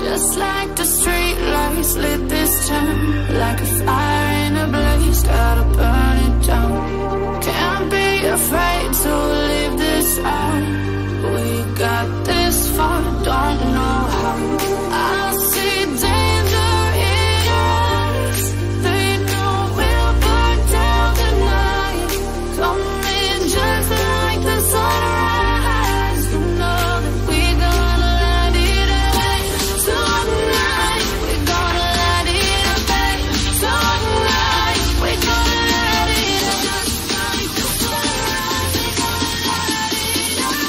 Just like the street lights lit this town, like a fire in a blaze, gotta burn it down. Can't be afraid to leave this out. We got this far, don't know how. I see danger in your eyes. They know we'll burn down the night. Coming just like the sunrise. You know that we gonna light it up. Tonight, we gonna light it up. Tonight, we gonna light it up. Just like the sunrise, we gonna light it up.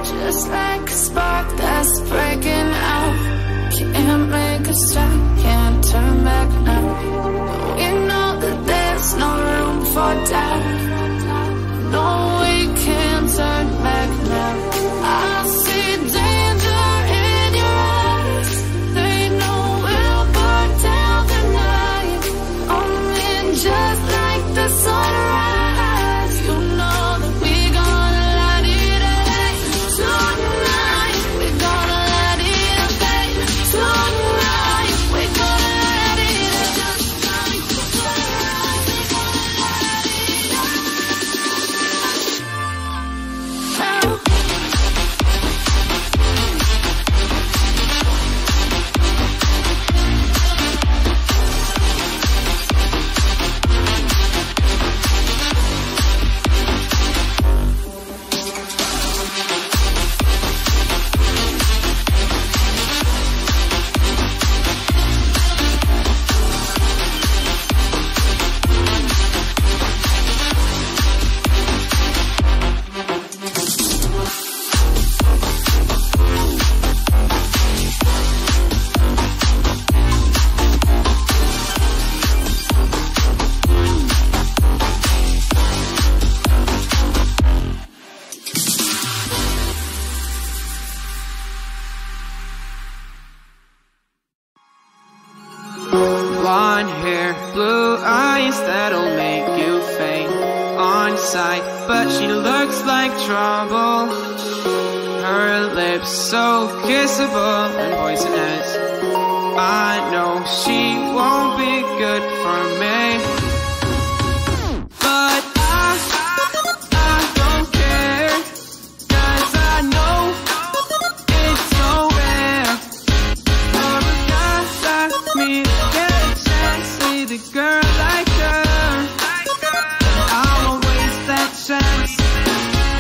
Just like a spark that's breaking out. Can't make a stop, can't turn back now. We know that there's no room for doubt. No, we can't turn back now. I see danger in your eyes. They know we'll burn down the night. Coming just like the sunrise. You know that we gonna light it up. Tonight, we gonna light it up. Tonight, we gonna light it up. Just like the sunrise, we gonna light it up. Blonde hair, blue eyes, that'll make you faint on sight. But she looks like trouble. Her lips so kissable and poisonous. I know she won't be good for me. But I don't care, 'cause I know it's so rare for a guy like me to get a chance with a girl like her. I won't waste that chance.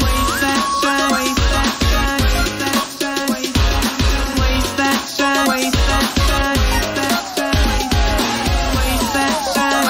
Waste that chance. Waste that chance. Waste that chance. Waste that chance. Waste that chance. Waste that chance. Waste that chance.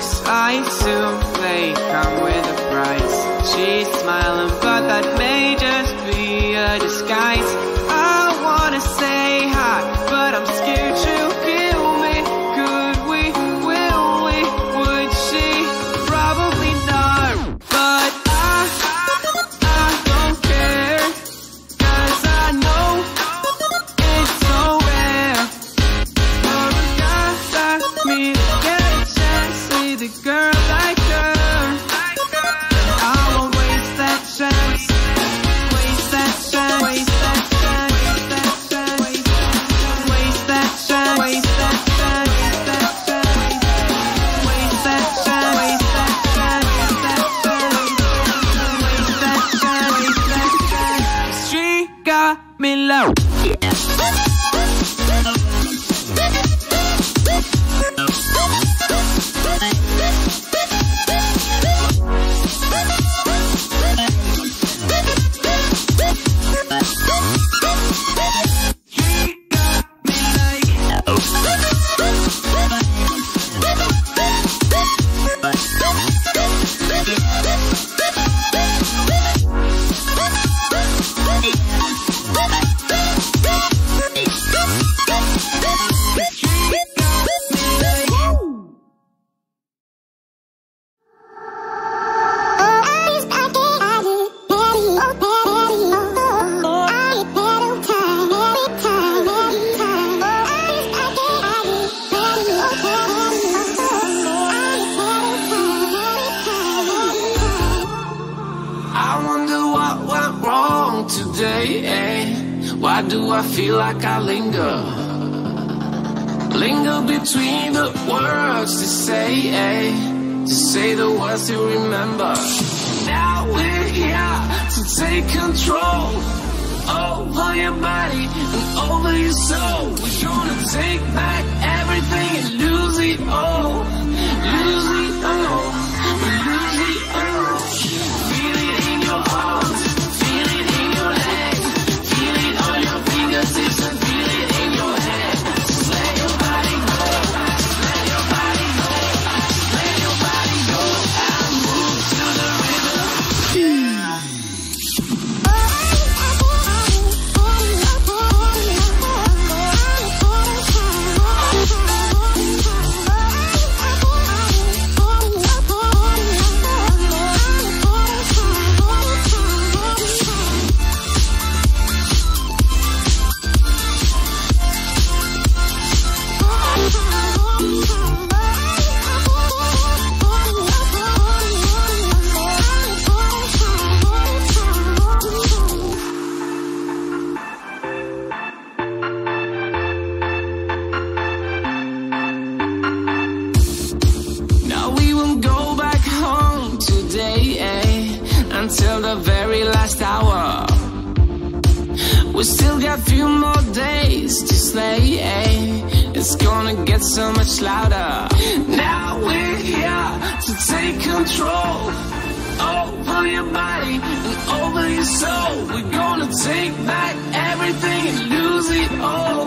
looks, I assume they come with a price. She's smiling, but that may just be a disguise. I wanna say hi, but I'm scared she'll kill me. Could we, will we, would she? Probably not, but I don't care, 'cause I know it's so rare for a guy like me to get a chance with a girl like her. I won't waste that chance, waste that chance, waste that chance, waste that chance, waste that chance, waste that chance, waste that chance, waste that chance, waste that chance, waste that chance. She got me low. Why do I feel like I linger between the words to say the words to remember. Now we're here to take control over your body and over your soul. We're gonna take back everything and lose it all, lose it all, lose it all. Feel it in your arms, feel it in your legs, feel it on your fingertips and feel it in your head. Just let your body go, just let your body go, just let your body go and move to the rhythm. Until the very last hour, we still got a few more days to slay. It's gonna get so much louder. Now we're here to take control over your body and over your soul. We're gonna take back everything and lose it all,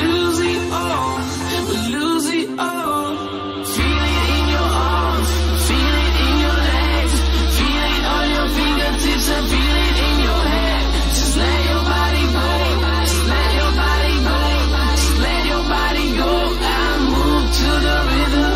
lose it all, lose it all. Feel it in your arms, feel it in your legs, feel it on your fingertips and feel it in your head. Just let your body go, just let your body go, just let your body go and move to the rhythm.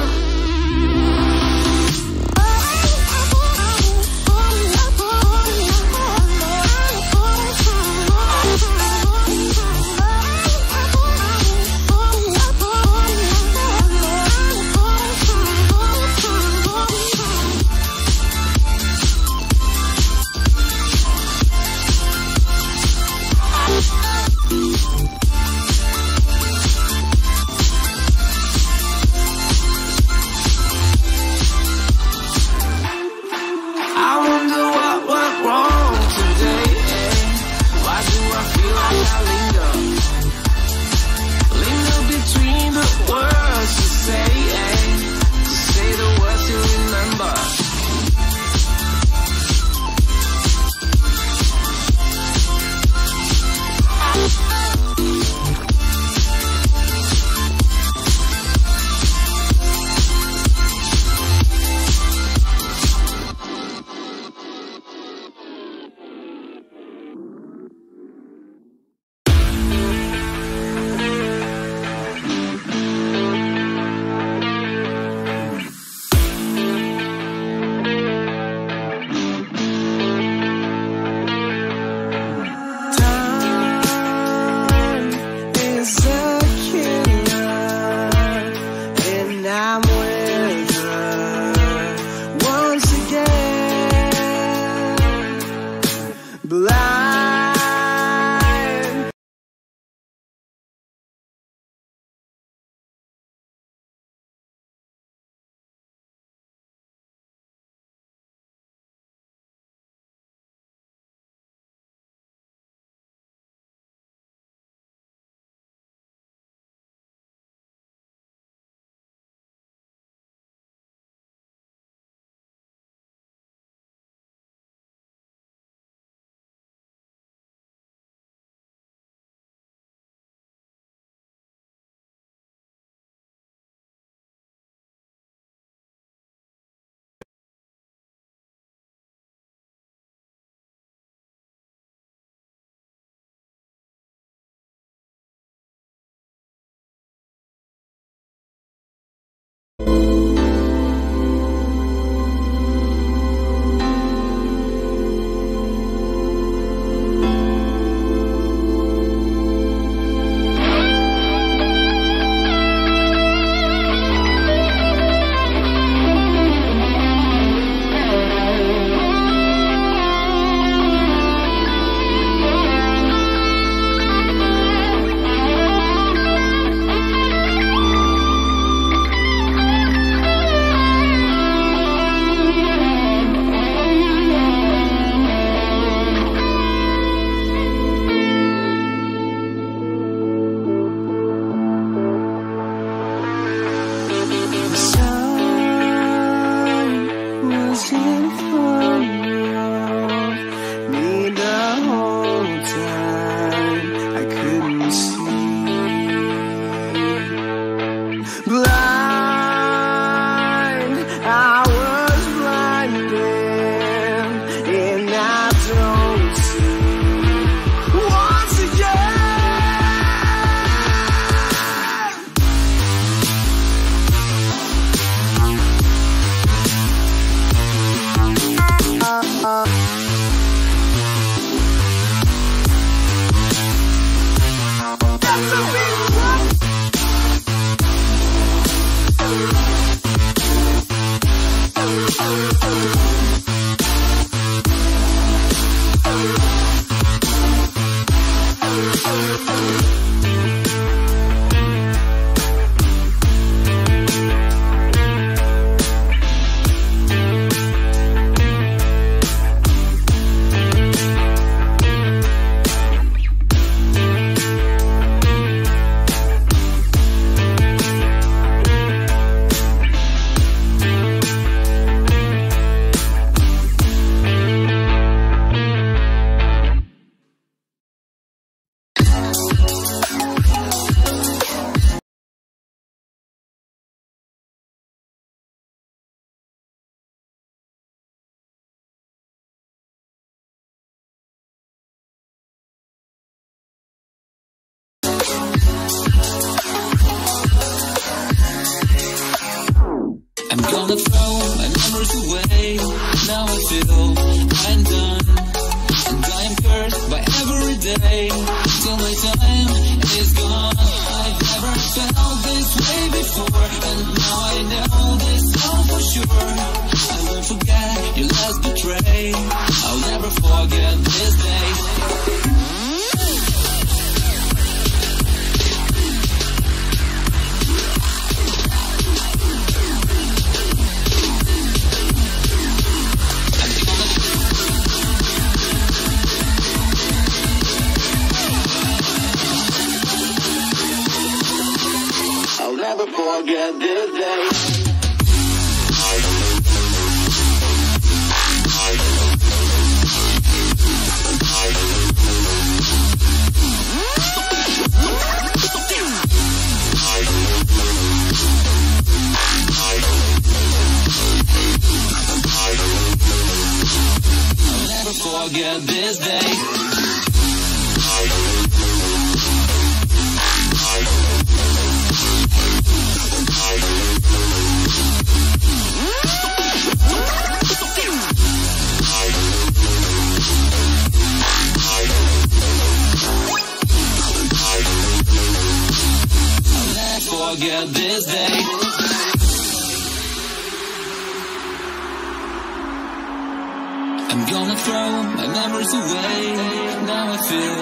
I'm gonna throw my memories away. Now I feel I'm done, and I am cursed by every day till my time is gone. I've never felt this way before, and now I know this all for sure. I won't forget your last betray. I'll never forget this day. Never forget this day. I'll never forget this day. Forget this day. I'm gonna throw my memories away. Now I feel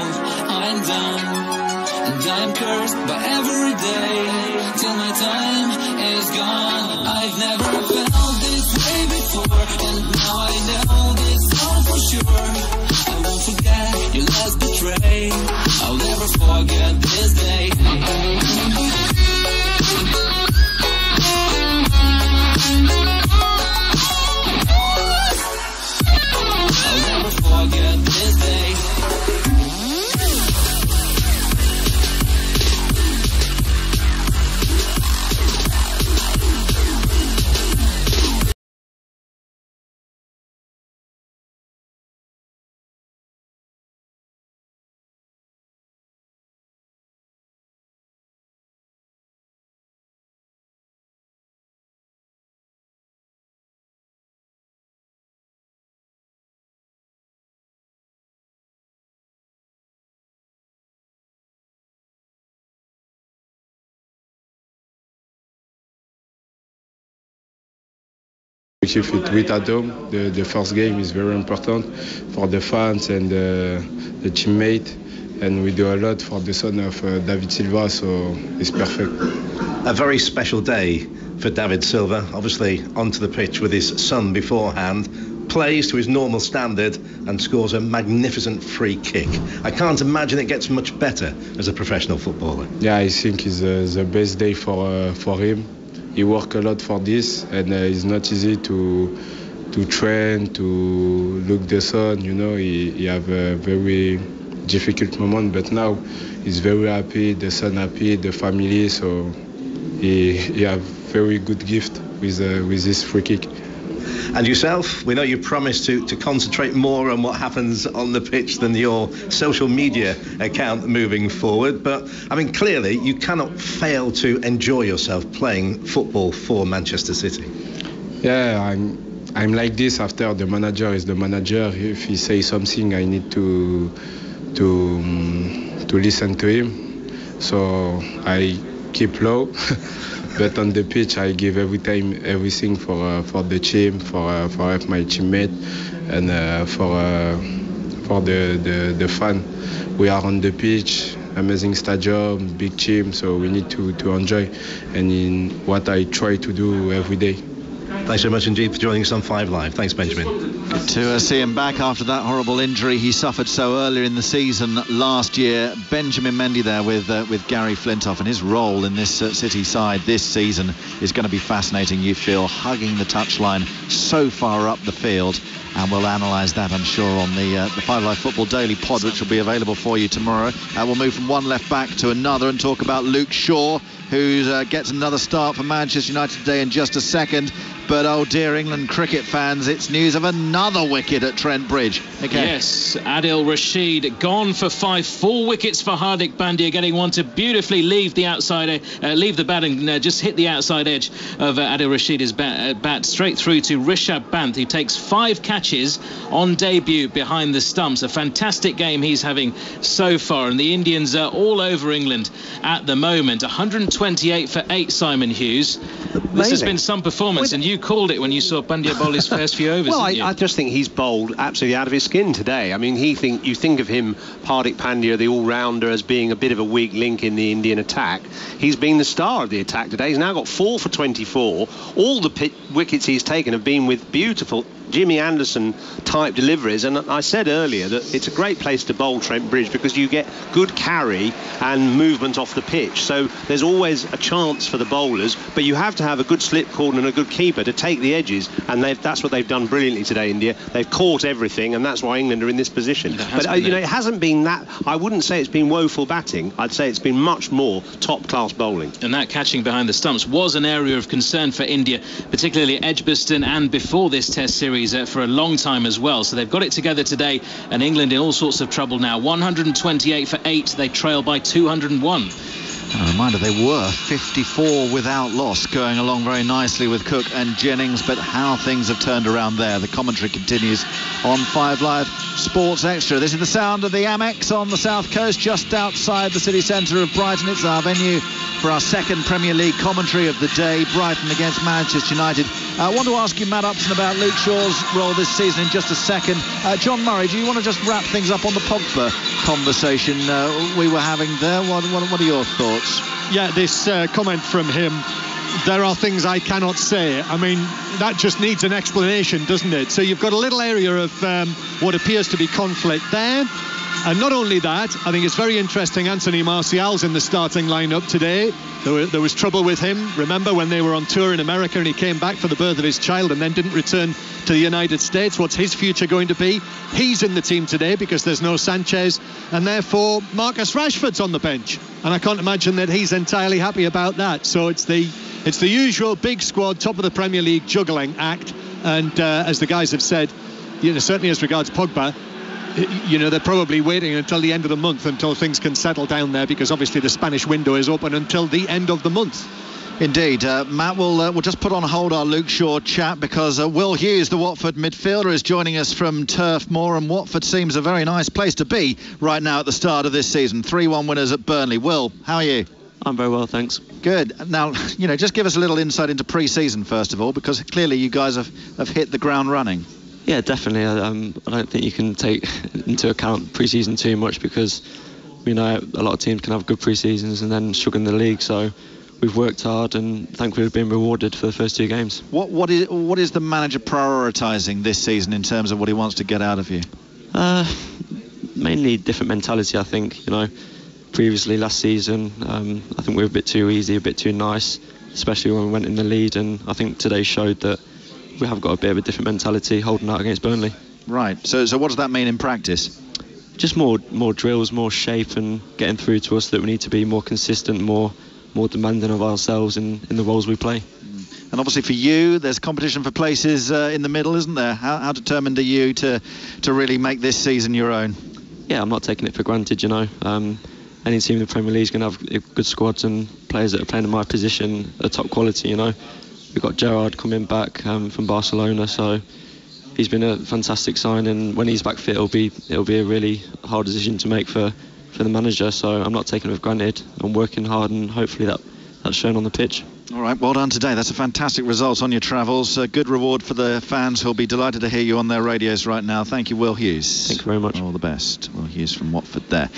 I'm done, and I'm cursed by every day till my time is gone. I've never felt this way before, and now I know this all for sure. I won't forget your last betray. I'll never forget this day. I'll never forget this day. If it win at home, the first game is very important for the fans and the teammate, and we do a lot for the son of David Silva, so it's perfect. A very special day for David Silva, obviously onto the pitch with his son beforehand, plays to his normal standard and scores a magnificent free kick. I can't imagine it gets much better as a professional footballer. Yeah, I think it's the best day for him. He worked a lot for this, and it's not easy to train, to look the sun. You know, he have a very difficult moment, but now he's very happy, the son happy, the family. So he have very good gift with this free kick. And yourself, we know you promised to concentrate more on what happens on the pitch than your social media account moving forward. But, I mean, clearly you cannot fail to enjoy yourself playing football for Manchester City. Yeah, I'm like this after the manager is the manager. If he says something, I need to listen to him. So I keep low. But on the pitch, I give everything for the team, for help my teammate, and for the fan. We are on the pitch, amazing stadium, big team, so we need to enjoy. And in what I try to do every day. Thanks so much indeed for joining us on 5 Live. Thanks, Benjamin. Good to see him back after that horrible injury he suffered so earlier in the season last year. Benjamin Mendy there with Gary Flintoff, and his role in this City side this season is going to be fascinating, you feel, hugging the touchline so far up the field. And we'll analyse that, I'm sure, on the 5 Live Football Daily pod, which will be available for you tomorrow. We'll move from one left back to another and talk about Luke Shaw, who gets another start for Manchester United today in just a second. But oh dear, England cricket fans, it's news of another wicket at Trent Bridge. Okay. Yes, Adil Rashid gone for 5. 4 wickets for Hardik Pandya, getting one to beautifully leave the outside, leave the bat and just hit the outside edge of Adil Rashid's bat straight through to Rishabh Pant, who takes 5 catches on debut behind the stumps. A fantastic game he's having so far, and the Indians are all over England at the moment. 128 for 8, Simon Hughes. Amazing. This has been some performance, and you called it when you saw Pandya bowl his first few overs. Well, didn't you? I just think he's bowled absolutely out of his skin today. I mean, you think of him, Hardik Pandya, the all-rounder, as being a bit of a weak link in the Indian attack. He's been the star of the attack today. He's now got 4 for 24. All the wickets he's taken have been with beautiful Jimmy Anderson type deliveries, and I said earlier that it's a great place to bowl Trent Bridge because you get good carry and movement off the pitch, so there's always a chance for the bowlers, but you have to have a good slip cord and a good keeper to take the edges, and that's what they've done brilliantly today, India. They've caught everything, and that's why England are in this position. But it hasn't been that, I wouldn't say it's been woeful batting. I'd say it's been much more top class bowling. And that catching behind the stumps was an area of concern for India, particularly Edgbaston, and before this test series for a long time as well. So they've got it together today, and England in all sorts of trouble now. 128 for 8, they trail by 201. A reminder, they were 54 without loss, going along very nicely with Cook and Jennings, but how things have turned around there. The commentary continues on 5 Live Sports Extra. This is the sound of the Amex on the south coast, just outside the city centre of Brighton. It's our venue for our second Premier League commentary of the day, Brighton against Manchester United. I want to ask you, Matt Upton, about Luke Shaw's role this season in just a second. John Murray, do you want to just wrap things up on the Pogba conversation we were having there? What are your thoughts? Yeah, this comment from him, there are things I cannot say. I mean, that just needs an explanation, doesn't it? So you've got a little area of what appears to be conflict there. And not only that, I think it's very interesting, Anthony Martial's in the starting lineup today. There was trouble with him, remember, when they were on tour in America and he came back for the birth of his child and then didn't return to the United States. What's his future going to be? He's in the team today because there's no Sanchez, and therefore Marcus Rashford's on the bench. And I can't imagine that he's entirely happy about that. So it's the usual big squad, top of the Premier League juggling act. And as the guys have said, certainly as regards Pogba, they're probably waiting until the end of the month until things can settle down there, because obviously the Spanish window is open until the end of the month. Indeed. Matt, we'll just put on hold our Luke Shaw chat because Will Hughes, the Watford midfielder, is joining us from Turf Moor, and Watford seems a very nice place to be right now at the start of this season. 3-1 winners at Burnley. Will, how are you? I'm very well, thanks. Good. Now, just give us a little insight into pre-season first of all, because clearly you guys have hit the ground running. Yeah, definitely. I don't think you can take into account pre-season too much, because we know a lot of teams can have good pre-seasons and then struggle in the league. So we've worked hard and thankfully we've been rewarded for the first 2 games. What is the manager prioritising this season in terms of what he wants to get out of you? Mainly different mentality, I think. Previously last season, I think we were a bit too easy, a bit too nice, especially when we went in the lead. And I think today showed that we have got a bit of a different mentality holding out against Burnley. Right. So what does that mean in practice? Just more drills, more shape, and getting through to us that we need to be more consistent, more demanding of ourselves in the roles we play. And obviously for you, there's competition for places in the middle, isn't there? How determined are you to really make this season your own? Yeah, I'm not taking it for granted, Any team in the Premier League is going to have good squads and players that are playing in my position at top quality, We've got Gerrard coming back from Barcelona, so he's been a fantastic sign, and when he's back fit, it'll be a really hard decision to make for the manager. So I'm not taking it for granted. I'm working hard, and hopefully that's shown on the pitch. All right, well done today. That's a fantastic result on your travels. A good reward for the fans who'll be delighted to hear you on their radios right now. Thank you, Will Hughes. Thank you very much. All the best. Will Hughes from Watford there.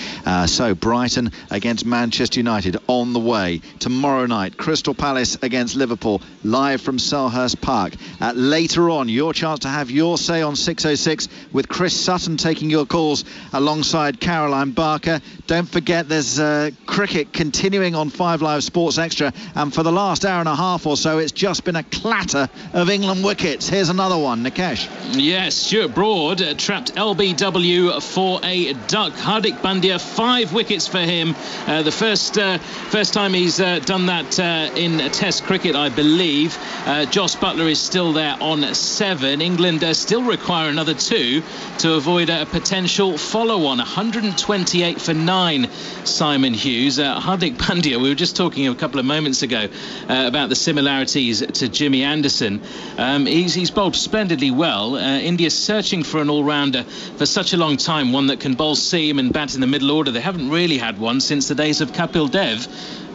So Brighton against Manchester United on the way. Tomorrow night, Crystal Palace against Liverpool, live from Selhurst Park. Later on, your chance to have your say on 606 with Chris Sutton taking your calls alongside Caroline Barker. Don't forget, there's cricket continuing on 5 Live Sports Extra. And for the last last hour and a half or so, it's just been a clatter of England wickets. Here's another one, Nikesh. Yes, Stuart Broad trapped LBW for a duck. Hardik Pandya, 5 wickets for him. The first time he's done that in Test cricket, I believe. Jos Buttler is still there on 7. England still require another 2 to avoid a potential follow-on. 128 for 9, Simon Hughes. Hardik Pandya, we were just talking a couple of moments ago about the similarities to Jimmy Anderson. He's bowled splendidly well. India's searching for an all-rounder for such a long time, one that can bowl seam and bat in the middle order. They haven't really had one since the days of Kapil Dev.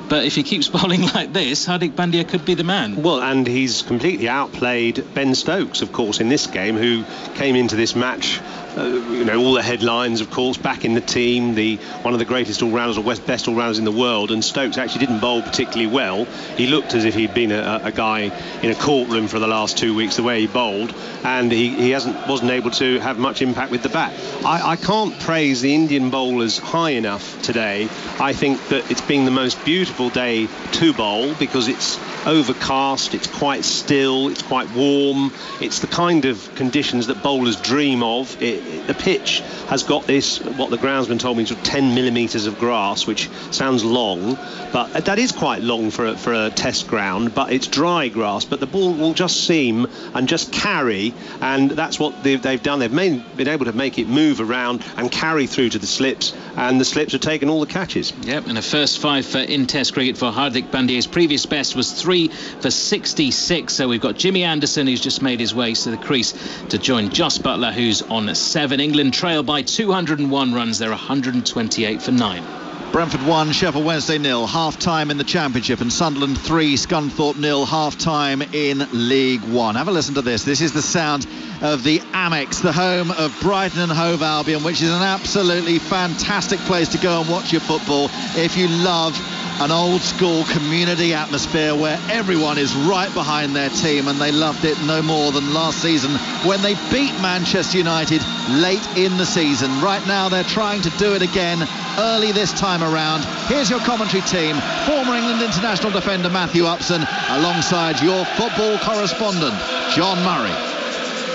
But if he keeps bowling like this, Hardik Pandya could be the man. Well, and he's completely outplayed Ben Stokes, of course, in this game, who came into this match, all the headlines, of course, back in the team, one of the greatest all-rounders or best all-rounders in the world, and Stokes actually didn't bowl particularly well. He looked as if he'd been a guy in a courtroom for the last 2 weeks, the way he bowled, and he wasn't able to have much impact with the bat. I can't praise the Indian bowlers high enough today. I think that it's been the most beautiful day to bowl because it's overcast, it's quite still, it's quite warm. It's the kind of conditions that bowlers dream of. The pitch has got this, what the groundsman told me, 10 millimetres of grass, which sounds long, but that is quite long for a test ground, but it's dry grass, but the ball will just seam and just carry, and that's what they've done. They've been able to make it move around and carry through to the slips, and the slips have taken all the catches. Yep, and a first 5 in Test cricket for Hardik Pandya. His previous best was 3 for 66. So we've got Jimmy Anderson, who's just made his way to the crease to join Jos Buttler, who's on 7. England trail by 201 runs. They're 128 for 9. Brentford 1, Sheffield Wednesday 0, half-time in the Championship, and Sunderland 3, Scunthorpe 0, half-time in League One. Have a listen to this. This is the sound of the Amex, the home of Brighton and Hove Albion, which is an absolutely fantastic place to go and watch your football if you love an old-school community atmosphere where everyone is right behind their team, and they loved it no more than last season when they beat Manchester United late in the season. Right now they're trying to do it again early this time around. Here's your commentary team: former England international defender Matthew Upson, alongside your football correspondent John Murray.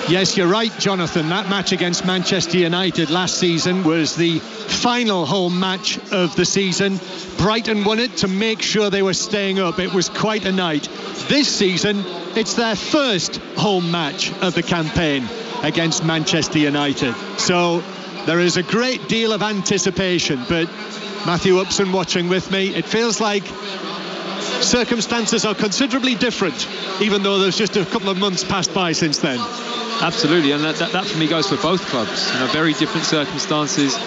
Yes, you're right, Jonathan. That match against Manchester United last season was the final home match of the season. Brighton won it to make sure they were staying up. It was quite a night. This season, it's their first home match of the campaign against Manchester United. So there is a great deal of anticipation. But Matthew Upson watching with me, it feels like circumstances are considerably different, even though there's just a couple of months passed by since then. Absolutely, and that for me goes for both clubs. Very different circumstances.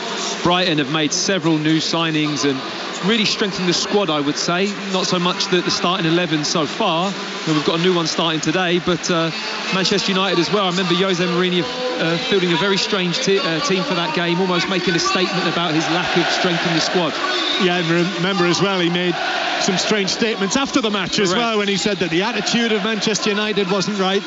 Brighton have made several new signings and really strengthened the squad, I would say. Not so much the starting 11 so far. We've got a new one starting today, but Manchester United as well. I remember Jose Mourinho fielding a very strange team for that game, almost making a statement about his lack of strength in the squad. Yeah, and remember as well, he made some strange statements after the match as well, when he said that the attitude of Manchester United wasn't right.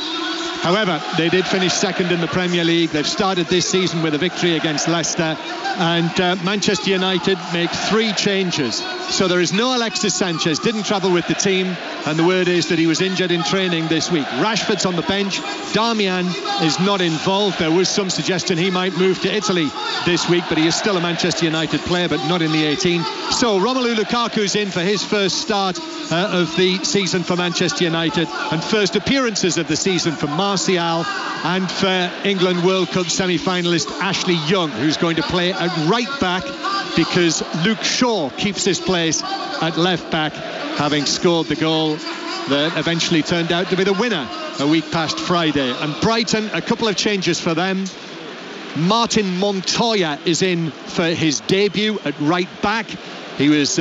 However, they did finish second in the Premier League. They've started this season with a victory against Leicester, and Manchester United make 3 changes. So there is no Alexis Sanchez, didn't travel with the team, and the word is that he was injured in training this week. Rashford's on the bench. Darmian is not involved. There was some suggestion he might move to Italy this week, but he is still a Manchester United player, but not in the 18. So Romelu Lukaku's in for his first start of the season for Manchester United, and first appearances of the season for Martial, and for England World Cup semi-finalist Ashley Young, who's going to play at right back because Luke Shaw keeps his place at left back, having scored the goal that eventually turned out to be the winner a week past Friday. And Brighton, a couple of changes for them. Martin Montoya is in for his debut at right back. He was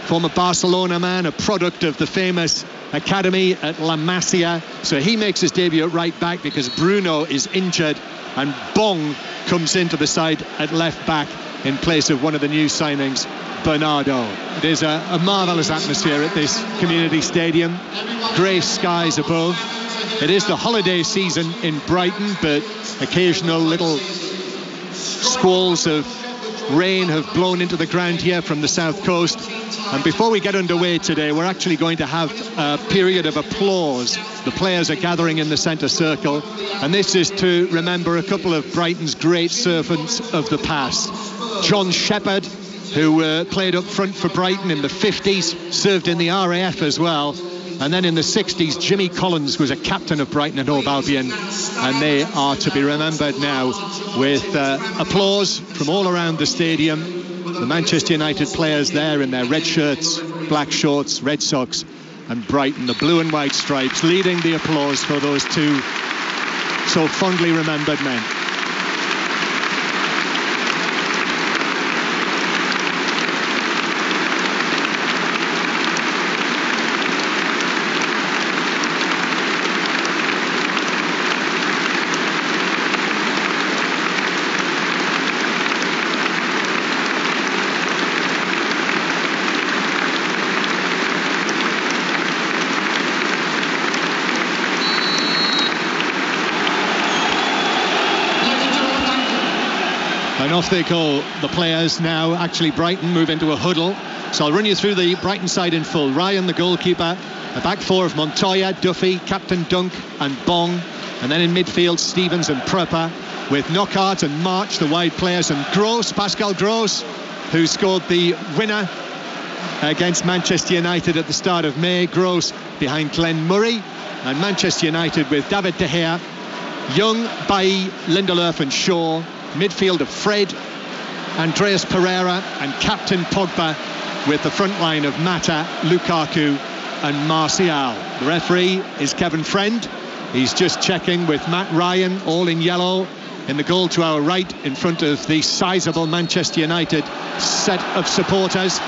former Barcelona man, a product of the famous academy at La Masia, so he makes his debut at right back because Bruno is injured, and Bong comes into the side at left back in place of one of the new signings, Bernardo. It is a marvellous atmosphere at this community stadium, grey skies above. It is the holiday season in Brighton, but occasional little squalls of rain have blown into the ground here from the south coast. And before we get underway today, we're actually going to have a period of applause. The players are gathering in the centre circle, and this is to remember a couple of Brighton's great servants of the past. John Shepherd, who played up front for Brighton in the 50s, served in the RAF as well. And then in the 60s, Jimmy Collins was a captain of Brighton and Hove Albion, and they are to be remembered now with applause from all around the stadium. The Manchester United players there in their red shirts, black shorts, red socks, and Brighton, the blue and white stripes, leading the applause for those two so fondly remembered men. And off they go, the players now. Actually, Brighton move into a huddle. So I'll run you through the Brighton side in full. Ryan, the goalkeeper, a back four of Montoya, Duffy, Captain Dunk and Bong. And then in midfield, Stevens and Prepper, with Knockaert and March, the wide players, and Gross, Pascal Gross, who scored the winner against Manchester United at the start of May. Gross behind Glenn Murray. And Manchester United with David De Gea, Young, Bailly, Lindelöf and Shaw. Midfield of Fred, Andreas Pereira and Captain Pogba, with the front line of Mata, Lukaku and Martial. The referee is Kevin Friend. He's just checking with Matt Ryan, all in yellow, in the goal to our right, in front of the sizable Manchester United set of supporters.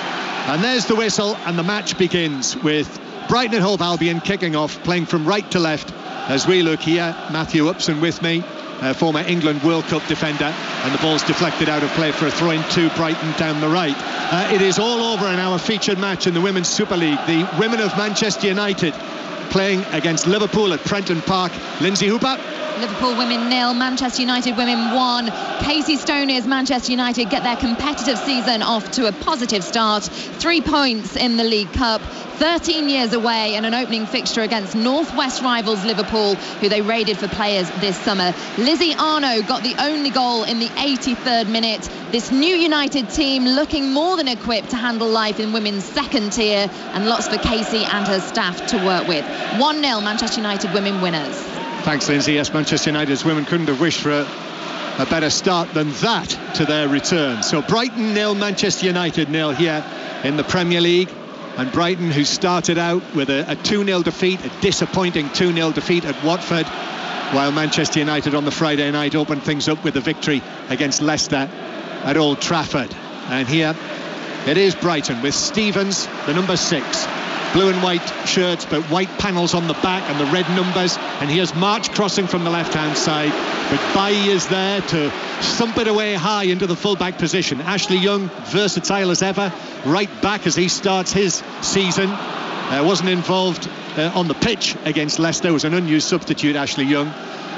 And there's the whistle, and the match begins with Brighton and Hove Albion kicking off, playing from right to left. As we look here, Matthew Upson with me, former England World Cup defender, and the ball's deflected out of play for a throw-in to Brighton down the right. It is all over in our featured match in the Women's Super League. The women of Manchester United playing against Liverpool at Prenton Park. Lindsay Hooper. Liverpool women 0, Manchester United women 1. Casey Stoney's Manchester United get their competitive season off to a positive start. 3 points in the League Cup. 13 years away, and an opening fixture against Northwest rivals Liverpool, who they raided for players this summer. Lizzie Arno got the only goal in the 83rd minute. This new United team looking more than equipped to handle life in women's second tier, and lots for Casey and her staff to work with. 1-0 Manchester United women winners. Thanks, Lindsay. Yes, Manchester United's women couldn't have wished for a better start than that to their return. So Brighton 0, Manchester United 0 here in the Premier League. And Brighton, who started out with a 2-0 defeat, a disappointing 2-0 defeat at Watford, while Manchester United on the Friday night opened things up with a victory against Leicester at Old Trafford. And here it is Brighton with Stevens, the number 6. Blue and white shirts, but white panels on the back and the red numbers. And here's March crossing from the left-hand side. But Bailly is there to thump it away high into the full-back position. Ashley Young, versatile as ever, right back as he starts his season. Wasn't involved on the pitch against Leicester. Was an unused substitute, Ashley Young.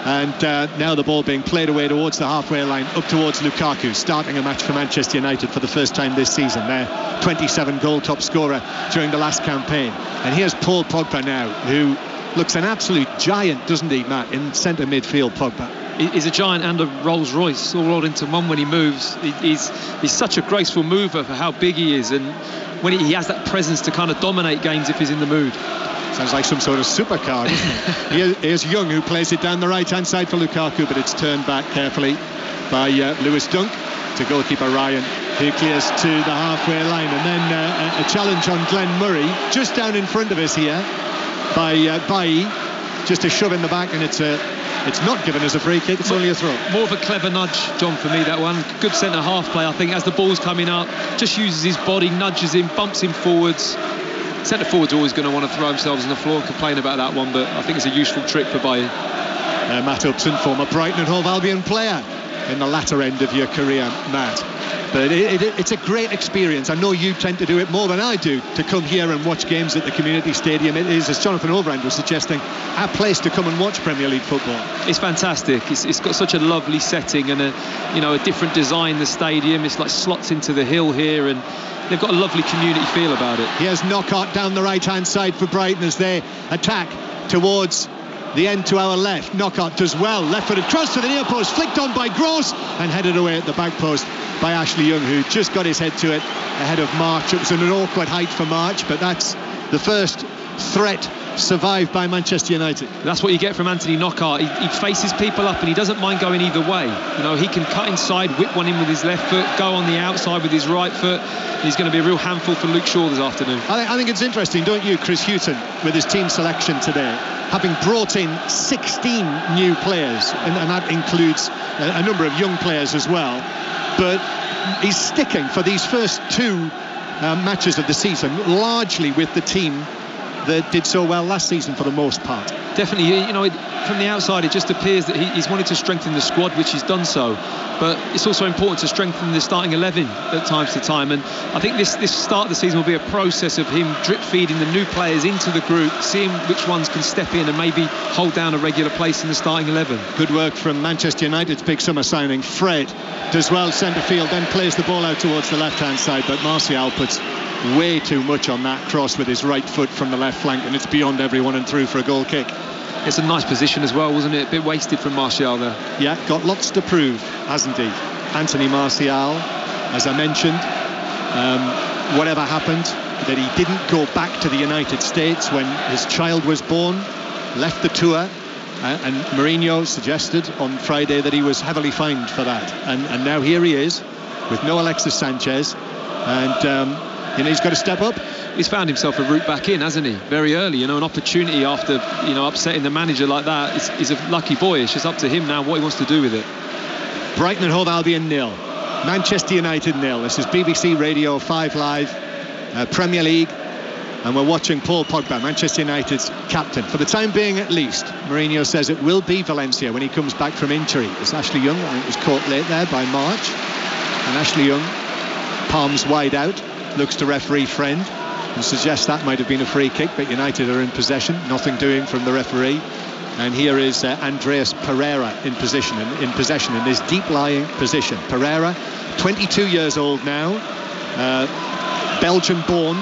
And now the ball being played away towards the halfway line, up towards Lukaku, starting a match for Manchester United for the first time this season. Their 27-goal top scorer during the last campaign. And here's Paul Pogba now, who looks an absolute giant, doesn't he, Matt, in centre midfield. Pogba. He's a giant and a Rolls Royce all rolled into one when he moves. He's such a graceful mover for how big he is, and when he has that presence to kind of dominate games if he's in the mood. Sounds like some sort of supercar, doesn't it? Here's Young, who plays it down the right-hand side for Lukaku, but it's turned back carefully by Lewis Dunk to goalkeeper Ryan, who clears to the halfway line. And then a challenge on Glenn Murray, just down in front of us here, by Bailly, just a shove in the back, and it's not given as a free kick, it's only a throw. More of a clever nudge, John, for me, that one. Good centre-half play, I think, as the ball's coming up, just uses his body, nudges him, bumps him forwards. Centre forward's always going to want to throw themselves on the floor and complain about that one, but I think it's a useful trick for Bailly. Matt Upson, former Brighton and Hove Albion player in the latter end of your career, Matt. But it's a great experience. I know you tend to do it more than I do, to come here and watch games at the community stadium. It is, as Jonathan Overend was suggesting, a place to come and watch Premier League football. It's fantastic. It's got such a lovely setting and a different design. The stadium, it's like slots into the hill here, and they've got a lovely community feel about it. Here's Knockaert down the right hand side for Brighton as they attack towards the end to our left. Knockaert does well, left-footed cross to the near post, flicked on by Gross and headed away at the back post by Ashley Young, who just got his head to it ahead of March. It was an awkward height for March, but that's the first threat survived by Manchester United. That's what you get from Anthony Knockaert. He faces people up and he doesn't mind going either way. He can cut inside, whip one in with his left foot, go on the outside with his right foot. He's going to be a real handful for Luke Shaw this afternoon. I think it's interesting, don't you, Chris Hughton, with his team selection today, having brought in 16 new players, and that includes a number of young players as well. But he's sticking for these first two matches of the season largely with the team that did so well last season for the most part. Definitely, from the outside it just appears that he's wanted to strengthen the squad, which he's done so, but it's also important to strengthen the starting 11 at times to time, and I think this start of the season will be a process of him drip feeding the new players into the group, seeing which ones can step in and maybe hold down a regular place in the starting 11. Good work from Manchester United's big summer signing. Fred does well centre field, then plays the ball out towards the left hand side, but Martial puts way too much on that cross with his right foot from the left flank, and it's beyond everyone and through for a goal kick. It's a nice position as well, wasn't it? A bit wasted from Martial there. Yeah, got lots to prove, hasn't he? Anthony Martial, as I mentioned, whatever happened, that he didn't go back to the United States when his child was born, left the tour, and Mourinho suggested on Friday that he was heavily fined for that, and now here he is with no Alexis Sanchez, and he's got to step up. He's found himself a route back in, hasn't he? Very early, an opportunity after, upsetting the manager like that. He's a lucky boy. It's just up to him now what he wants to do with it. Brighton and Hove Albion 0, Manchester United 0. This is BBC Radio 5 Live, Premier League, and we're watching Paul Pogba, Manchester United's captain, for the time being at least. Mourinho says it will be Valencia when he comes back from injury. It's Ashley Young, I think, was caught late there by March, and Ashley Young, palms wide out, looks to referee Friend and suggests that might have been a free kick, but United are in possession, nothing doing from the referee. And here is Andreas Pereira in possession in this deep lying position. Pereira, 22 years old now, Belgian born,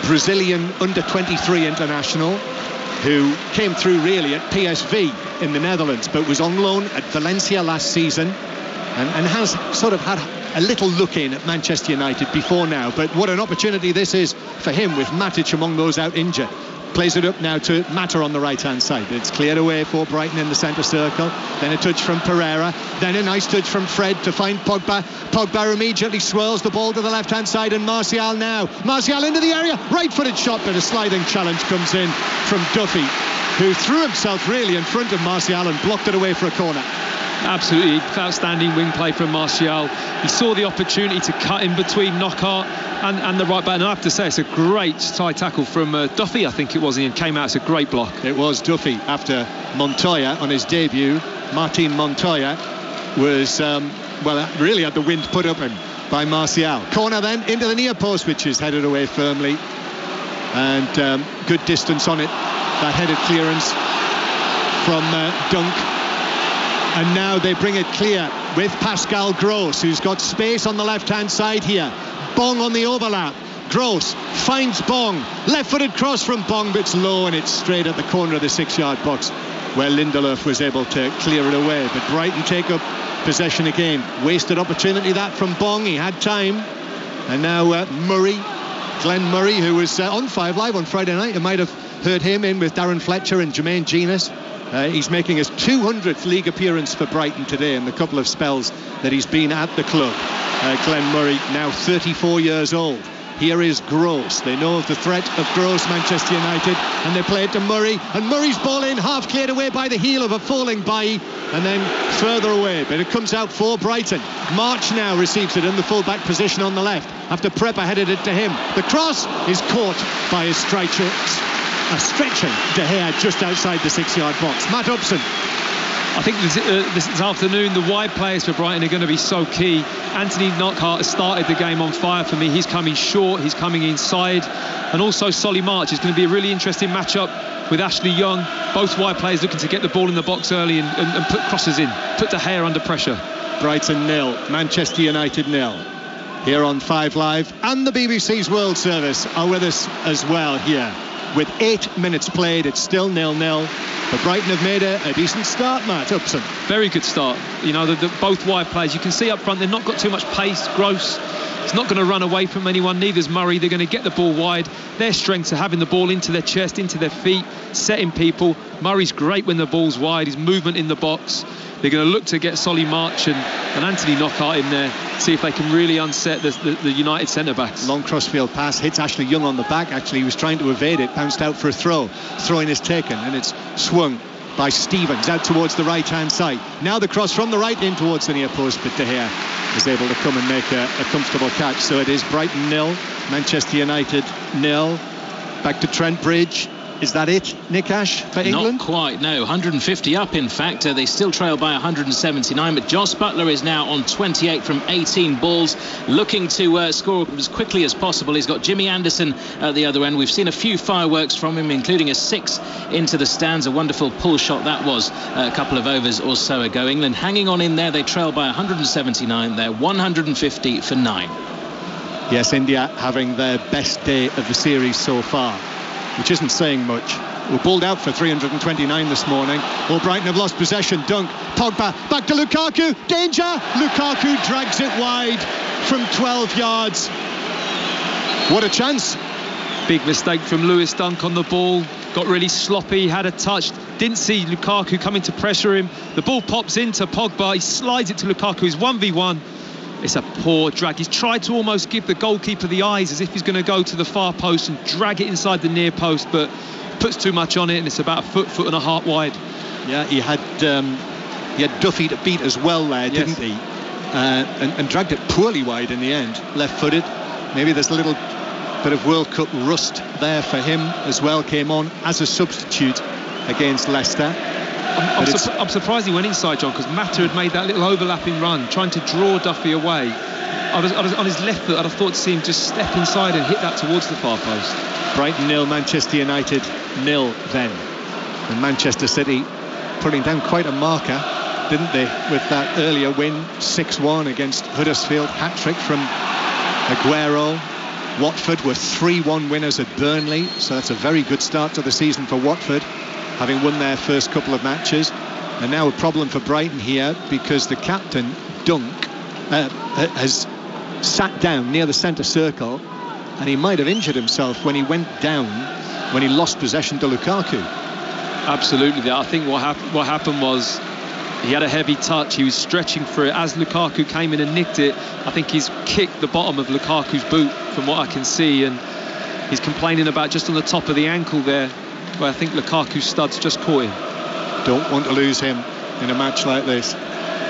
Brazilian under 23 international, who came through really at PSV in the Netherlands, but was on loan at Valencia last season, and has sort of had a little look in at Manchester United before now. But what an opportunity this is for him, with Matic among those out injured. Plays it up now to Mata on the right hand side. It's cleared away for Brighton in the centre circle. Then a touch from Pereira, then a nice touch from Fred to find Pogba. Pogba immediately swirls the ball to the left hand side, and Martial now. Martial into the area, right footed shot, but a sliding challenge comes in from Duffy, who threw himself really in front of Martial and blocked it away for a corner. Absolutely outstanding wing play from Martial. He saw the opportunity to cut in between Knockaert and the right back, and I have to say it's a great tie tackle from Duffy, I think it was, and came out. It's a great block. It was Duffy after Montoya on his debut. Martin Montoya was really had the wind put up him by Martial. Corner then into the near post, which is headed away firmly, and good distance on it, that headed clearance from Dunk. And now they bring it clear with Pascal Gross, who's got space on the left-hand side here. Bong on the overlap. Gross finds Bong. Left-footed cross from Bong, but it's low, and it's straight at the corner of the 6-yard box, where Lindelof was able to clear it away. But Brighton take up possession again. Wasted opportunity that from Bong. He had time. And now Glenn Murray, who was on 5 Live on Friday night. You might have heard him in with Darren Fletcher and Jermaine Genius. He's making his 200th league appearance for Brighton today in the couple of spells that he's been at the club. Glenn Murray, now 34 years old. Here is Gross. They know of the threat of Gross, Manchester United, and they play it to Murray, and Murray's ball in, half cleared away by the heel of a falling Bailly, and then further away, but it comes out for Brighton. March now receives it in the full-back position on the left, after Prepper headed it to him. The cross is caught by his stretching De Gea just outside the 6-yard box. Matt Upson I think this afternoon the wide players for Brighton are going to be so key. Anthony Knockaert has started the game on fire for me. He's coming short, he's coming inside, and also Solly March is going to be a really interesting matchup with Ashley Young. Both wide players looking to get the ball in the box early and put crosses in, put De Gea under pressure. Brighton 0, Manchester United 0. Here on 5 Live, and the BBC's World Service are with us as well here. With 8 minutes played, it's still 0-0. But Brighton have made a decent start, Matt Upson. Very good start. You know, both wide players, you can see up front, they've not got too much pace. Gross, it's not going to run away from anyone. Neither's Murray. They're going to get the ball wide. Their strengths are having the ball into their chest, into their feet, setting people. Murray's great when the ball's wide. His movement in the box. They're going to look to get Solly March and Anthony Knockaert in there, see if they can really unset the United centre-backs. Long crossfield pass, hits Ashley Young on the back. Actually, he was trying to evade it, bounced out for a throw. Throw-in is taken, and it's swung by Stevens out towards the right-hand side. Now the cross from the right in towards the near post, but De Gea is able to come and make a comfortable catch. So it is Brighton 0, Manchester United 0. Back to Trent Bridge. Is that it, Nick Ash, for England? Not quite, no. 150 up, in fact. They still trail by 179, but Joss Butler is now on 28 from 18 balls, looking to score as quickly as possible. He's got Jimmy Anderson at the other end. We've seen a few fireworks from him, including a 6 into the stands. A wonderful pull shot that was a couple of overs or so ago. England hanging on in there. They trail by 179. They're 150 for 9. Yes, India having their best day of the series so far, which isn't saying much. We're bowled out for 329 this morning. Well, Brighton have lost possession. Dunk, Pogba, back to Lukaku. Danger! Lukaku drags it wide from 12 yards. What a chance. Big mistake from Lewis Dunk on the ball. Got really sloppy, had a touch. Didn't see Lukaku coming to pressure him. The ball pops into Pogba. He slides it to Lukaku. He's 1v1. It's a poor drag. He's tried to almost give the goalkeeper the eyes as if he's going to go to the far post and drag it inside the near post, but puts too much on it, and it's about a foot and a half wide. Yeah, he had Duffy to beat as well there, didn't he? And dragged it poorly wide in the end. Left-footed. Maybe there's a little bit of World Cup rust there for him as well. Came on as a substitute against Leicester. I'm surprised he went inside, John, because Mata had made that little overlapping run, trying to draw Duffy away. I was on his left foot. I'd have thought to see him just step inside and hit that towards the far post. Brighton 0, Manchester United 0 then. And Manchester City putting down quite a marker, didn't they, with that earlier win, 6-1 against Huddersfield. Hat-trick from Aguero. Watford were 3-1 winners at Burnley, so that's a very good start to the season for Watford, having won their first couple of matches. And now a problem for Brighton here, because the captain, Dunk, has sat down near the centre circle, and he might have injured himself when he went down, when he lost possession to Lukaku. Absolutely. I think what happened was he had a heavy touch. He was stretching for it. As Lukaku came in and nicked it, I think he's kicked the bottom of Lukaku's boot from what I can see, and he's complaining about just on the top of the ankle there, where I think Lukaku's studs just caught him. Don't want to lose him in a match like this.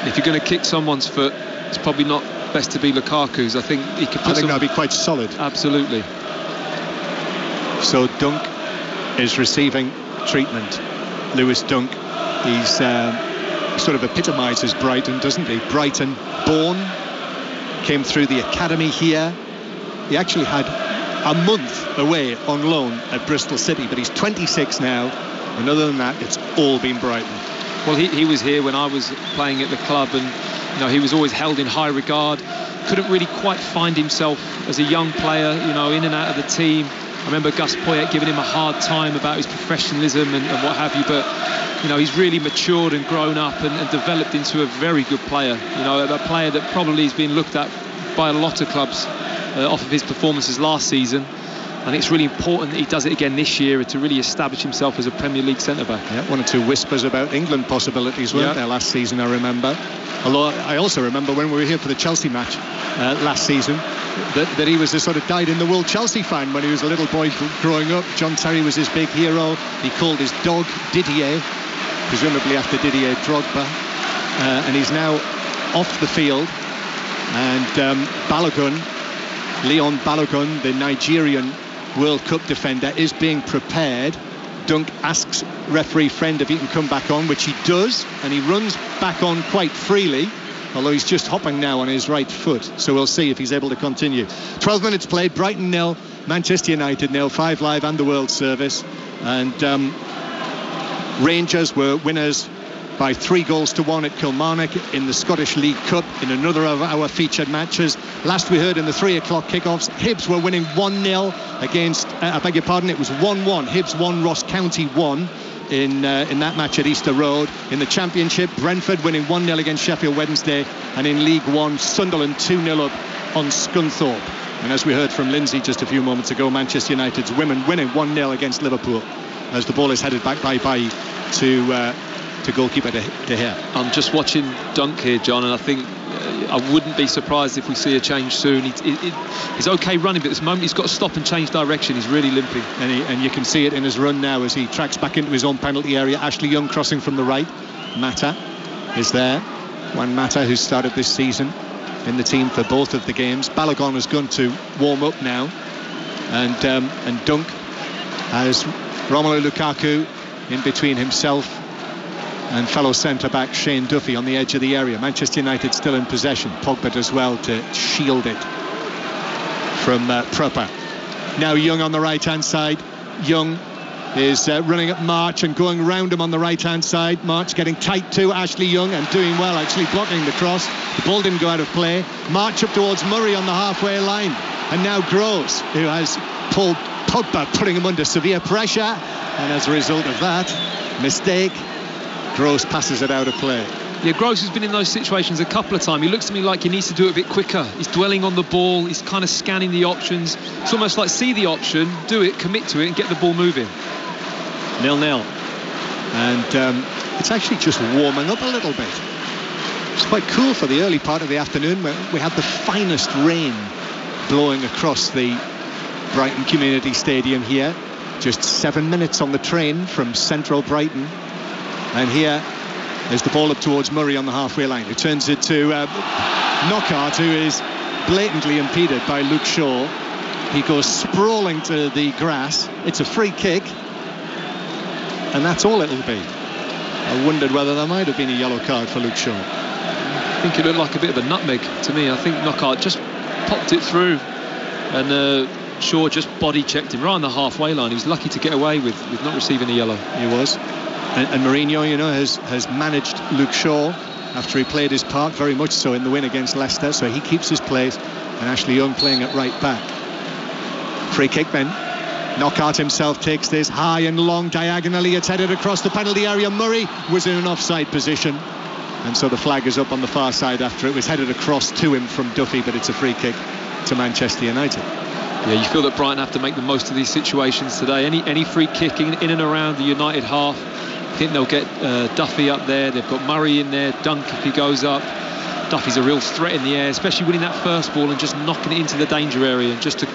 If you're going to kick someone's foot, it's probably not best to be Lukaku's. I think he could put that'd be quite solid. Absolutely. So Dunk is receiving treatment. Lewis Dunk, he's sort of epitomises Brighton, doesn't he? Brighton born, came through the academy here. He actually had a month away on loan at Bristol City, but he's 26 now, and other than that, it's all been Brighton. Well, he was here when I was playing at the club, and you know, he was always held in high regard. Couldn't really quite find himself as a young player, you know, in and out of the team. I remember Gus Poyet giving him a hard time about his professionalism and what have you, but you know, he's really matured and grown up and developed into a very good player. You know, a player that probably has been looked at by a lot of clubs off of his performances last season. I think it's really important that he does it again this year to really establish himself as a Premier League centre-back. Yeah, one or two whispers about England possibilities, weren't there, last season, I remember. Although I also remember when we were here for the Chelsea match last season, that he was a sort of dyed-in-the-wool Chelsea fan when he was a little boy growing up. John Terry was his big hero. He called his dog Didier, presumably after Didier Drogba. And he's now off the field. And Balogun, Leon Balogun, the Nigerian World Cup defender, is being prepared Dunk asks referee Friend if he can come back on, which he does, and he runs back on quite freely, although he's just hopping now on his right foot, so we'll see if he's able to continue. 12 minutes played, Brighton 0, Manchester United 0, 5 Live and the World Service, and Rangers were winners by 3-1 at Kilmarnock in the Scottish League Cup in another of our featured matches. Last we heard in the 3 o'clock kickoffs, Hibs were winning 1-0 against, I beg your pardon, it was 1-1. Hibs 1, Ross County 1 in that match at Easter Road. In the Championship, Brentford winning 1-0 against Sheffield Wednesday, and in League One, Sunderland 2-0 up on Scunthorpe. And as we heard from Lindsay just a few moments ago, Manchester United's women winning 1-0 against Liverpool as the ball is headed back by Bailly to goalkeeper De Gea. I'm just watching Dunk here, John, and I think I wouldn't be surprised if we see a change soon. He's okay running, but at this moment he's got to stop and change direction. He's really limping. And you can see it in his run now as he tracks back into his own penalty area. Ashley Young crossing from the right. Mata is there. Juan Mata, who started this season in the team for both of the games. Balogun has gone to warm up now. And Dunk has Romelu Lukaku in between himself and fellow centre-back Shane Duffy on the edge of the area. Manchester United still in possession. Pogba does well to shield it from Prupper. Now Young on the right-hand side. Young is running at March and going round him on the right-hand side. March getting tight to Ashley Young and doing well, actually blocking the cross. The ball didn't go out of play. March up towards Murray on the halfway line. And now Gross, who has pulled Pogba, putting him under severe pressure. And as a result of that mistake, Gross passes it out of play. Yeah, Gross has been in those situations a couple of times. He looks to me like he needs to do it a bit quicker. He's dwelling on the ball. He's kind of scanning the options. It's almost like see the option, do it, commit to it, and get the ball moving. 0-0. And it's actually just warming up a little bit. It's quite cool for the early part of the afternoon. We had the finest rain blowing across the Brighton Community Stadium here. Just 7 minutes on the train from central Brighton. And here is the ball up towards Murray on the halfway line, who turns it to Knockaert, who is blatantly impeded by Luke Shaw. He goes sprawling to the grass. It's a free kick, and that's all it'll be. I wondered whether there might have been a yellow card for Luke Shaw. I think it looked like a bit of a nutmeg to me. I think Knockaert just popped it through, and Shaw just body checked him right on the halfway line. He was lucky to get away with not receiving a yellow. He was. And Mourinho, you know, has managed Luke Shaw after he played his part, very much so, in the win against Leicester, so he keeps his place, and Ashley Young playing at right back. Free kick then. Knockaert himself takes this high and long diagonally. It's headed across the penalty area. Murray was in an offside position, and so the flag is up on the far side after it was headed across to him from Duffy, but it's a free kick to Manchester United. Yeah, you feel that Brighton have to make the most of these situations today. Any free kick in and around the United half, I think they'll get Duffy up there. They've got Murray in there, Dunk if he goes up. Duffy's a real threat in the air, especially winning that first ball and just knocking it into the danger area, just to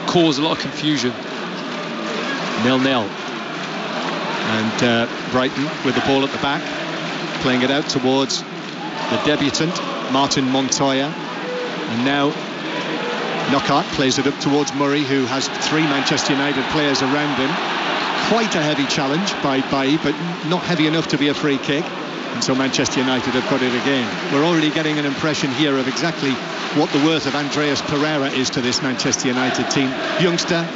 cause a lot of confusion. 0-0. And Brighton with the ball at the back, playing it out towards the debutant Martin Montoya. And now Knockaert plays it up towards Murray, who has 3 Manchester United players around him. Quite a heavy challenge by Bailly, but not heavy enough to be a free kick. And so Manchester United have got it again. We're already getting an impression here of exactly what the worth of Andreas Pereira is to this Manchester United team. Youngster,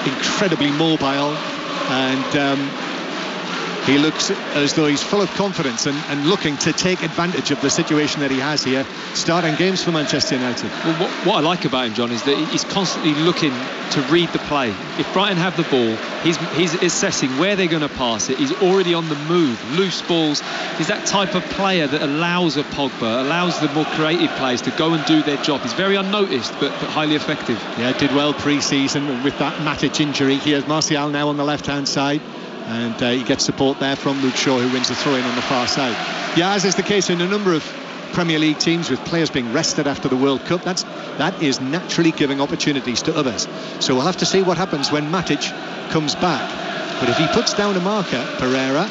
incredibly mobile, and he looks as though he's full of confidence and looking to take advantage of the situation that he has here, starting games for Manchester United. Well, what I like about him, John, is that he's constantly looking to read the play. If Brighton have the ball, he's assessing where they're going to pass it. He's already on the move, loose balls. He's that type of player that allows a Pogba, allows the more creative players to go and do their job. He's very unnoticed, but highly effective. Yeah, did well pre-season with that Matic injury. Here's Martial now on the left-hand side. And he gets support there from Luke Shaw, who wins the throw-in on the far side. Yeah, as is the case in a number of Premier League teams with players being rested after the World Cup, that is naturally giving opportunities to others. So we'll have to see what happens when Matic comes back. But if he puts down a marker, Pereira,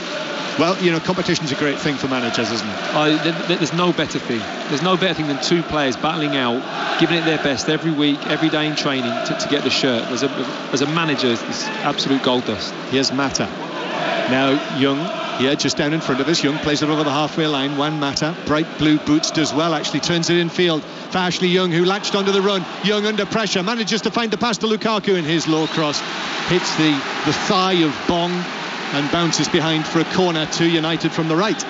well, you know, competition's a great thing for managers, isn't it? There's no better thing. There's no better thing than 2 players battling out, giving it their best every week, every day in training to get the shirt. As a manager, it's absolute gold dust. Here's Mata. Now Young here, just down in front of us. Young plays it over the halfway line. Juan Mata, bright blue boots, does well, actually turns it infield for Ashley Young, who latched onto the run. Young under pressure, manages to find the pass to Lukaku, in his low cross hits the thigh of Bong and bounces behind for a corner to United from the right.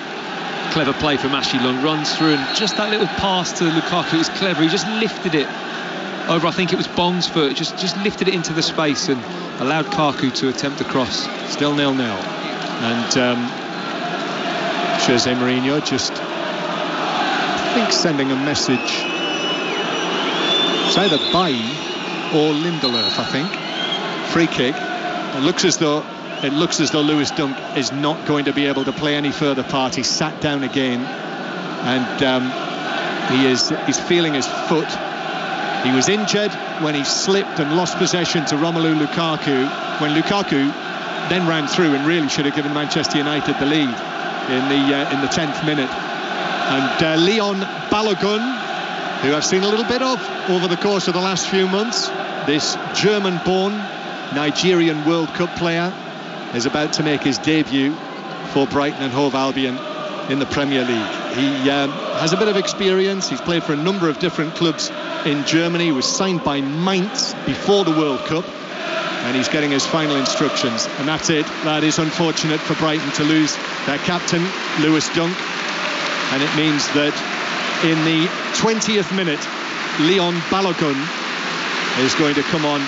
Clever play from Ashley Young, runs through, and just that little pass to Lukaku is clever. He just lifted it over, I think it was Bong's foot, just lifted it into the space and allowed Kaku to attempt the cross. Still 0-0. And Jose Mourinho just, I think, sending a message. It's either Bailly or Lindelöf, I think. Free kick. It looks as though Lewis Dunk is not going to be able to play any further part. He's sat down again, and he's feeling his foot. He was injured when he slipped and lost possession to Romelu Lukaku, when Lukaku then ran through and really should have given Manchester United the lead in the 10th minute. And Leon Balogun, who I've seen a little bit of over the course of the last few months, this German-born Nigerian World Cup player, is about to make his debut for Brighton and Hove Albion in the Premier League. He has a bit of experience. He's played for a number of different clubs in Germany. He was signed by Mainz before the World Cup, and he's getting his final instructions. And that's it. That is unfortunate for Brighton to lose their captain, Lewis Dunk, and it means that in the 20th minute, Leon Balogun is going to come on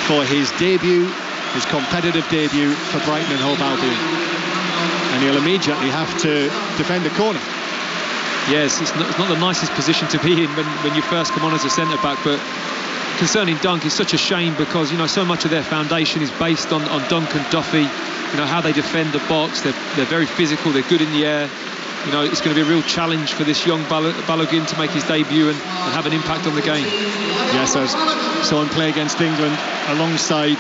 for his debut, his competitive debut for Brighton and Hove Albion, and he'll immediately have to defend a corner. Yes, it's not the nicest position to be in when you first come on as a centre-back, but concerning Dunk, it's such a shame because, so much of their foundation is based on Dunk and Duffy, how they defend the box. They're very physical, they're good in the air. It's going to be a real challenge for this young Balogun to make his debut and have an impact on the game. Yes, I saw him play against England alongside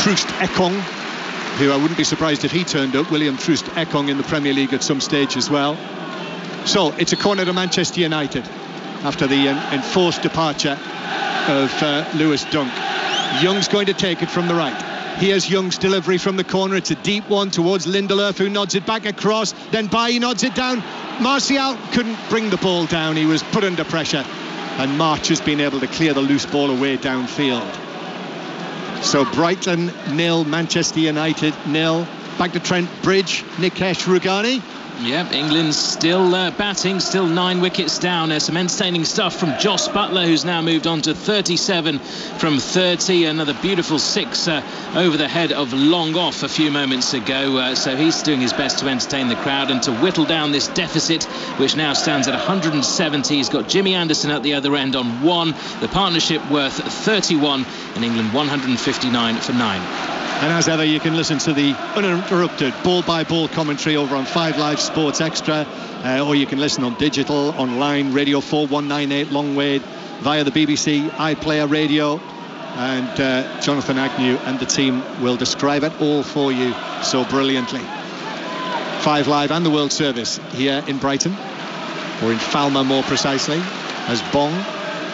Troost Ekong, who I wouldn't be surprised if he turned up, William Troost Ekong, in the Premier League at some stage as well. So it's a corner to Manchester United after the enforced departure of Lewis Dunk. Young's going to take it from the right. Here's Young's delivery from the corner. It's a deep one towards Lindelöf, who nods it back across. Then Bailly nods it down. Martial couldn't bring the ball down. He was put under pressure, and March has been able to clear the loose ball away downfield. So Brighton 0, Manchester United 0. Back to Trent Bridge, Nikesh Rugani. Yep, England's still batting, still 9 wickets down. Some entertaining stuff from Joss Butler, who's now moved on to 37 from 30. Another beautiful 6 over the head of Long Off a few moments ago. So he's doing his best to entertain the crowd and to whittle down this deficit, which now stands at 170. He's got Jimmy Anderson at the other end on 1. The partnership worth 31, and England 159 for 9. And as ever, you can listen to the uninterrupted ball-by-ball commentary over on 5 Live Sports Extra, or you can listen on digital, online, Radio 4198 Longwade, via the BBC iPlayer Radio, and Jonathan Agnew and the team will describe it all for you so brilliantly. 5 Live and the World Service here in Brighton, or in Falmer more precisely, as Bong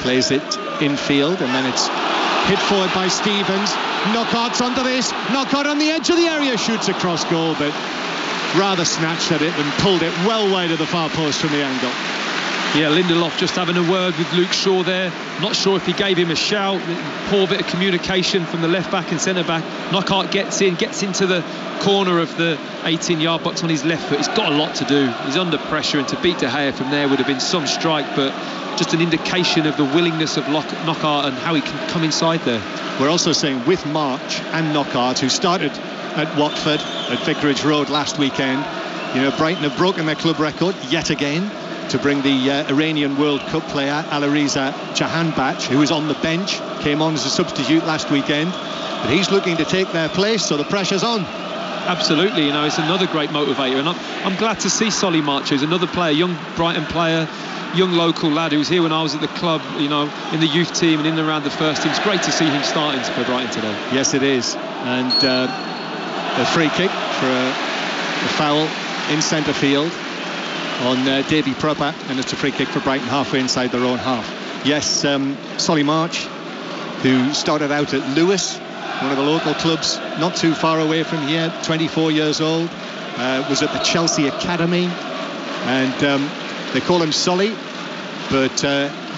plays it infield, and then it's hit forward by Stevens. Knockouts onto this, knockout on the edge of the area, shoots across goal, but rather snatched at it and pulled it well wide of the far post from the angle. Yeah, Lindelof just having a word with Luke Shaw there. Not sure if he gave him a shout. Poor bit of communication from the left back and centre back. Knockout gets into the corner of the 18-yard box on his left foot. He's got a lot to do. He's under pressure, and to beat De Gea from there would have been some strike, but just an indication of the willingness of Knockaert and how he can come inside there. We're also saying with March and Knockaert, who started at Watford at Vicarage Road last weekend, Brighton have broken their club record yet again to bring the Iranian World Cup player Alireza Jahanbach, who was on the bench, came on as a substitute last weekend, but he's looking to take their place, so the pressure's on. Absolutely, it's another great motivator, and I'm glad to see Solly March, who's another player, young Brighton player, young local lad who was here when I was at the club, in the youth team and in and around the first team. It's great to see him starting for Brighton today. Yes, it is. And a free kick for a foul in centre field on Davy Pröpper, and it's a free kick for Brighton halfway inside their own half. Yes, Solly March, who started out at Lewes one of the local clubs not too far away from here, 24 years old, was at the Chelsea Academy, and they call him Solly, but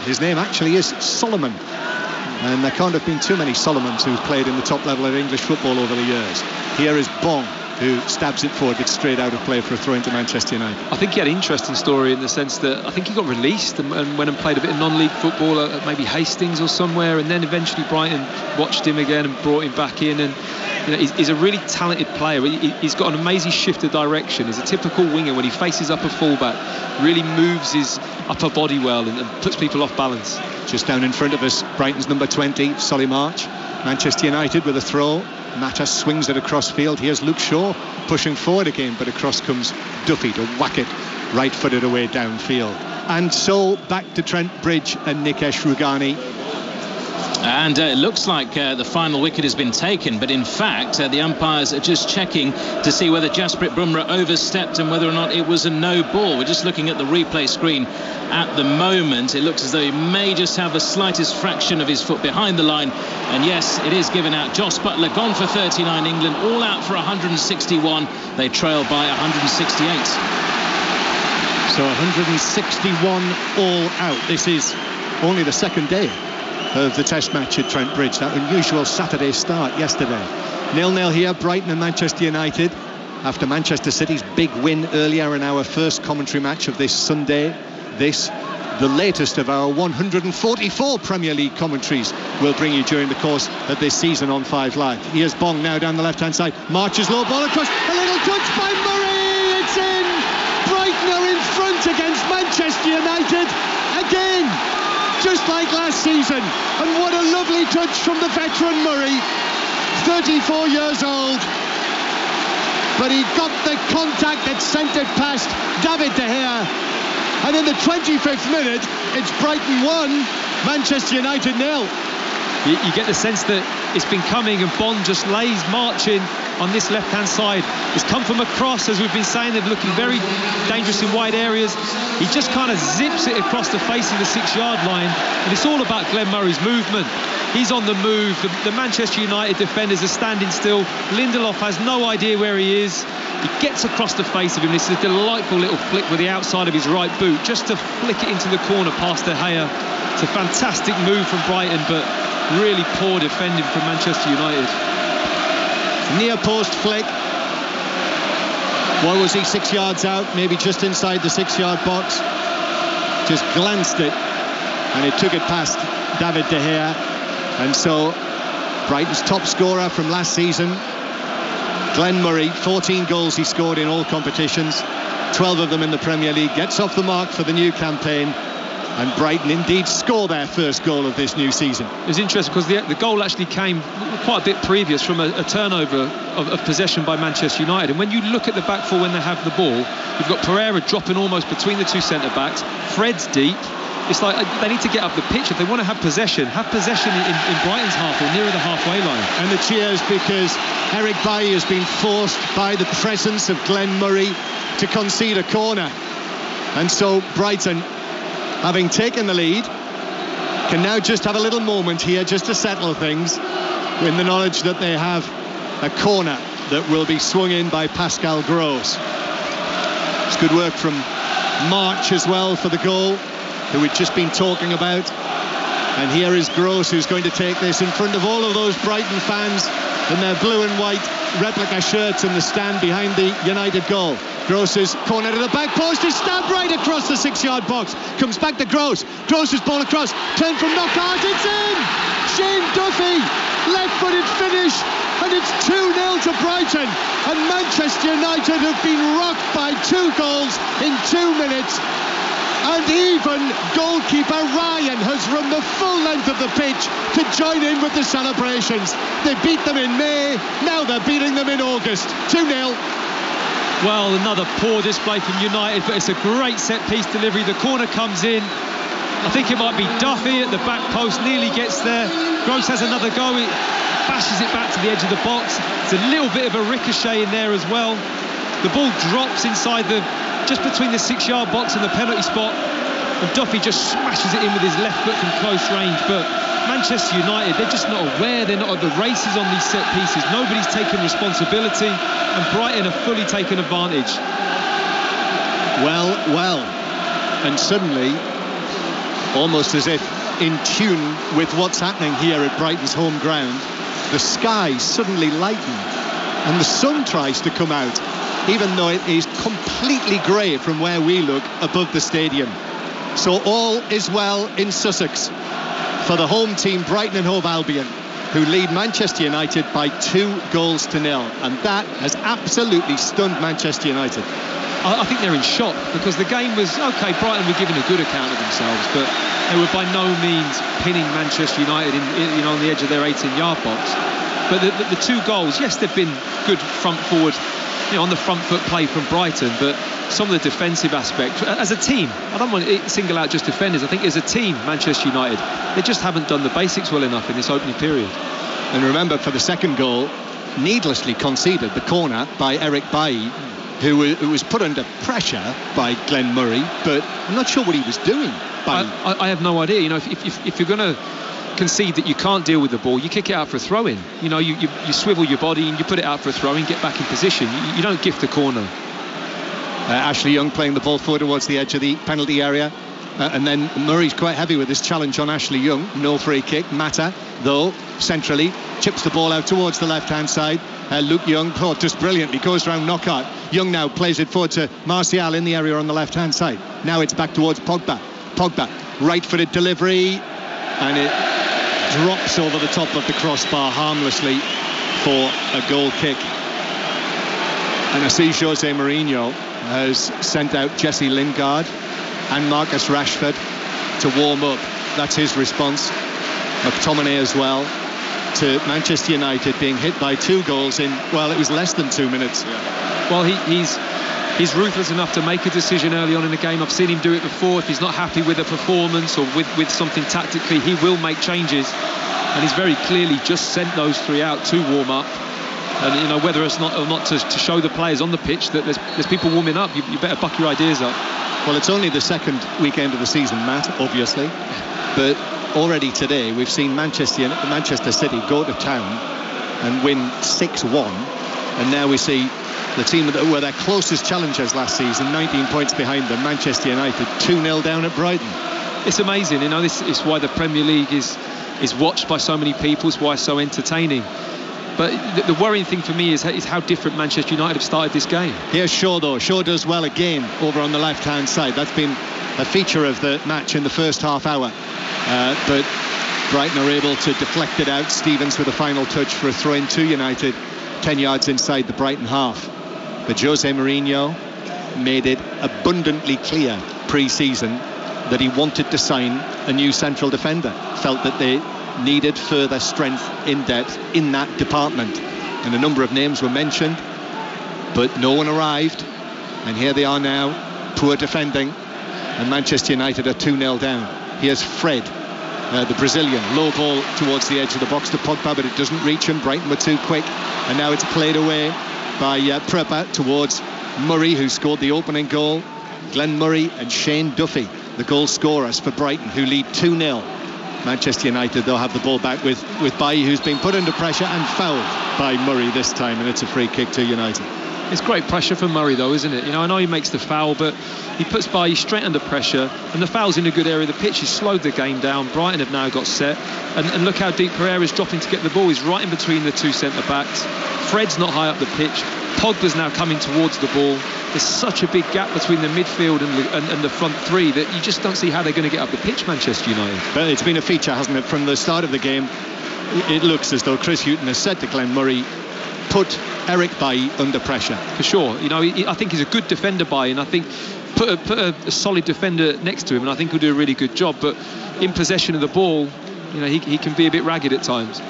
his name actually is Solomon, and there can't have been too many Solomons who've played in the top level of English football over the years. Here is Bong, who stabs it forward, but straight out of play for a throw into Manchester United. I think he had an interesting story in the sense that I think he got released and went and played a bit of non-league football at maybe Hastings or somewhere, and then eventually Brighton watched him again and brought him back in. And you know, he's a really talented player. He's got an amazing shift of direction. He's a typical winger. When he faces up a fullback, really moves his upper body well and puts people off balance. Just down in front of us, Brighton's number 20, Solly March. Manchester United with a throw. Mata swings it across field. Here's Luke Shaw pushing forward again, but across comes Duffy to whack it right-footed away downfield. And so back to Trent Bridge and Nikesh Rugani. And it looks like the final wicket has been taken, but in fact the umpires are just checking to see whether Jasprit Bumrah overstepped and whether or not it was a no ball. We're just looking at the replay screen at the moment. It looks as though he may just have the slightest fraction of his foot behind the line, and yes, it is given out. Jos Buttler gone for 39. England all out for 161. They trail by 168. So 161 all out. This is only the second day of the test match at Trent Bridge. That unusual Saturday start yesterday. 0-0 here, Brighton and Manchester United, after Manchester City's big win earlier in our first commentary match of this Sunday. This, the latest of our 144 Premier League commentaries, we'll bring you during the course of this season on 5 Live. Here's Bong now down the left-hand side. Marches low ball across. A little touch by Murray. It's in. Brighton are in front against Manchester United again, just like last season. And what a lovely touch from the veteran Murray, 34 years old, but he got the contact that sent it past David De Gea. And in the 25th minute, it's Brighton 1, Manchester United 0. You get the sense that it's been coming, and Bond just lays marching on this left-hand side. It's come from across, as we've been saying. They're looking very dangerous in wide areas. He just kind of zips it across the face of the 6-yard line, and it's all about Glenn Murray's movement. He's on the move. The Manchester United defenders are standing still. Lindelof has no idea where he is. He gets across the face of him. This is a delightful little flick with the outside of his right boot, just to flick it into the corner past De Gea. It's a fantastic move from Brighton, but really poor defending from Manchester United. Near post flick. What was he, 6 yards out, maybe just inside the 6-yard box. Just glanced it, and it took it past David De Gea. And so Brighton's top scorer from last season, Glenn Murray, 14 goals he scored in all competitions, 12 of them in the Premier League, gets off the mark for the new campaign. And Brighton indeed score their first goal of this new season. It was interesting because the goal actually came quite a bit previous from a turnover of possession by Manchester United. And when you look at the back four when they have the ball, you've got Pereira dropping almost between the two centre-backs. Fred's deep. It's like they need to get up the pitch if they want to have possession. Have possession in Brighton's half or nearer the halfway line. And the cheers because Eric Bailly has been forced by the presence of Glenn Murray to concede a corner. And so Brighton, having taken the lead, can now just have a little moment here just to settle things, in the knowledge that they have a corner that will be swung in by Pascal Gross. It's good work from March as well for the goal, who we'd just been talking about. And here is Gross, who's going to take this in front of all of those Brighton fans in their blue and white replica shirts in the stand behind the United goal. Gross's corner to the back post is stabbed right across the 6-yard box. Comes back to Gross. Gross's ball across. Turn from knockout. It's in! Shane Duffy. Left-footed finish. And it's 2-0 to Brighton. And Manchester United have been rocked by 2 goals in 2 minutes. And even goalkeeper Ryan has run the full length of the pitch to join in with the celebrations. They beat them in May. Now they're beating them in August. 2-0. Well, another poor display from United, but it's a great set-piece delivery. The corner comes in. I think it might be Duffy at the back post, nearly gets there. Gross has another go. It bashes it back to the edge of the box. It's a little bit of a ricochet in there as well. The ball drops inside just between the 6-yard box and the penalty spot. and Duffy just smashes it in with his left foot from close range. But Manchester United, they're just not aware, they're not at the races on these set pieces. Nobody's taken responsibility, and Brighton have fully taken advantage. Well, and suddenly, almost as if in tune with what's happening here at Brighton's home ground, the sky suddenly lightened and the sun tries to come out, even though it is completely grey from where we look above the stadium. So all is well in Sussex for the home team, Brighton and Hove Albion, who lead Manchester United by 2-0, and that has absolutely stunned Manchester United. I think they're in shock, because the game was okay. Brighton were giving a good account of themselves, but they were by no means pinning Manchester United on the edge of their 18-yard box. But the 2 goals, yes, they've been good front forward, on the front foot play from Brighton, but some of the defensive aspect as a team, I don't want to single out just defenders. I think as a team, Manchester United, they just haven't done the basics well enough in this opening period. And remember, for the second goal, needlessly conceded the corner by Eric Bailly, who was put under pressure by Glenn Murray, but I'm not sure what he was doing. I have no idea. If you're going to concede that you can't deal with the ball, you kick it out for a throw-in. You swivel your body and you put it out for a throw-in, get back in position. You don't gift the corner. Ashley Young playing the ball forward towards the edge of the penalty area, and then Murray's quite heavy with his challenge on Ashley Young. No free kick. Mata, though, centrally chips the ball out towards the left-hand side. Luke Young, just brilliantly, goes round Knockout. Young now plays it forward to Martial in the area on the left-hand side. Now it's back towards Pogba. Right-footed delivery, and it drops over the top of the crossbar harmlessly for a goal kick. And I see Jose Mourinho has sent out Jesse Lingard and Marcus Rashford to warm up. That's his response. McTominay as well, to Manchester United being hit by 2 goals in, well, it was less than 2 minutes. Yeah. Well, he's ruthless enough to make a decision early on in the game. I've seen him do it before. If he's not happy with a performance or with something tactically, he will make changes, and he's very clearly just sent those 3 out to warm up. And whether it's not or not to show the players on the pitch that there's people warming up, you better buck your ideas up. Well, it's only the second weekend of the season, Matt, obviously, but already today we've seen Manchester City go to town and win 6-1, and now we see the team that were their closest challengers last season, 19 points behind them, Manchester United 2-0 down at Brighton. It's amazing. This is why the Premier League is watched by so many people. It's why it's so entertaining. But the worrying thing for me is how different Manchester United have started this game. Here's Shaw, though. Shaw does well again over on the left-hand side. That's been a feature of the match in the first half hour. But Brighton are able to deflect it out. Stevens with a final touch for a throw-in to United, 10 yards inside the Brighton half. But Jose Mourinho made it abundantly clear pre-season that he wanted to sign a new central defender. Felt that they needed further strength in depth in that department, and a number of names were mentioned, but no one arrived, and here they are now, poor defending, and Manchester United are 2-0 down. Here's Fred, the Brazilian, low ball towards the edge of the box to Pogba, but it doesn't reach him. Brighton were too quick, and now it's played away by Prepper towards Murray, who scored the opening goal. Glenn Murray and Shane Duffy, the goal scorers for Brighton, who lead 2-0. Manchester United, they'll have the ball back with Bailly, who's been put under pressure and fouled by Murray this time, and it's a free kick to United. It's great pressure for Murray, though, isn't it? I know he makes the foul, but he puts Bailly straight under pressure, and the foul's in a good area of the pitch. He's slowed the game down. Brighton have now got set, and look how deep Pereira's dropping to get the ball. He's right in between the 2 centre-backs. Fred's not high up the pitch. Pogba's now coming towards the ball. There's such a big gap between the midfield and the front 3 that you just don't see how they're going to get up the pitch, Manchester United. But it's been a feature, hasn't it, from the start of the game. It looks as though Chris Hughton has said to Glenn Murray, put Eric Bailly under pressure. For sure. I think he's a good defender, Bailly, and I think put a solid defender next to him, and I think he'll do a really good job. But in possession of the ball, he can be a bit ragged at times.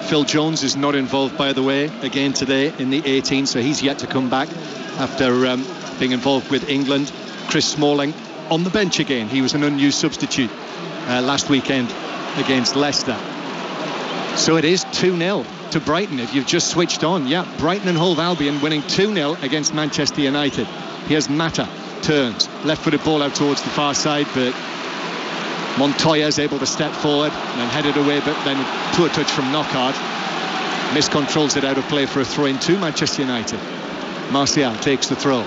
Phil Jones is not involved, by the way, again today in the 18, so he's yet to come back after being involved with England. Chris Smalling on the bench again. He was an unused substitute last weekend against Leicester. So it is 2-0 to Brighton if you've just switched on. Yeah, Brighton and Hove Albion winning 2-0 against Manchester United. Here's Mata turns. Left-footed ball out towards the far side, but Montoya's able to step forward and head it away, but then a poor touch from Knockaert. Miscontrols it out of play for a throw-in to Manchester United. Martial takes the throw.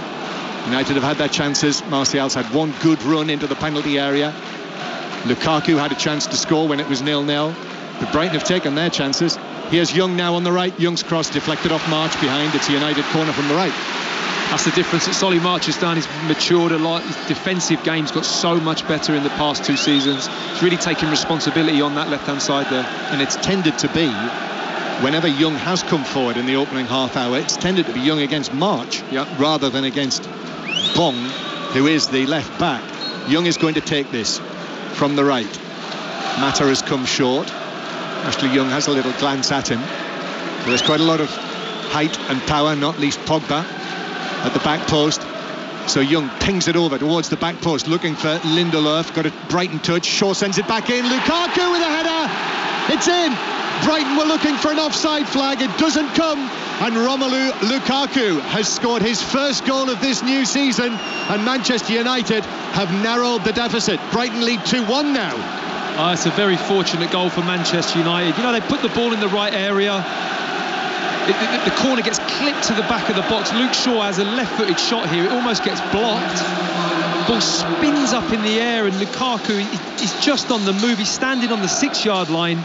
United have had their chances. Martial's had one good run into the penalty area. Lukaku had a chance to score when it was 0-0, but Brighton have taken their chances. Here's Young now on the right. Young's cross deflected off March behind. It's a United corner from the right. That's the difference that Solly March has done. He's matured a lot. His defensive game's got so much better in the past 2 seasons. He's really taken responsibility on that left-hand side there. And it's tended to be, whenever Young has come forward in the opening half hour, it's tended to be Young against March rather than against Bong, who is the left back. Young is going to take this from the right. Mata has come short. Ashley Young has a little glance at him. So there's quite a lot of height and power, not least Pogba at the back post. So Young pings it over towards the back post, looking for Lindelöf. Got a Brighton touch. Shaw sends it back in. Lukaku with a header. It's in. Brighton were looking for an offside flag. It doesn't come. And Romelu Lukaku has scored his first goal of this new season. And Manchester United have narrowed the deficit. Brighton lead 2-1 now. It's a very fortunate goal for Manchester United. You know, they put the ball in the right area. The corner gets clipped to the back of the box. Luke Shaw has a left-footed shot here. It almost gets blocked. Ball spins up in the air, and Lukaku is just on the move. He's standing on the 6-yard line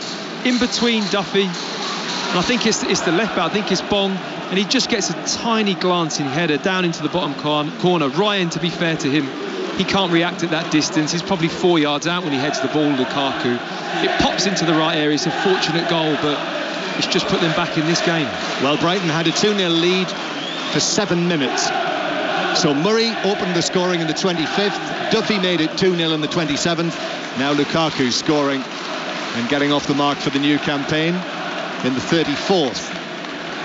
in between Duffy. And I think it's the left back. I think it's Bong. And he just gets a tiny glancing header down into the bottom corner. Ryan, to be fair to him, he can't react at that distance. He's probably 4 yards out when he heads the ball, Lukaku. It pops into the right area. It's a fortunate goal, but it's just put them back in this game. Well, Brighton had a 2-0 lead for 7 minutes. So Murray opened the scoring in the 25th. Duffy made it 2-0 in the 27th. Now Lukaku scoring and getting off the mark for the new campaign in the 34th.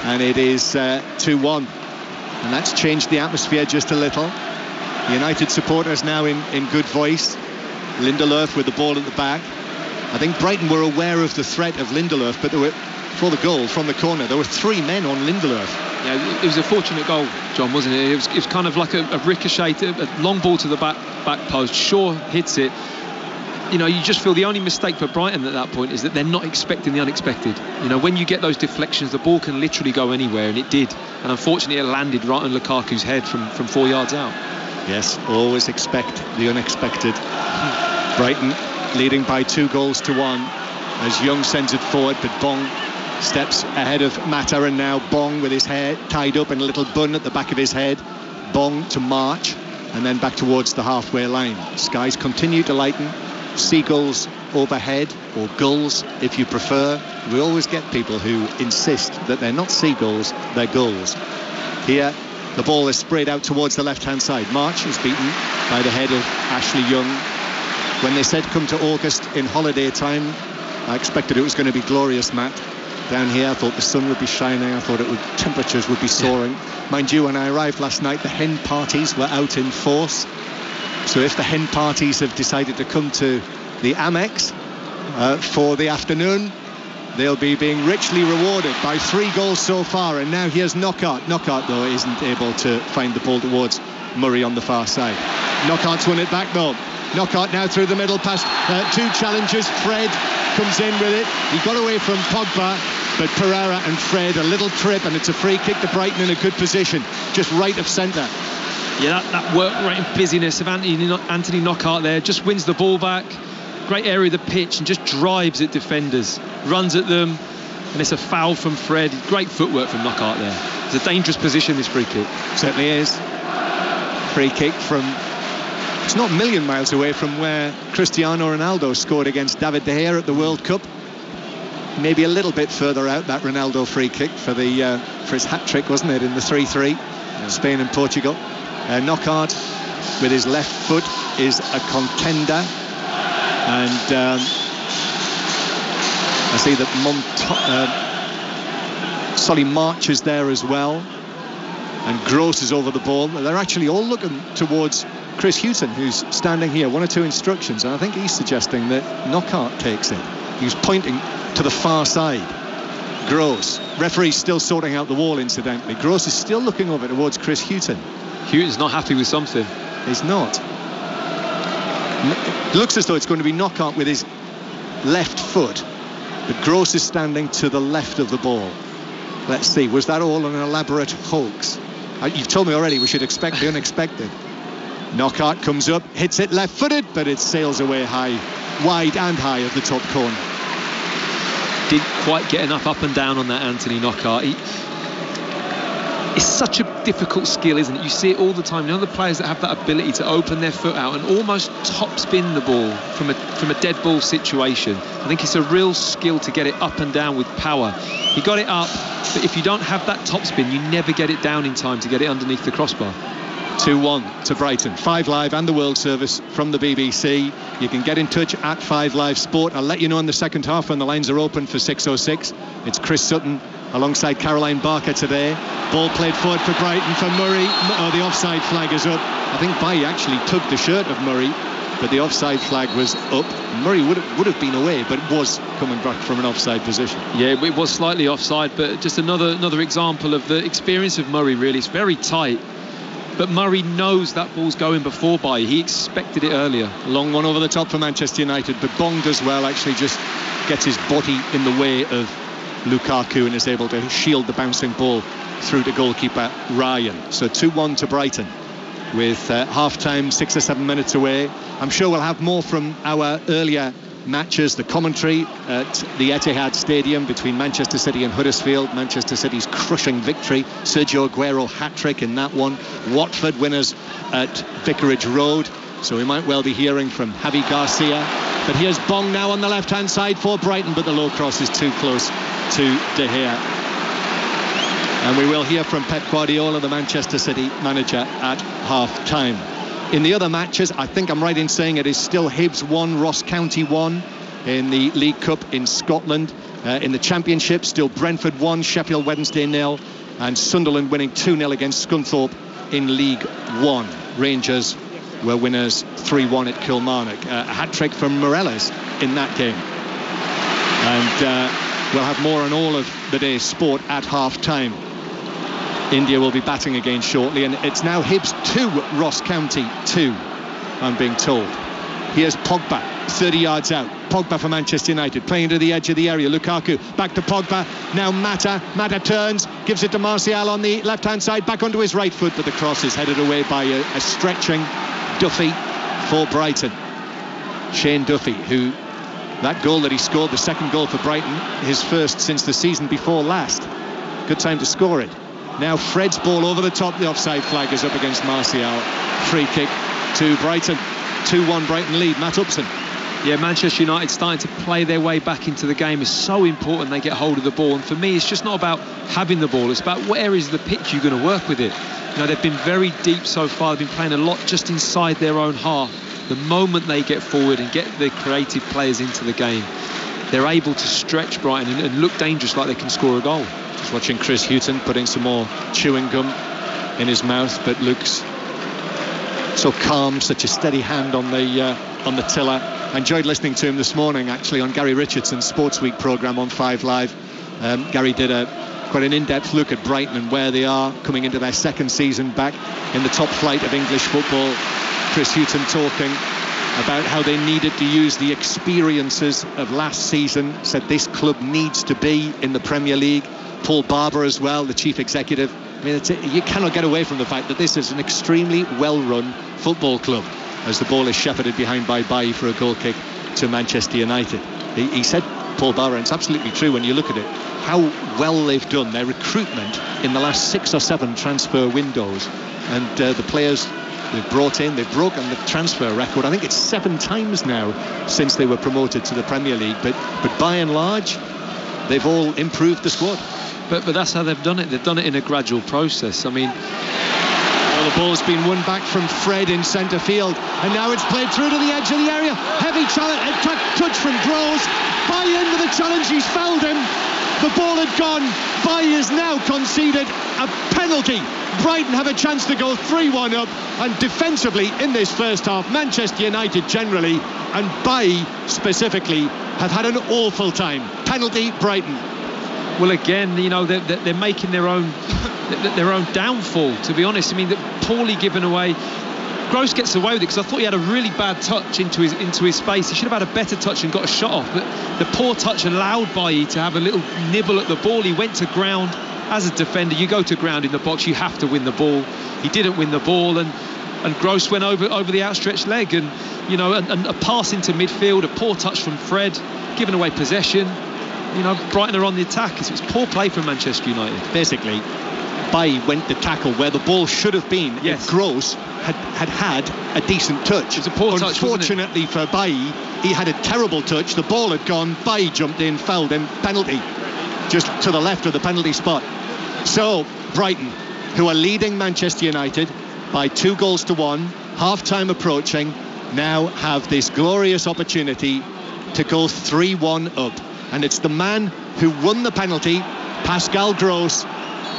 And it is 2-1. And that's changed the atmosphere just a little. United supporters now in good voice. Lindelöf with the ball at the back. I think Brighton were aware of the threat of Lindelöf, but there were, for the goal from the corner, there were 3 men on Lindelöf. Yeah, it was a fortunate goal, John, wasn't it? It was kind of like a ricochet, a long ball to the back post. Shaw hits it. You know, you just feel the only mistake for Brighton at that point is that they're not expecting the unexpected. You know, when you get those deflections, the ball can literally go anywhere, and it did. And unfortunately, it landed right on Lukaku's head from 4 yards out. Yes, always expect the unexpected. Brighton leading by 2-1 as Young sends it forward, but Bong steps ahead of Mata, and now Bong with his hair tied up in a little bun at the back of his head. Bong to March, and then back towards the halfway line. Skies continue to lighten. Seagulls overhead, or gulls if you prefer. We always get people who insist that they're not seagulls, they're gulls. Here the ball is sprayed out towards the left-hand side. March is beaten by the head of Ashley Young. When they said come to August in holiday time, I expected it was going to be glorious, Matt. Down here I thought the sun would be shining, I thought temperatures would be soaring. Mind you, when I arrived last night, the hen parties were out in force. So if the hen parties have decided to come to the Amex for the afternoon, they'll be being richly rewarded by 3 goals so far. And now here's Knockaert. Knockaert, though, isn't able to find the ball towards Murray on the far side. Knockaert's won it back, though. Knockaert now through the middle past 2 challengers. Fred comes in with it. He got away from Pogba, but Pereira and Fred, a little trip, and it's a free kick to Brighton in a good position, just right of centre. Yeah, that work rate and busyness of Anthony Knockaert there, just wins the ball back. Great area of the pitch and just drives at defenders, runs at them, and it's a foul from Fred. Great footwork from Knockaert there. It's a dangerous position, this free kick. Certainly is. Free kick from, it's not a million miles away from where Cristiano Ronaldo scored against David De Gea at the World Cup. Maybe a little bit further out, that Ronaldo free kick for his hat-trick, wasn't it, in the 3-3, yeah. Spain and Portugal. Knockaert with his left foot is a contender, and I see that Solly March is there as well, and Gross is over the ball. They're actually all looking towards Chris Hughton, who's standing here. 1 or 2 instructions, and I think he's suggesting that Knockaert takes it. He was pointing to the far side. Gross, referee's still sorting out the wall, incidentally. Gross is still looking over towards Chris Hughton. Hughton's not happy with something. He's not. It looks as though it's going to be knockout with his left foot, but Gross is standing to the left of the ball. Let's see, was that all an elaborate hoax? You've told me already we should expect the unexpected. Knockout comes up, hits it left-footed, but it sails away high, wide and high of the top corner. Didn't quite get enough up and down on that Anthony Knockaert. It's such a difficult skill, isn't it? You see it all the time. You know, the players that have that ability to open their foot out and almost top spin the ball from a dead ball situation. I think it's a real skill to get it up and down with power. He got it up, but if you don't have that top spin, you never get it down in time to get it underneath the crossbar. 2-1 to Brighton. 5 Live and the World Service from the BBC. You can get in touch at 5 Live Sport. I'll let you know in the second half when the lines are open for 6:06. It's Chris Sutton alongside Caroline Barker today. Ball played forward for Brighton for Murray. Oh, the offside flag is up. I think Bailly actually tugged the shirt of Murray, but the offside flag was up. Murray would have been away, but it was coming back from an offside position. Yeah, it was slightly offside, but just another example of the experience of Murray, really. It's very tight, but Murray knows that ball's going before Bailly. He expected it earlier. Long one over the top for Manchester United, but Bong does well, actually just gets his body in the way of Lukaku and is able to shield the bouncing ball through to goalkeeper Ryan. So 2-1 to Brighton with half-time 6 or 7 minutes away. I'm sure we'll have more from our earlier matches, the commentary at the Etihad Stadium between Manchester City and Huddersfield. Manchester City's crushing victory, Sergio Aguero hat-trick in that one. Watford winners at Vicarage Road, so we might well be hearing from Javi Garcia. But here's Bong now on the left-hand side for Brighton, but the low cross is too close to De Gea. And we will hear from Pep Guardiola, the Manchester City manager, at half-time. In the other matches, I think I'm right in saying it is still Hibs 1, Ross County 1 in the League Cup in Scotland. In the Championship, still Brentford 1, Sheffield Wednesday 0, and Sunderland winning 2-0 against Scunthorpe in League 1. Rangers were winners 3-1 at Kilmarnock. A hat-trick from Morelos in that game. And we'll have more on all of the day's sport at half-time. India will be batting again shortly, and it's now Hibs 2, Ross County 2, I'm being told. Here's Pogba, 30 yards out. Pogba for Manchester United, playing to the edge of the area. Lukaku, back to Pogba. Now Mata turns, gives it to Martial on the left-hand side, back onto his right foot, but the cross is headed away by a stretching Duffy for Brighton. Shane Duffy, who, that goal that he scored, the second goal for Brighton, his first since the season before last. Good time to score it. Now Fred's ball over the top. The offside flag is up against Martial. Free kick to Brighton. 2-1 Brighton lead. Matt Upson. Yeah, Manchester United starting to play their way back into the game is so important. They get hold of the ball, and for me it's just not about having the ball, it's about what areas of the pitch you're going to work with it. You know, they've been very deep so far. They've been playing a lot just inside their own half. The moment they get forward and get the creative players into the game, they're able to stretch Brighton and look dangerous, like they can score a goal. Just watching Chris Hughton putting some more chewing gum in his mouth, but looks so calm, such a steady hand on the tiller. I enjoyed listening to him this morning, actually, on Gary Richardson's Sports Week programme on 5 Live. Gary did quite an in-depth look at Brighton and where they are coming into their second season back in the top flight of English football. Chris Hughton talking about how they needed to use the experiences of last season, said this club needs to be in the Premier League. Paul Barber as well, the chief executive. I mean, you cannot get away from the fact that this is an extremely well-run football club, as the ball is shepherded behind by Bailly for a goal kick to Manchester United. He said, Paul Barber, and it's absolutely true when you look at it, how well they've done their recruitment in the last 6 or 7 transfer windows. And the players they've brought in, they've broken the transfer record. I think it's 7 times now since they were promoted to the Premier League. But by and large, they've all improved the squad. But that's how they've done it. They've done it in a gradual process. I mean, well, the ball's been won back from Fred in centre field, and now it's played through to the edge of the area. Heavy touch from Gross. Bailly into the challenge. He's fouled him. The ball had gone. Bailly has now conceded a penalty. Brighton have a chance to go 3-1 up, and defensively in this first half, Manchester United generally and Bailly specifically have had an awful time. Penalty, Brighton. Well, again, you know, they're making their own downfall, to be honest. I mean, poorly given away. Gross gets away with it because I thought he had a really bad touch into his space. He should have had a better touch and got a shot off, but the poor touch allowed Bailly to have a little nibble at the ball. He went to ground. As a defender, you go to ground in the box, you have to win the ball. He didn't win the ball, and Gross went over the outstretched leg, and you know, and a pass into midfield, a poor touch from Fred, giving away possession. You know, Brighton are on the attack. It's poor play from Manchester United. Basically, Bailly went to tackle where the ball should have been. Yes. If Gross had a decent touch. It was a poor touch, Unfortunately for Bailly, he had a terrible touch. The ball had gone. Bailly jumped in, fouled him, penalty, just to the left of the penalty spot. So Brighton, who are leading Manchester United by 2-1, half-time approaching, now have this glorious opportunity to go 3-1 up. And it's the man who won the penalty, Pascal Gross,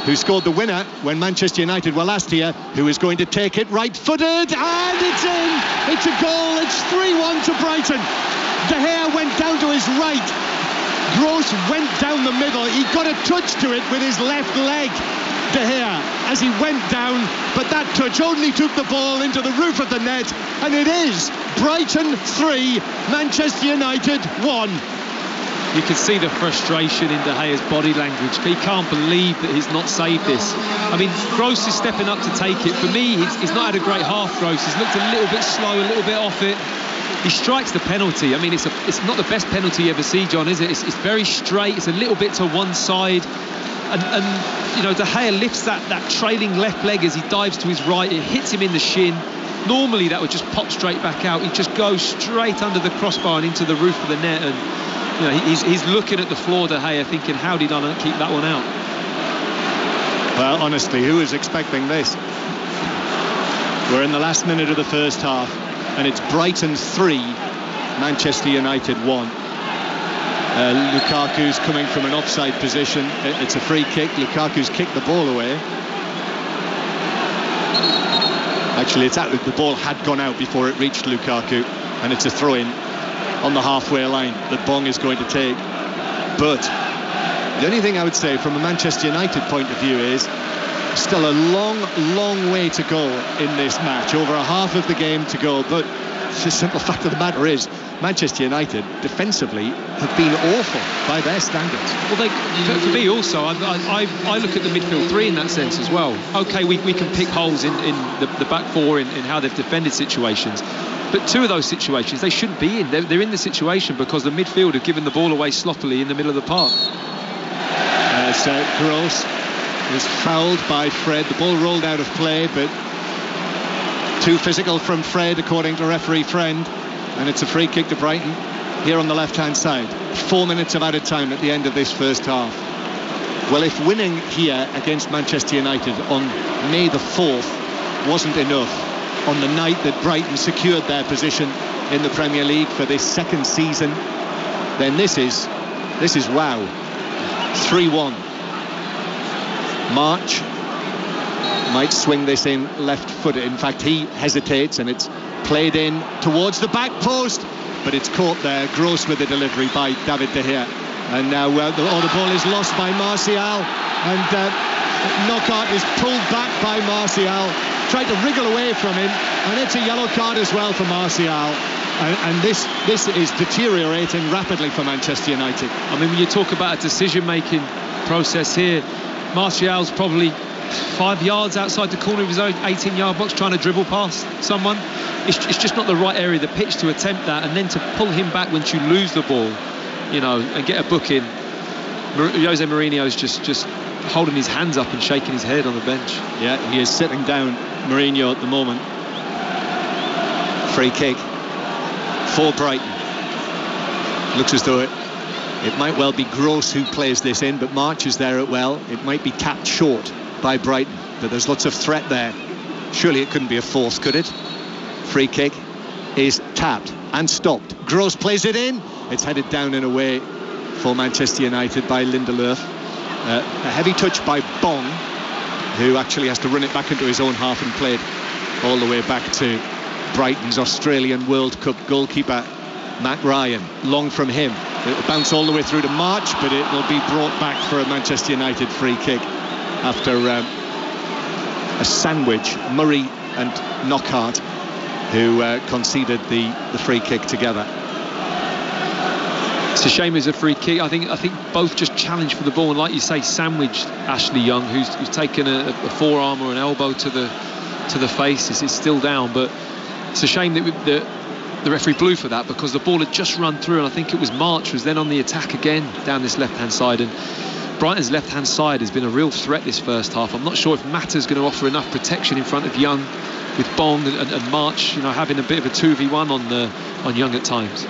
who scored the winner when Manchester United were last here, who is going to take it right-footed, and it's in! It's a goal, it's 3-1 to Brighton. De Gea went down to his right. Gross went down the middle. He got a touch to it with his left leg, De Gea, as he went down, but that touch only took the ball into the roof of the net, and it is Brighton 3, Manchester United 1. You can see the frustration in De Gea's body language. He can't believe that he's not saved this. I mean, Gross is stepping up to take it. For me, he's not had a great half, Gross. He's looked a little bit slow, a little bit off it. He strikes the penalty. I mean, it's not the best penalty you ever see, John, is it? It's very straight. It's a little bit to one side. And you know, De Gea lifts that trailing left leg as he dives to his right. It hits him in the shin. Normally, that would just pop straight back out. He just goes straight under the crossbar and into the roof of the net. And you know, he's looking at the floor, De Gea, thinking, how did I not keep that one out? Well, honestly, who was expecting this? We're in the last minute of the first half, and it's Brighton 3, Manchester United 1. Lukaku's coming from an offside position. It's a free kick. Lukaku's kicked the ball away. Actually, the ball had gone out before it reached Lukaku, and it's a throw-in on the halfway line that Bong is going to take. But the only thing I would say from a Manchester United point of view is still a long way to go in this match, over a half of the game to go. But the simple fact of the matter is Manchester United defensively have been awful by their standards. Well, for me also, I look at the midfield three in that sense as well. Okay, we can pick holes in the back four in how they've defended situations, but two of those situations they shouldn't be in. They're in the situation because the midfield have given the ball away sloppily in the middle of the park. So Gross was fouled by Fred. The ball rolled out of play, but too physical from Fred, according to referee Friend. And it's a free kick to Brighton here on the left-hand side. 4 minutes of added time at the end of this first half. Well, if winning here against Manchester United on May the 4th wasn't enough, on the night that Brighton secured their position in the Premier League for this second season, then this is wow. 3-1. March might swing this in left-footed. In fact, he hesitates, and it's played in towards the back post, but it's caught there. Gross with the delivery by David De Gea, and now the ball is lost by Martial, and Knockaert is pulled back by Martial, tried to wriggle away from him, and it's a yellow card as well for Martial. And this is deteriorating rapidly for Manchester United. I mean, when you talk about a decision-making process here, Martial's probably 5 yards outside the corner of his own 18-yard box trying to dribble past someone. It's just not the right area of the pitch to attempt that, and then to pull him back once you lose the ball, you know, and get a booking. Jose Mourinho's just holding his hands up and shaking his head on the bench. Yeah, he is sitting down, Mourinho, at the moment. Free kick for Brighton. Looks as though it might well be Gross who plays this in, but March is there at well. It might be tapped short by Brighton, but there's lots of threat there. Surely it couldn't be a fourth, could it? Free kick is tapped and stopped. Gross plays it in. It's headed down and away for Manchester United by Lindelöf. A heavy touch by Bong, who actually has to run it back into his own half and play it all the way back to Brighton's Australian World Cup goalkeeper Matt Ryan. Long from him. It'll bounce all the way through to March, but it will be brought back for a Manchester United free kick after a sandwich. Murray and Knockaert who conceded the free kick together. It's a shame it's a free kick. I think both just challenged for the ball, and like you say, sandwiched Ashley Young, who's taken a forearm or an elbow to the face. It's still down, but it's a shame that the referee blew for that, because the ball had just run through, and I think it was March was then on the attack again down this left-hand side, and Brighton's left-hand side has been a real threat this first half. I'm not sure if Mata's going to offer enough protection in front of Young, with Bong and March, having a bit of a 2v1 on Young at times.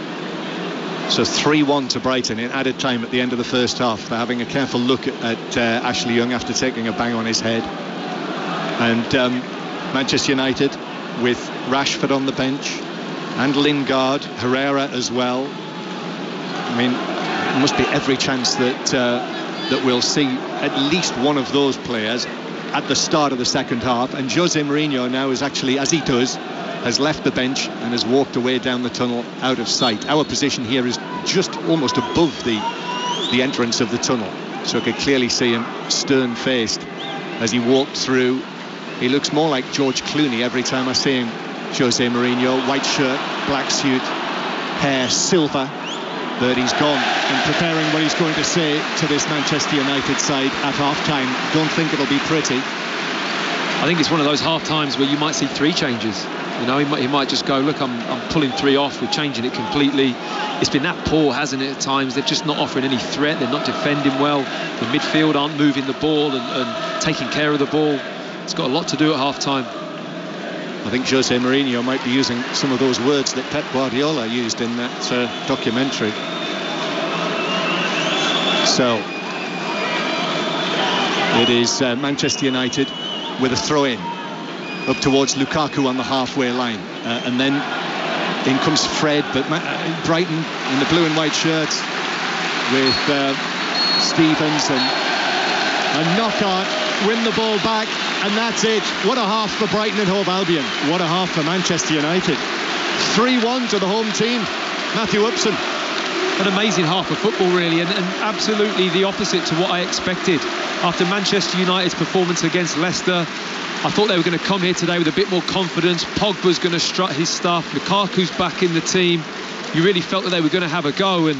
So 3-1 to Brighton in added time at the end of the first half. They're having a careful look at Ashley Young after taking a bang on his head. And Manchester United with Rashford on the bench and Lingard, Herrera as well. I mean, there must be every chance that we'll see at least one of those players at the start of the second half. And Jose Mourinho now is actually, as he does, has left the bench and has walked away down the tunnel out of sight. Our position here is just almost above the entrance of the tunnel, so I could clearly see him stern-faced as he walked through. He looks more like George Clooney every time I see him. Jose Mourinho, white shirt, black suit, hair silver, but he's gone and preparing what he's going to say to this Manchester United side at half-time. Don't think it'll be pretty. I think it's one of those half-times where you might see 3 changes. He might just go, look, I'm pulling 3 off, we're changing it completely. It's been that poor, hasn't it, at times? They're just not offering any threat, they're not defending well. The midfield aren't moving the ball and taking care of the ball. It's got a lot to do at half-time. I think Jose Mourinho might be using some of those words that Pep Guardiola used in that documentary. So, it is Manchester United with a throw-in up towards Lukaku on the halfway line, and then in comes Fred, but Brighton in the blue and white shirts with Stevens and Knockaert win the ball back, and that's it. What a half for Brighton and Hove Albion. What a half for Manchester United. 3-1 to the home team. Matthew Upson. An amazing half of football, really, and absolutely the opposite to what I expected. After Manchester United's performance against Leicester, I thought they were going to come here today with a bit more confidence. Pogba's going to strut his stuff. Lukaku's back in the team. You really felt that they were going to have a go, and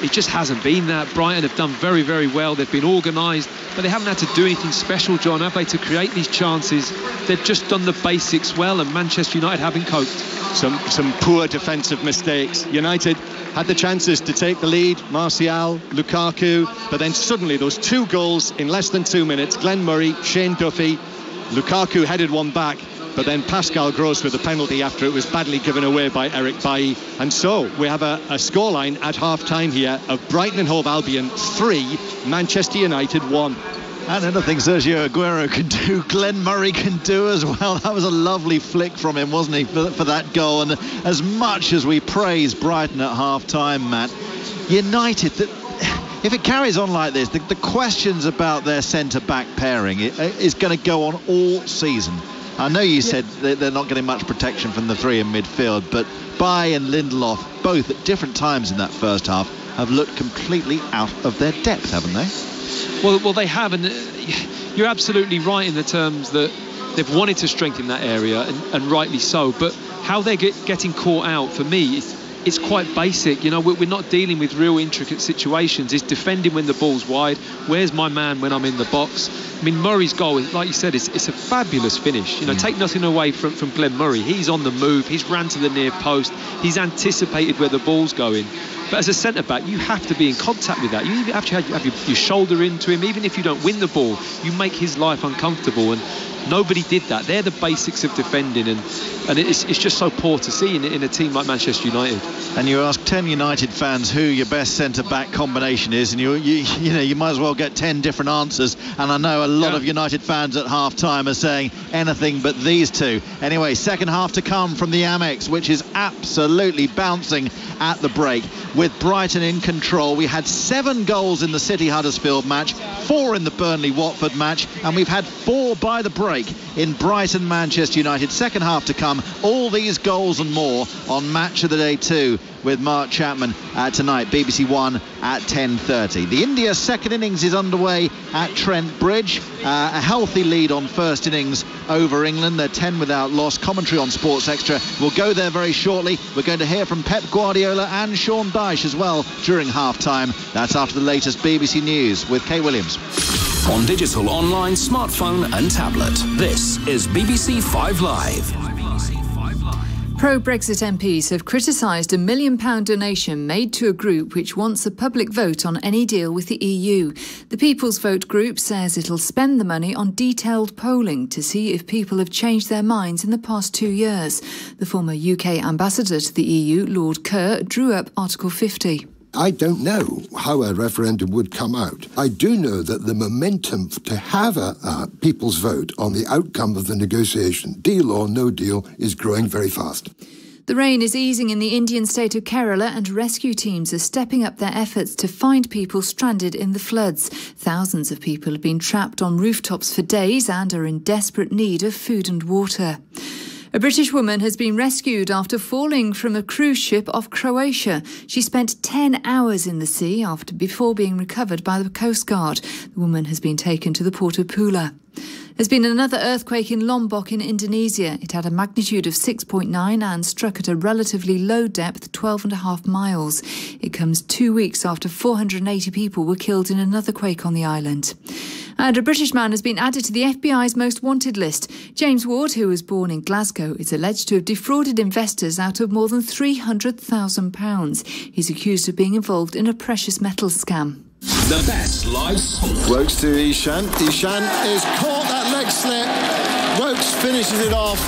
it just hasn't been that. Brighton have done very, very well. They've been organised, but they haven't had to do anything special, John, have they, to create these chances? They've just done the basics well, and Manchester United haven't coped. Some poor defensive mistakes. United had the chances to take the lead, Martial, Lukaku, but then suddenly those 2 goals in less than 2 minutes. Glenn Murray, Shane Duffy, Lukaku headed one back, but then Pascal Gross with a penalty after it was badly given away by Eric Bailly. And so we have a scoreline at half-time here of Brighton and Hove Albion 3, Manchester United 1. And anything Sergio Aguero can do, Glenn Murray can do as well. That was a lovely flick from him, wasn't he, for that goal? And as much as we praise Brighton at half-time, Matt, United, if it carries on like this, the questions about their centre-back pairing is going to go on all season. I know you said they're not getting much protection from the 3 in midfield, but Bailly and Lindelof, both at different times in that first half, have looked completely out of their depth, haven't they? Well, they have, and you're absolutely right in the terms that they've wanted to strengthen that area, and rightly so, but how they're getting caught out, for me, it's quite basic. We're not dealing with real intricate situations. It's defending when the ball's wide. Where's my man when I'm in the box? I mean, Murray's goal, like you said, it's a fabulous finish. Take nothing away from Glenn Murray. He's on the move. He's ran to the near post. He's anticipated where the ball's going. But as a centre-back, you have to be in contact with that. You even have to have your shoulder into him. Even if you don't win the ball, you make his life uncomfortable. And nobody did that. They're the basics of defending, and it's just so poor to see in a team like Manchester United. And you ask 10 United fans who your best centre-back combination is, and you might as well get 10 different answers. And I know a lot of United fans at half-time are saying anything but these two. Anyway, second half to come from the Amex, which is absolutely bouncing at the break. With Brighton in control, we had 7 goals in the City Huddersfield match, 4 in the Burnley-Watford match, and we've had 4 by the break break in Brighton, Manchester United. Second half to come. All these goals and more on Match of the Day 2 with Mark Chapman tonight, BBC One at 10:30. The India second innings is underway at Trent Bridge. A healthy lead on first innings over England. They're 10 without loss. Commentary on Sports Extra. We'll go there very shortly. We're going to hear from Pep Guardiola and Sean Dyche as well during half-time. That's after the latest BBC News with Kay Williams. On digital, online, smartphone and tablet. This is BBC 5 Live. Pro-Brexit MPs have criticised a £1 million donation made to a group which wants a public vote on any deal with the EU. The People's Vote group says it'll spend the money on detailed polling to see if people have changed their minds in the past 2 years. The former UK ambassador to the EU, Lord Kerr, drew up Article 50. I don't know how a referendum would come out. I do know that the momentum to have a people's vote on the outcome of the negotiation, deal or no deal, is growing very fast. The rain is easing in the Indian state of Kerala and rescue teams are stepping up their efforts to find people stranded in the floods. Thousands of people have been trapped on rooftops for days and are in desperate need of food and water. A British woman has been rescued after falling from a cruise ship off Croatia. She spent 10 hours in the sea before being recovered by the Coast Guard. The woman has been taken to the port of Pula. There's been another earthquake in Lombok in Indonesia. It had a magnitude of 6.9 and struck at a relatively low depth, 12.5 miles. It comes 2 weeks after 480 people were killed in another quake on the island. And a British man has been added to the FBI's most wanted list. James Ward, who was born in Glasgow, is alleged to have defrauded investors out of more than £300,000. He's accused of being involved in a precious metals scam. The best live sport. Wokes to Ishan. Ishan is caught that leg slip. Wokes finishes it off.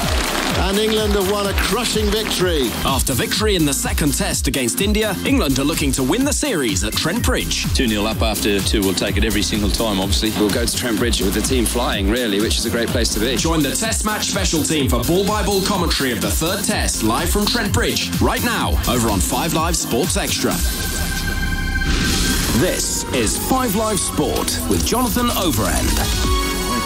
And England have won a crushing victory. After victory in the second test against India, England are looking to win the series at Trent Bridge. 2-0 up after 2, we'll take it every single time, obviously. We'll go to Trent Bridge with the team flying, really, which is a great place to be. Join the Test Match special team for ball-by-ball commentary of the third test, live from Trent Bridge, right now, over on 5 Live Sports Extra. This is 5 Live Sport with Jonathan Overend.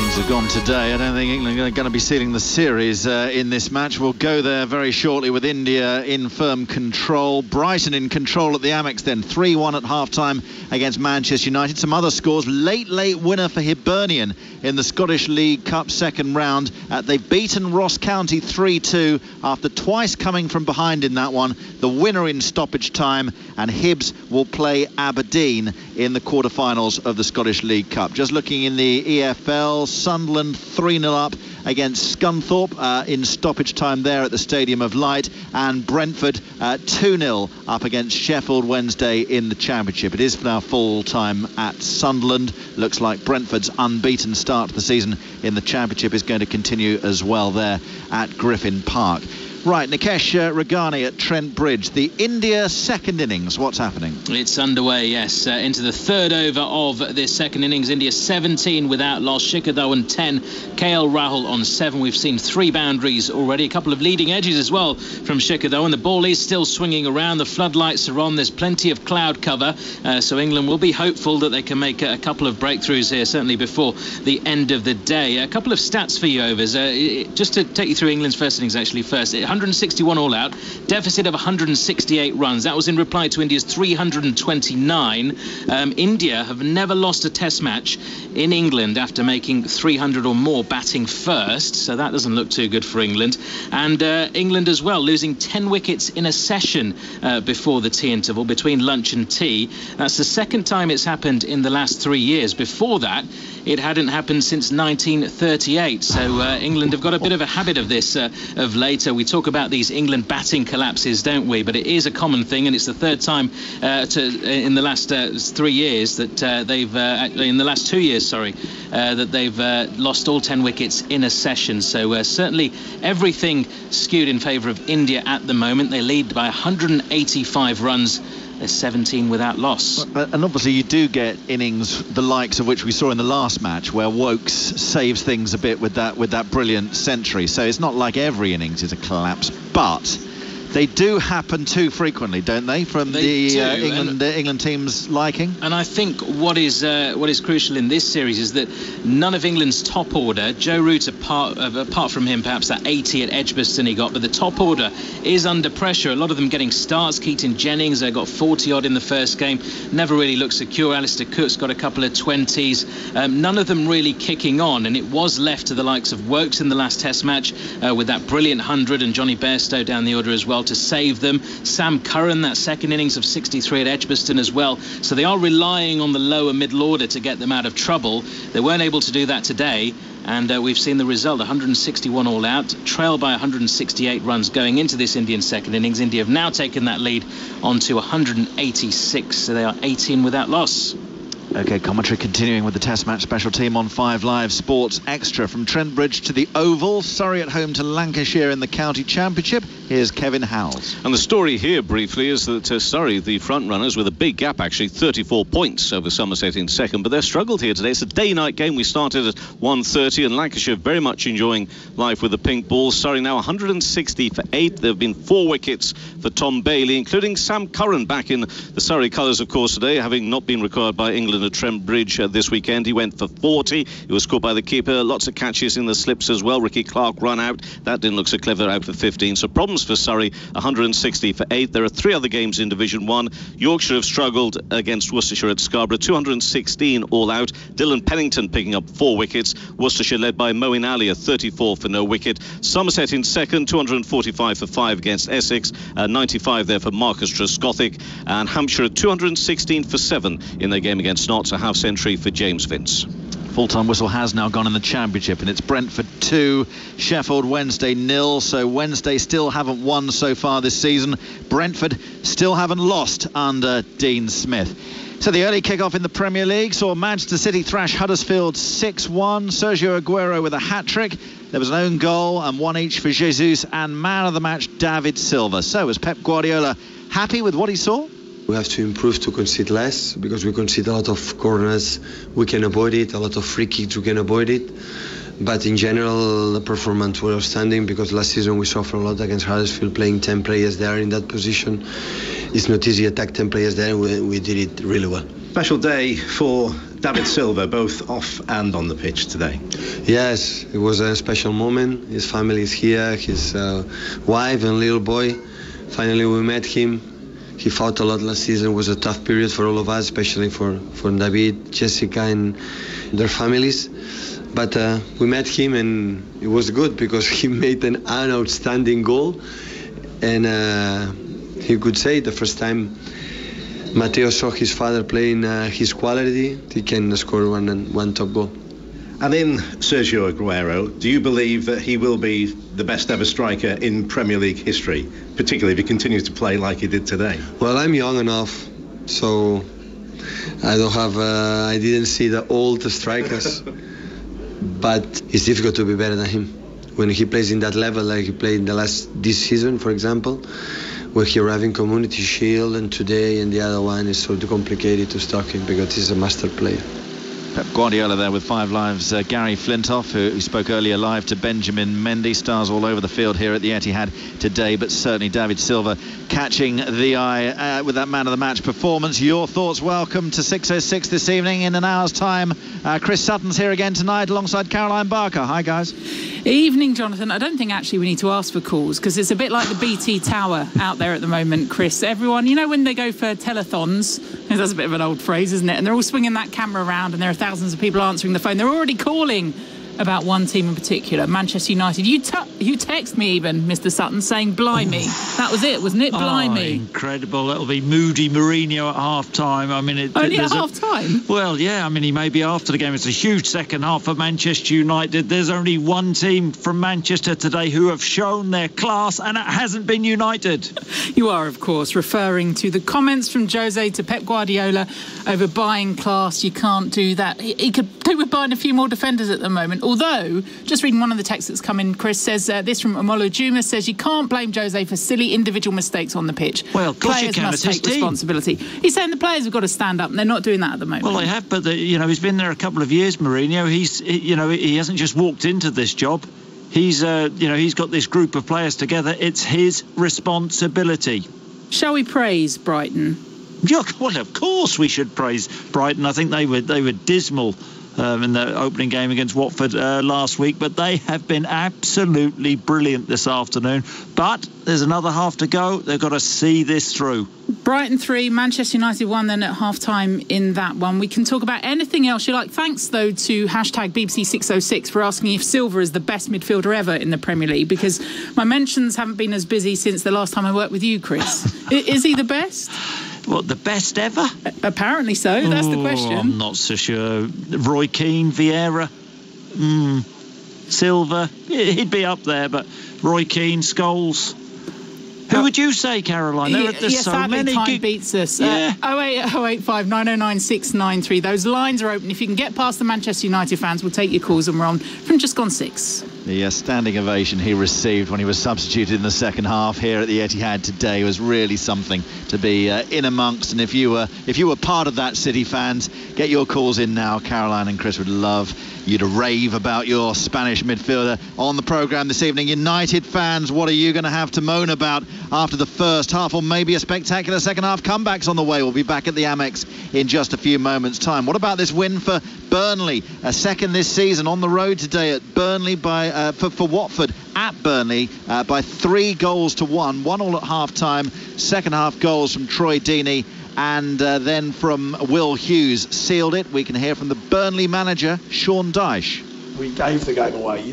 Things have gone today. I don't think England are going to be sealing the series in this match. We'll go there very shortly with India in firm control. Brighton in control at the Amex then. 3-1 at half-time against Manchester United. Some other scores. Late winner for Hibernian in the Scottish League Cup second round. They've beaten Ross County 3-2 after twice coming from behind in that one. The winner in stoppage time, and Hibs will play Aberdeen in the quarterfinals of the Scottish League Cup. Just looking in the EFL, Sunderland 3-0 up against Scunthorpe in stoppage time there at the Stadium of Light, and Brentford 2-0 up against Sheffield Wednesday in the Championship. It is now full time at Sunderland. Looks like Brentford's unbeaten start to the season in the Championship is going to continue as well there at Griffin Park. Right, Nikesh Ragani at Trent Bridge. The India second innings, what's happening? It's underway, yes. Into the third over of this second innings. India 17 without loss. Shikhar Dhawan 10. KL Rahul on 7. We've seen 3 boundaries already. A couple of leading edges as well from Shikhar Dhawan. The ball is still swinging around. The floodlights are on. There's plenty of cloud cover. So England will be hopeful that they can make a couple of breakthroughs here, certainly before the end of the day. A couple of stats for you, Overs. Just to take you through England's first innings actually first. 161 all out, deficit of 168 runs. That was in reply to India's 329. India have never lost a test match in England after making 300 or more batting first, so that doesn't look too good for England. And England as well, losing 10 wickets in a session before the tea interval, between lunch and tea. That's the second time it's happened in the last 3 years. Before that, it hadn't happened since 1938. So England have got a bit of a habit of this of late. We talk about these England batting collapses, don't we? But it is a common thing, and it's the third time in the last 3 years that they've in the last 2 years, that they've lost all 10 wickets in a session. So certainly everything skewed in favour of India at the moment. They lead by 185 runs. They're 17 without loss. And obviously you do get innings the likes of which we saw in the last match, where Wokes saves things a bit with that brilliant century. So it's not like every innings is a collapse, but They do happen too frequently, don't they, from England team's liking? And I think what is crucial in this series is that none of England's top order, Joe Root apart from him, perhaps that 80 at Edgbaston he got, but the top order is under pressure. A lot of them getting starts. Keaton Jennings got 40 odd in the first game, never really looked secure. Alistair Cook's got a couple of 20s. None of them really kicking on, and it was left to the likes of Wokes in the last Test match with that brilliant 100, and Johnny Bairstow down the order as well to save them. Sam Curran, that second innings of 63 at Edgbaston as well. So they are relying on the lower middle order to get them out of trouble. They weren't able to do that today, and we've seen the result, 161 all out, trailed by 168 runs going into this Indian second innings. India have now taken that lead on to 186, so they are 18 without loss. OK, commentary continuing with the Test match special team on 5 Live Sports Extra. From Trent Bridge to the Oval, Surrey at home to Lancashire in the County Championship. Here's Kevin Howells. And the story here briefly is that Surrey, the front runners, with a big gap actually, 34 points over Somerset in second, but they're struggled here today. It's a day-night game. We started at 1:30 and Lancashire very much enjoying life with the pink ball. Surrey now 160 for 8. There have been 4 wickets for Tom Bailey, including Sam Curran back in the Surrey colours, of course, today, having not been required by England at Trent Bridge this weekend. He went for 40. He was caught by the keeper. Lots of catches in the slips as well. Ricky Clark run out. That didn't look so clever, out for 15. So problems for Surrey, 160 for 8. There are 3 other games in Division 1. Yorkshire have struggled against Worcestershire at Scarborough, 216 all out. Dylan Pennington picking up 4 wickets. Worcestershire led by Moeen Ali, a 34 for no wicket. Somerset in second, 245 for 5 against Essex. 95 there for Marcus Trescothick. And Hampshire at 216 for 7 in their game against Notts, a half century for James Vince. Full-time whistle has now gone in the Championship, and it's Brentford 2, Sheffield Wednesday 0. So Wednesday still haven't won so far this season. Brentford still haven't lost under Dean Smith. So the early kick-off in the Premier League saw Manchester City thrash Huddersfield 6-1. Sergio Aguero with a hat-trick. There was an own goal and 1 each for Jesus, and man of the match David Silva. So was Pep Guardiola happy with what he saw? We have to improve to concede less, because we concede a lot of corners, we can avoid it, a lot of free kicks, we can avoid it. But in general, the performance was outstanding, because last season we suffered a lot against Huddersfield, playing 10 players there in that position. It's not easy to attack 10 players there, and we did it really well. Special day for David Silva, both off and on the pitch today. Yes, it was a special moment. His family is here, his wife and little boy. Finally we met him. He fought a lot last season. It was a tough period for all of us, especially for David, Jessica and their families. But we met him, and it was good because he made an outstanding goal. And he could say the first time Matteo saw his father playing his quality, he can score one top goal. And in Sergio Aguero, do you believe that he will be the best ever striker in Premier League history, particularly if he continues to play like he did today? Well, I'm young enough, so I don't have. I didn't see the old strikers, but it's difficult to be better than him when he plays in that level, like he played this season, for example, where he arrived in Community Shield, and today, and the other one is so complicated to stop him because he's a master player. Pep Guardiola there with 5 Live's Gary Flintoff, who spoke earlier live to Benjamin Mendy. Stars all over the field here at the Etihad today, but certainly David Silva catching the eye with that man of the match performance. Your thoughts? Welcome to 6:06 this evening. In an hour's time, Chris Sutton's here again tonight alongside Caroline Barker. Hi guys. Evening, Jonathan. I don't think actually we need to ask for calls, because it's a bit like the BT Tower out there at the moment, Chris. Everyone, you know, when they go for telethons, that's a bit of an old phrase, isn't it? And they're all swinging that camera around, and there are thousands of people answering the phone. They're already calling about one team in particular, Manchester United. You text me even, Mr. Sutton, saying blimey. That was it, wasn't it? Blimey. Incredible. It'll be Moody Mourinho at half-time. I mean, only at half-time? Well, yeah. I mean, he may be after the game. It's a huge second half for Manchester United. There's only one team from Manchester today who have shown their class, and it hasn't been United. You are, of course, referring to the comments from Jose to Pep Guardiola over buying class. You can't do that. He could do with buying a few more defenders at the moment. Although, just reading one of the texts that's come in, Chris says, this from Amolo Juma says, you can't blame Jose for silly individual mistakes on the pitch. Well, of course players you can. must take responsibility. He's saying the players have got to stand up, and they're not doing that at the moment. Well, they have, but he's been there a couple of years, Mourinho. He hasn't just walked into this job. He's he's got this group of players together. It's his responsibility. Shall we praise Brighton? Yeah, well, of course we should praise Brighton. I think they were dismal in the opening game against Watford last week, but they have been absolutely brilliant this afternoon. But there's another half to go. They've got to see this through. Brighton 3, Manchester United 1 then at half-time in that one. We can talk about anything else you like. Thanks, though, to hashtag BBC606 for asking if Silva is the best midfielder ever in the Premier League, because my mentions haven't been as busy since the last time I worked with you, Chris. Is he the best? What, the best ever? Apparently so. That's the question. I'm not so sure. Roy Keane, Vieira, Silva, he'd be up there, but Roy Keane, Scholes. Who would you say, Caroline? There's so many. Time beats us. Yeah. 08085 909 693. Those lines are open. If you can get past the Manchester United fans, we'll take your calls, and we're on from just gone 6. The standing ovation he received when he was substituted in the second half here at the Etihad today was really something to be in amongst. And if you were part of that, City fans, get your calls in now. Caroline and Chris would love you to rave about your Spanish midfielder on the programme this evening. United fans, what are you going to have to moan about after the first half, or maybe a spectacular second half? Comebacks on the way. We'll be back at the Amex in just a few moments' time. What about this win for Burnley? A second this season on the road today at Burnley for Watford at Burnley by 3-1. 1-1 at half-time. Second half goals from Troy Deeney and then from Will Hughes sealed it. We can hear from the Burnley manager, Sean Dyche. We gave the game away,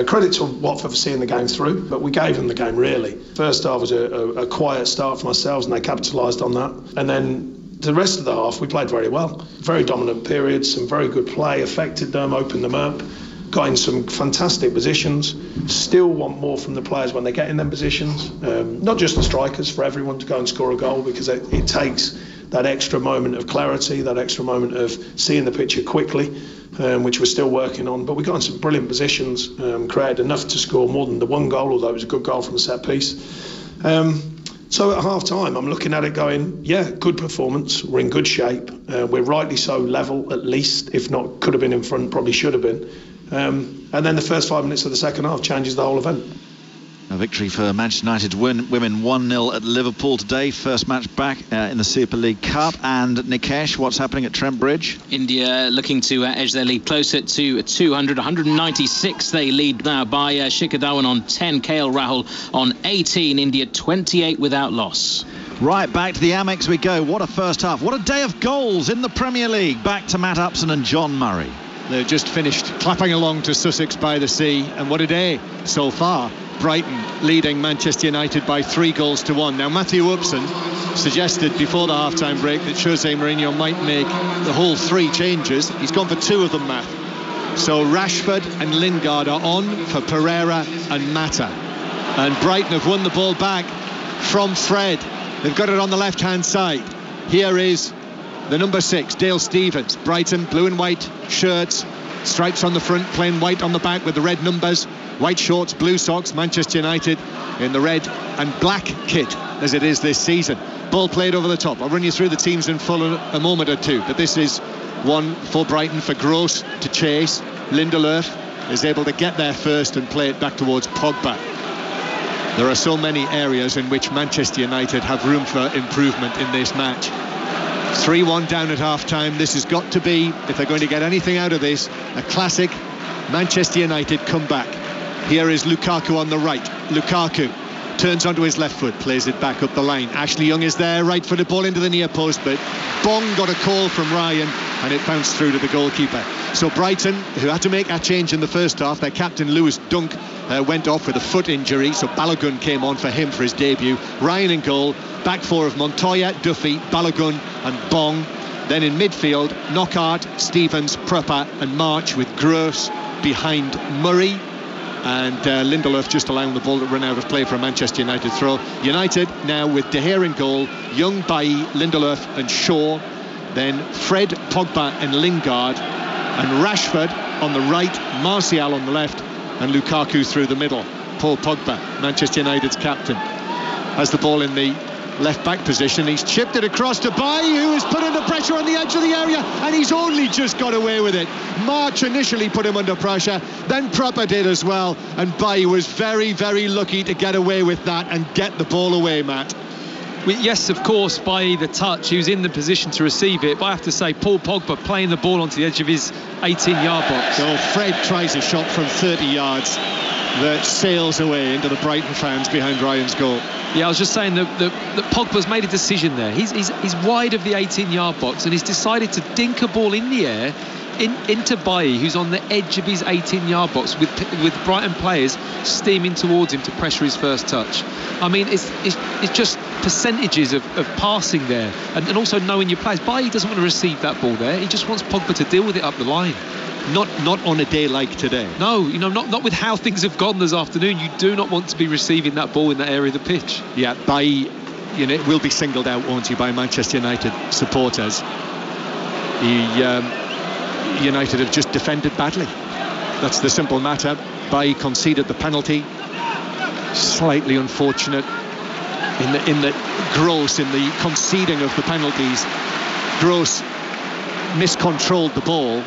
credit to Watford for seeing the game through, but we gave them the game really. First half was a quiet start for ourselves, and they capitalised on that. And then the rest of the half we played very well. Very dominant periods, some very good play, affected them, opened them up, got in some fantastic positions. Still want more from the players when they get in them positions, not just the strikers, for everyone to go and score a goal, because it takes that extra moment of clarity, that extra moment of seeing the picture quickly, which we're still working on. But we got in some brilliant positions, created enough to score more than the one goal, although it was a good goal from a set piece. So at half time, I'm looking at it going, yeah, good performance. We're in good shape. We're rightly so level, at least, if not could have been in front, probably should have been. And then the first 5 minutes of the second half changes the whole event. A victory for Manchester United women 1-0 at Liverpool today. First match back in the Super League Cup. And Nikesh, what's happening at Trent Bridge? India looking to edge their lead closer to 200. 196 they lead now by Shikhar Dhawan on 10, KL Rahul on 18. India 28 without loss. Right, back to the Amex we go. What a first half. What a day of goals in the Premier League. Back to Matt Upson and John Murray. They've just finished clapping along to Sussex by the Sea, and what a day so far. Brighton leading Manchester United by 3-1. Now, Matthew Upson suggested before the half-time break that Jose Mourinho might make the whole 3 changes. He's gone for 2 of them, Matt. So Rashford and Lingard are on for Pereira and Mata. And Brighton have won the ball back from Fred. They've got it on the left-hand side. Here is the number 6, Dale Stephens. Brighton, blue and white shirts, stripes on the front, plain white on the back with the red numbers. White shorts, blue socks. Manchester United in the red and black kit as it is this season. Ball played over the top. I'll run you through the teams in full in a moment or two, but this is one for Brighton, for Gross to chase. Lindelöf is able to get there first and play it back towards Pogba. There are so many areas in which Manchester United have room for improvement in this match. 3-1 down at half-time. This has got to be, if they're going to get anything out of this, a classic Manchester United comeback. Here is Lukaku on the right. Lukaku turns onto his left foot, plays it back up the line. Ashley Young is there, right-footed ball into the near post, but Bong got a call from Ryan and it bounced through to the goalkeeper. So Brighton, who had to make that change in the first half, their captain Lewis Dunk went off with a foot injury, so Balogun came on for him for his debut. Ryan in goal, back 4 of Montoya, Duffy, Balogun and Bong. Then in midfield, Knockaert, Stephens, Prupper and March, with Gross behind Murray. And Lindelöf just allowing the ball to run out of play for a Manchester United throw. United now with De Gea in goal, Young, Bailly, Lindelöf and Shaw. Then Fred, Pogba and Lingard. And Rashford on the right, Martial on the left and Lukaku through the middle. Paul Pogba, Manchester United's captain, has the ball in the left back position. He's chipped it across to Bailly, who is put under pressure on the edge of the area, and he's only just got away with it. March initially put him under pressure, then Prupper did as well, and Bailly was very, very lucky to get away with that and get the ball away, Matt. Yes, of course, by the touch, he was in the position to receive it, but I have to say, Paul Pogba playing the ball onto the edge of his 18-yard box. So Fred tries a shot from 30 yards that sails away into the Brighton fans behind Ryan's goal. Yeah, I was just saying that Pogba's made a decision there. He's wide of the 18-yard box, and he's decided to dink a ball in the air into Bailly, who's on the edge of his 18-yard box with Brighton players steaming towards him to pressure his first touch. I mean, it's just percentages of passing there, and also knowing your players. Bailly doesn't want to receive that ball there. He just wants Pogba to deal with it up the line. Not on a day like today. No, not with how things have gone this afternoon. You do not want to be receiving that ball in that area of the pitch. Yeah, it will be singled out, won't he, by Manchester United supporters. United have just defended badly. That's the simple matter. Bailly conceded the penalty. Slightly unfortunate in the conceding of the penalties. Gross miscontrolled the ball,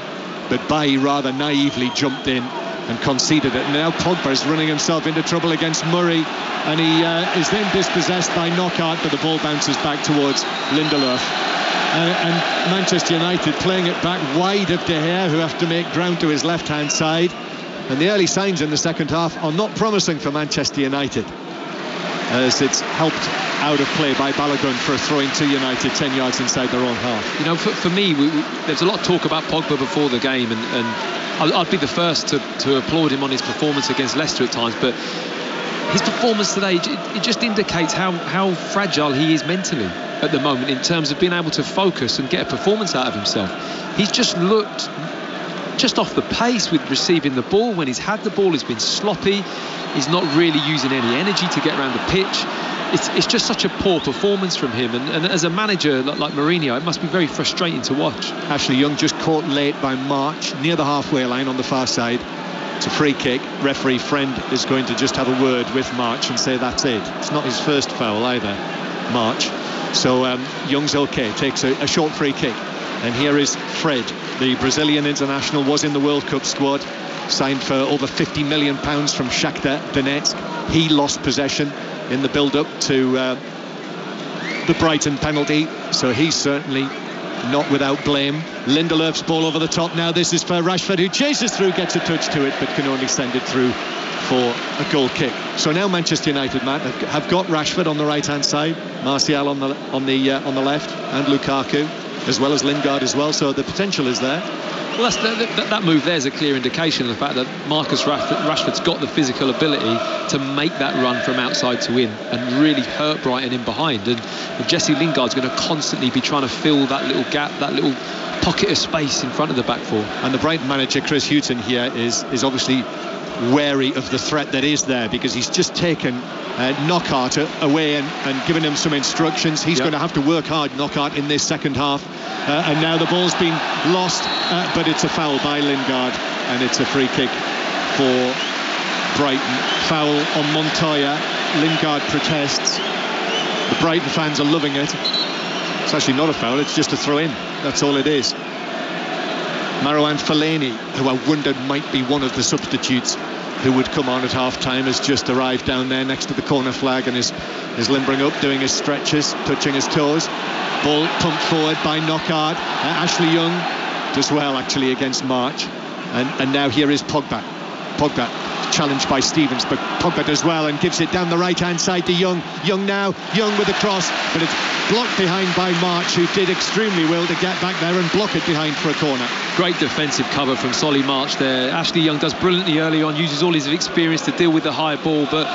but Bailly rather naively jumped in and conceded it. And now Pogba is running himself into trouble against Murray, and he is then dispossessed by Knockaert, but the ball bounces back towards Lindelof. And Manchester United playing it back wide of De Gea, who have to make ground to his left-hand side. And the early signs in the second half are not promising for Manchester United, as it's helped out of play by Balogun for a throw into United 10 yards inside their own half. For me, there's a lot of talk about Pogba before the game, and I'd be the first to applaud him on his performance against Leicester at times, but his performance today, it just indicates how fragile he is mentally at the moment in terms of being able to focus and get a performance out of himself. He's just looked just off the pace with receiving the ball. When he's had the ball, he's been sloppy. He's not really using any energy to get around the pitch. It's just such a poor performance from him, and as a manager like Mourinho, it must be very frustrating to watch. Ashley Young just caught late by March near the halfway line on the far side. It's a free kick. Referee Friend is going to just have a word with March and say that's it. It's not his first foul either, March. So Young's okay, takes a short free kick. And here is Fred, the Brazilian international, was in the World Cup squad, signed for over £50 million from Shakhtar Donetsk. He lost possession in the build-up to the Brighton penalty, so he's certainly not without blame. Lindelof's ball over the top now. This is for Rashford, who chases through, gets a touch to it, but can only send it through for a goal kick. So now Manchester United, Matt, have got Rashford on the right-hand side, Martial on the left, and Lukaku, as well as Lingard as well. So the potential is there. Well, that move there is a clear indication of the fact that Marcus Rashford's got the physical ability to make that run from outside to in and really hurt Brighton in behind. And Jesse Lingard's going to constantly be trying to fill that little gap, that little pocket of space in front of the back four. And the Brighton manager, Chris Hughton, here is obviously wary of the threat that is there, because he's just taken Knockaert away and given him some instructions. He's going to have to work hard, Knockaert, in this second half. And now the ball's been lost, but it's a foul by Lingard, and it's a free kick for Brighton. Foul on Montoya. Lingard protests. The Brighton fans are loving it. It's actually not a foul, it's just a throw in. That's all it is. Marouane Fellaini, who I wondered might be one of the substitutes who would come on at half-time, has just arrived down there next to the corner flag and is limbering up, doing his stretches, touching his toes. Ball pumped forward by Knockaert. Ashley Young does well, actually, against March. And now here is Pogba. Pogba challenged by Stevens, but Pogba does well and gives it down the right-hand side to Young. Young with a cross, but it's blocked behind by March, who did extremely well to get back there and block it behind for a corner. Great defensive cover from Solly March there. Ashley Young does brilliantly early on, uses all his experience to deal with the high ball, but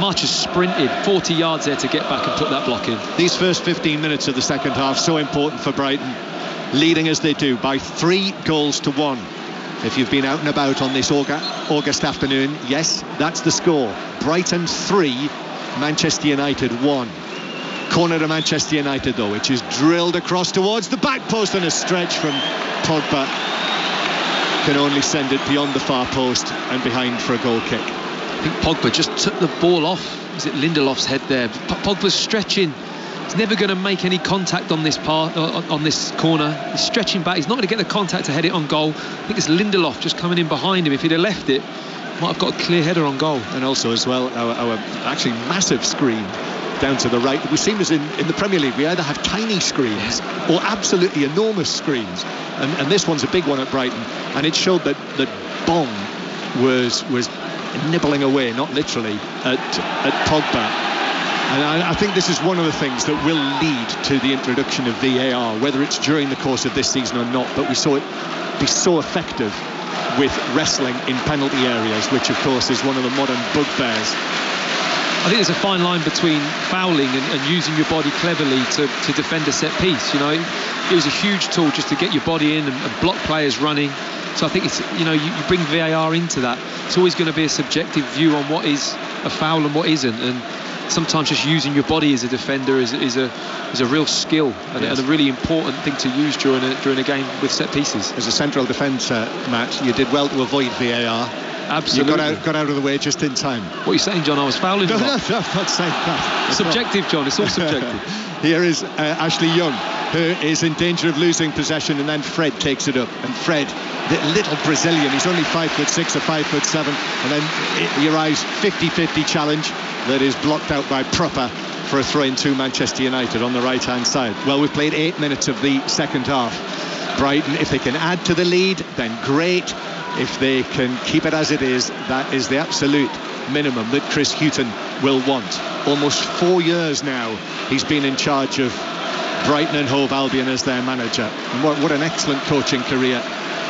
March has sprinted 40 yards there to get back and put that block in. These first 15 minutes of the second half, so important for Brighton, leading as they do by 3-1. If you've been out and about on this August afternoon, yes, that's the score. Brighton 3, Manchester United 1. Corner to Manchester United, though, which is drilled across towards the back post, and a stretch from Pogba can only send it beyond the far post and behind for a goal kick. I think Pogba just took the ball off. Is it Lindelof's head there? Pogba's stretching He's never going to make any contact on this on this corner. He's stretching back. He's not going to get the contact to head it on goal. I think it's Lindelof just coming in behind him. If he'd have left it, might have got a clear header on goal. And also as well, our actually massive screen down to the right. We seem as in the Premier League, we either have tiny screens or absolutely enormous screens. And this one's a big one at Brighton. And it showed that Bong was nibbling away, not literally, at Pogba. And I think this is one of the things that will lead to the introduction of VAR, whether it's during the course of this season or not. But we saw it be so effective with wrestling in penalty areas, which of course is one of the modern bugbears. I think there's a fine line between fouling and using your body cleverly to defend a set piece. You know, it was a huge tool just to get your body in and block players running. So I think it's, you know, you bring VAR into that. It's always going to be a subjective view on what is a foul and what isn't. And sometimes just using your body as a defender is a real skill and a really important thing to use during a game with set pieces. As a central defender, Matt, you did well to avoid VAR. Absolutely. You got out of the way just in time. What are you saying, John? I was fouling? No, I'm not saying that. Subjective, John. It's all subjective. Here is Ashley Young, who is in danger of losing possession, and then Fred takes it up. And Fred, the little Brazilian, he's only 5'6" or 5'7", and then he arrives 50-50 challenge that is blocked out by Prupper for a throw-in to Manchester United on the right-hand side. Well, we've played 8 minutes of the second half. Brighton, if they can add to the lead, then great. If they can keep it as it is, that is the absolute minimum that Chris Hughton will want. Almost 4 years now he's been in charge of Brighton and Hove Albion as their manager. And what an excellent coaching career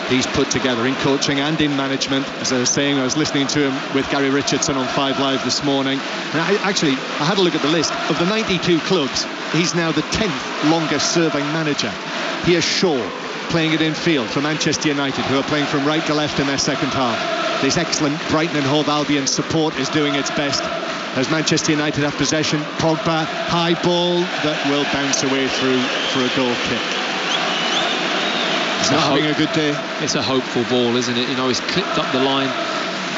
he's put together in coaching and in management. As I was saying, I was listening to him with Gary Richardson on 5 Live this morning. And I had a look at the list. Of the 92 clubs, he's now the 10th longest serving manager. Here's Shaw playing it in field for Manchester United, who are playing from right to left in their second half. This excellent Brighton and Hove Albion support is doing its best as Manchester United have possession. Pogba, high ball that will bounce away through for a goal kick. He's not having a good day. It's a hopeful ball, isn't it? You know, he's clipped up the line.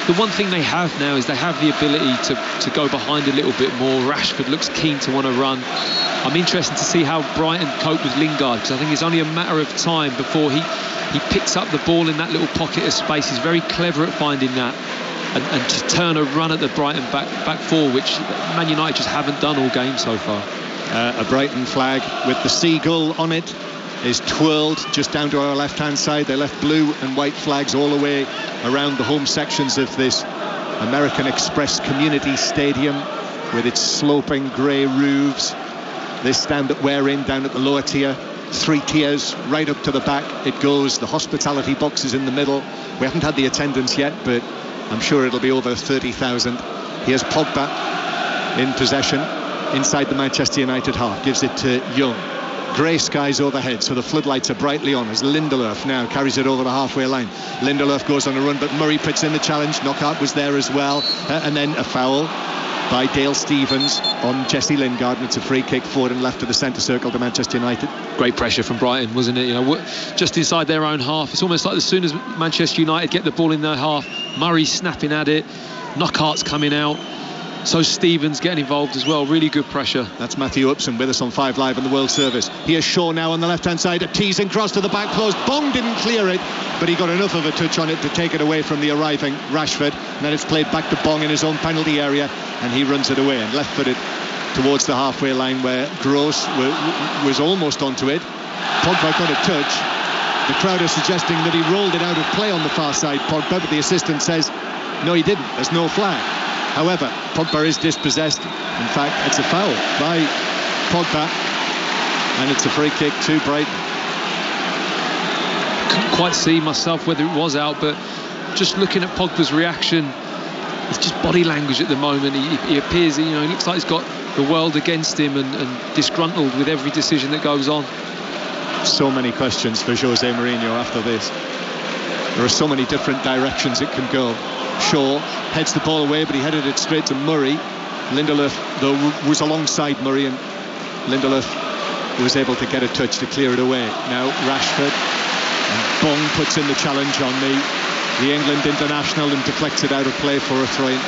The one thing they have now is they have the ability to go behind a little bit more. Rashford looks keen to want to run. I'm interested to see how Brighton cope with Lingard, because I think it's only a matter of time before he picks up the ball in that little pocket of space. He's very clever at finding that and to turn a run at the Brighton back four, which Man United just haven't done all game so far. A Brighton flag with the seagull on it is twirled just down to our left-hand side. They left blue and white flags all the way around the home sections of this American Express Community Stadium with its sloping grey roofs. This stand that we're in down at the lower tier, 3 tiers right up to the back it goes. The hospitality box is in the middle. We haven't had the attendance yet, but I'm sure it'll be over 30,000. Here's Pogba in possession inside the Manchester United half, gives it to Young. Grey skies overhead, so the floodlights are brightly on as Lindelof now carries it over the halfway line. Lindelof goes on a run, but Murray puts in the challenge. Knockout was there as well, and then a foul by Dale Stephens on Jesse Lingard, and it's a free kick forward and left to the centre circle to Manchester United. Great pressure from Brighton, wasn't it? You know, just inside their own half. It's almost like as soon as Manchester United get the ball in their half, Murray's snapping at it, Knockout's coming out. So Stevens getting involved as well. Really good pressure. That's Matthew Upson with us on 5 Live on the World Service. Here's Shaw now on the left-hand side. A teasing cross to the back post. Bong didn't clear it, but he got enough of a touch on it to take it away from the arriving Rashford. And then it's played back to Bong in his own penalty area, and he runs it away and left-footed towards the halfway line where Gross was almost onto it. Pogba got a touch. The crowd are suggesting that he rolled it out of play on the far side, Pogba, but the assistant says, no, he didn't. There's no flag. However, Pogba is dispossessed. In fact, it's a foul by Pogba, and it's a free kick to Brighton. Couldn't quite see myself whether it was out, but just looking at Pogba's reaction, it's just body language at the moment. He appears, you know, he looks like he's got the world against him and disgruntled with every decision that goes on. So many questions for Jose Mourinho after this. There are so many different directions it can go. Shaw heads the ball away, but he headed it straight to Murray. Lindelof, though, was alongside Murray, and Lindelof was able to get a touch to clear it away. Now Rashford, and Bong puts in the challenge on the England international and deflects it out of play for a throw-in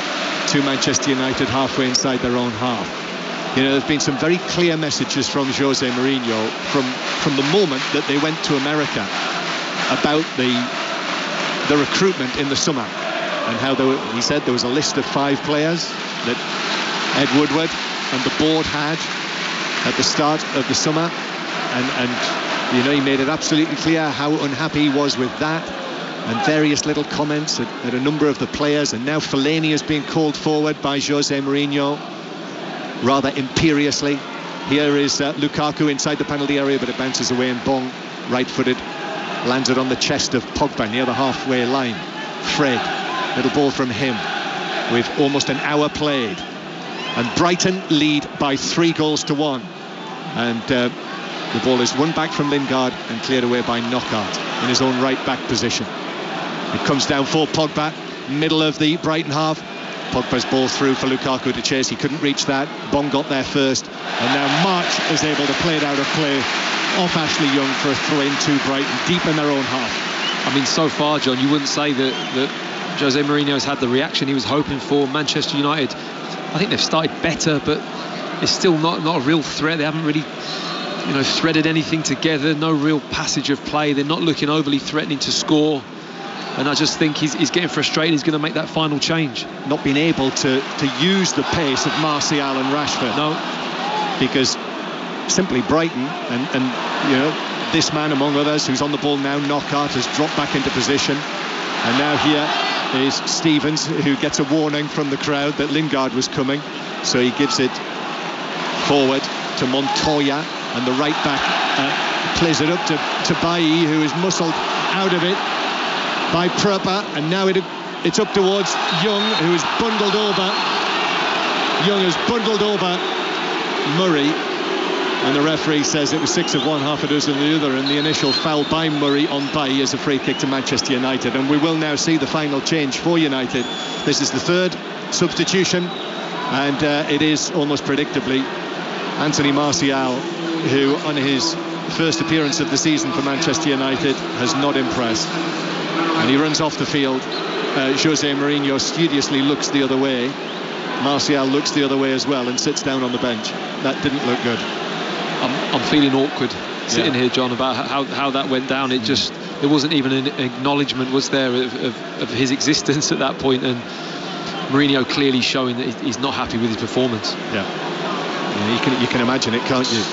to Manchester United halfway inside their own half. You know, there's been some very clear messages from Jose Mourinho from the moment that they went to America about the recruitment in the summer, and how he said there was a list of 5 players that Ed Woodward and the board had at the start of the summer, and you know, he made it absolutely clear how unhappy he was with that, and various little comments at a number of the players. And now Fellaini is being called forward by Jose Mourinho rather imperiously. Here is Lukaku inside the penalty area, but it bounces away, and Bong, right-footed, lands it on the chest of Pogba near the halfway line. Fred, little ball from him with almost an hour played, and Brighton lead by 3-1, and the ball is won back from Lingard and cleared away by Knockaert in his own right back position. It comes down for Pogba, middle of the Brighton half. Pogba's ball through for Lukaku to chase. He couldn't reach that. Bong got there first, and now March is able to play it out of play off Ashley Young for a throw-in to Brighton, deep in their own half. I mean, so far, John, you wouldn't say that Jose Mourinho's had the reaction he was hoping for. Manchester United, I think they've started better, but it's still not a real threat. They haven't really, you know, threaded anything together. No real passage of play. They're not looking overly threatening to score. And I just think he's getting frustrated. He's going to make that final change. Not being able to use the pace of Martial and Rashford. No. Because simply Brighton and you know, this man among others who's on the ball now, Knockaert, has dropped back into position. And now here is Stevens, who gets a warning from the crowd that Lingard was coming. So he gives it forward to Montoya, and the right back plays it up to Bailly, who is muscled out of it by Pröpa, and now it's up towards Young, who is bundled over. Young has bundled over Murray, and the referee says it was 6 of one, half a dozen of the other, and the initial foul by Murray on Bailly is a free kick to Manchester United. And we will now see the final change for United. This is the 3rd substitution, and it is almost predictably Anthony Martial, who on his first appearance of the season for Manchester United has not impressed. And he runs off the field. Jose Mourinho studiously looks the other way. Martial looks the other way as well and sits down on the bench. That didn't look good. I'm feeling awkward sitting here, John, about how that went down. It just, there wasn't even an acknowledgement, was there, of his existence at that point. And Mourinho clearly showing that he's not happy with his performance. Yeah, you can imagine it, can't you?